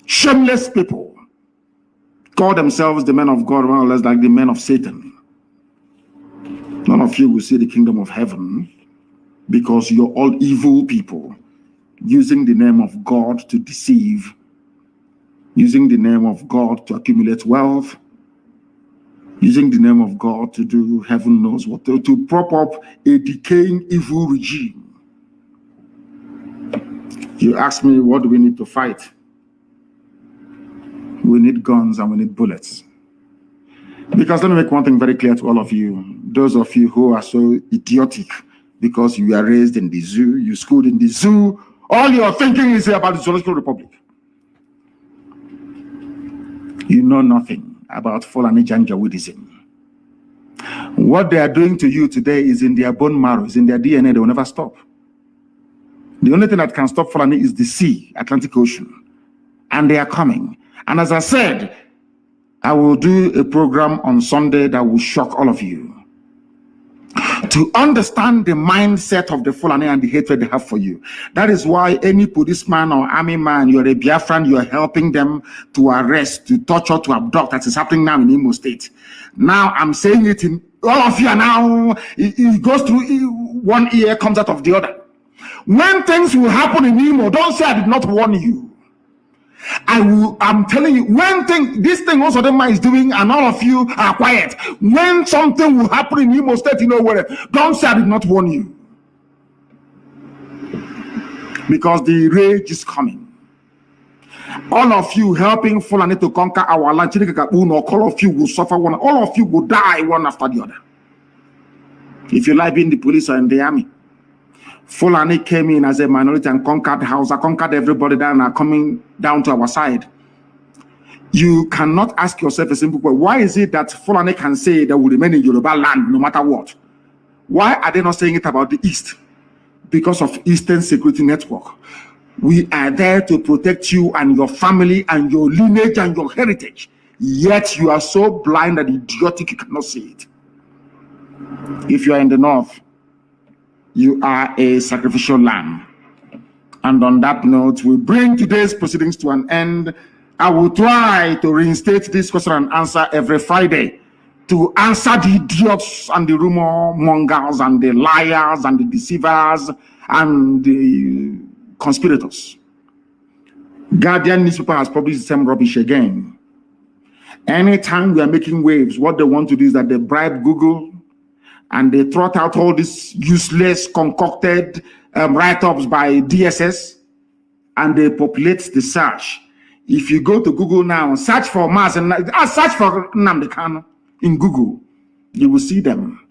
shameless people, call themselves the men of God, more or less like the men of Satan. None of you will see the kingdom of heaven because you're all evil people using the name of God to deceive, using the name of God to accumulate wealth, using the name of God to do heaven knows what, to prop up a decaying evil regime. You ask me, what do we need to fight? We need guns and we need bullets. Because let me make one thing very clear to all of you, those of you who are so idiotic because you are raised in the zoo, you schooled in the zoo, all you're thinking is about the Zoological Republic. You know nothing about Fulani Janjaweedism. What they are doing to you today is in their bone marrow, is in their DNA. They will never stop. The only thing that can stop Fulani is the sea, Atlantic Ocean. And they are coming. And as I said, I will do a program on Sunday that will shock all of you. To understand the mindset of the Fulani and the hatred they have for you. That is why any policeman or army man, you're a Biafran, you're helping them to arrest, to torture, to abduct. That is happening now in Imo State. Now I'm saying it in all of you are now, it goes through one ear, comes out of the other. When things will happen in Imo, don't say I did not warn you. I'm telling you, this thing also the man is doing, and all of you are quiet. When something will happen in Imo State, you know where, don't say I did not warn you. Because the rage is coming. All of you helping Fulani to conquer our land, all of you will suffer one, all of you will die one after the other. If you like being the police or in the army. Fulani came in as a minority and conquered Hausa, conquered everybody down, are coming down to our side. You cannot ask yourself a simple question. Why is it that Fulani can say they will remain in Yoruba land no matter what? Why are they not saying it about the East? Because of Eastern Security Network. We are there to protect you and your family and your lineage and your heritage. Yet you are so blind and idiotic you cannot see it. If you are in the North, you are a sacrificial lamb. And on that note, we bring today's proceedings to an end. I will try to reinstate this question and answer every Friday to answer the idiots and the rumor mongers and the liars and the deceivers and the conspirators. Guardian newspaper has published the same rubbish again. Anytime we are making waves, what they want to do is that they bribe Google and they trot out all these useless, concocted write-ups by DSS, and they populate the search. If you go to Google now and search for Mazi Nnamdi Kanu in Google, you will see them.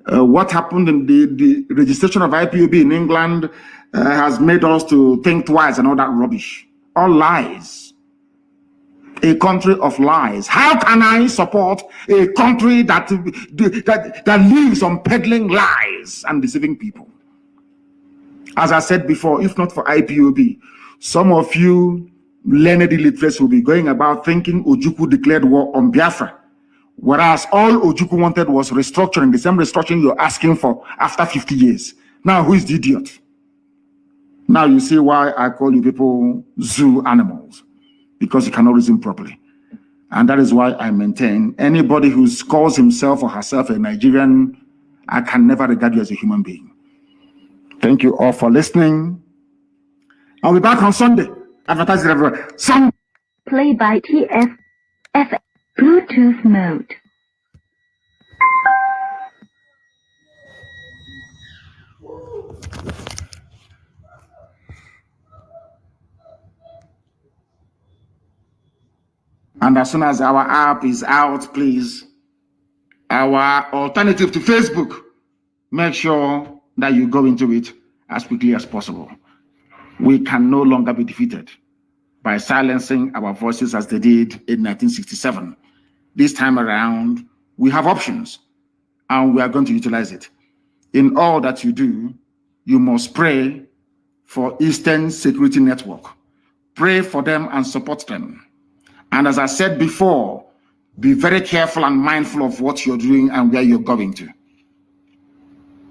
What happened in the registration of IPOB in England has made us to think twice and all that rubbish. All lies. A country of lies. How can I support a country that lives on peddling lies and deceiving people? As I said before, if not for IPOB, some of you learned illiterates will be going about thinking Ojukwu declared war on Biafra, whereas all Ojukwu wanted was restructuring, the same restructuring you're asking for after 50 years. Now, who is the idiot? Now you see why I call you people zoo animals. Because he cannot reason properly. And that is why I maintain anybody who calls himself or herself a Nigerian, I can never regard you as a human being. Thank you all for listening. I'll be back on Sunday. Advertising everywhere. Play by TF Bluetooth mode. And as soon as our app is out, please, our alternative to Facebook, make sure that you go into it as quickly as possible. We can no longer be defeated by silencing our voices as they did in 1967. This time around, we have options, and we are going to utilize it. In all that you do, you must pray for Eastern Security Network. Pray for them and support them. And as I said before, be very careful and mindful of what you're doing and where you're going to.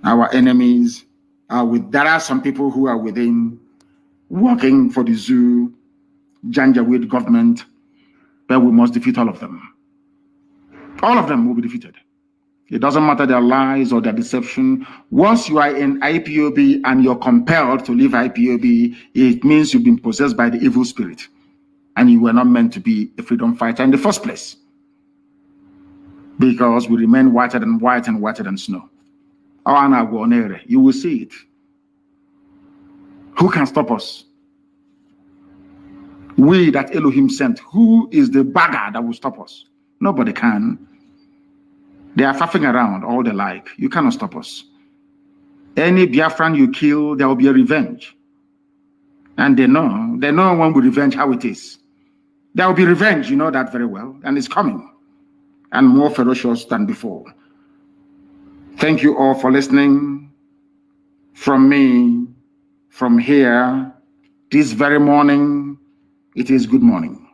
Our enemies there are some people who are within, working for the zoo, Janjaweed government, but we must defeat all of them. All of them will be defeated. It doesn't matter their lies or their deception. Once you are in IPOB and you're compelled to leave IPOB, it means you've been possessed by the evil spirit. And you were not meant to be a freedom fighter in the first place. Because we remain whiter than white and whiter than snow. You will see it. Who can stop us? We that Elohim sent. Who is the bagger that will stop us? Nobody can. They are faffing around all they like. You cannot stop us. Any Biafran you kill, there will be a revenge. And they know when we revenge how it is. There will be revenge, you know that very well, and it's coming. And more ferocious than before. Thank you all for listening. From me, from here, this very morning, it is good morning.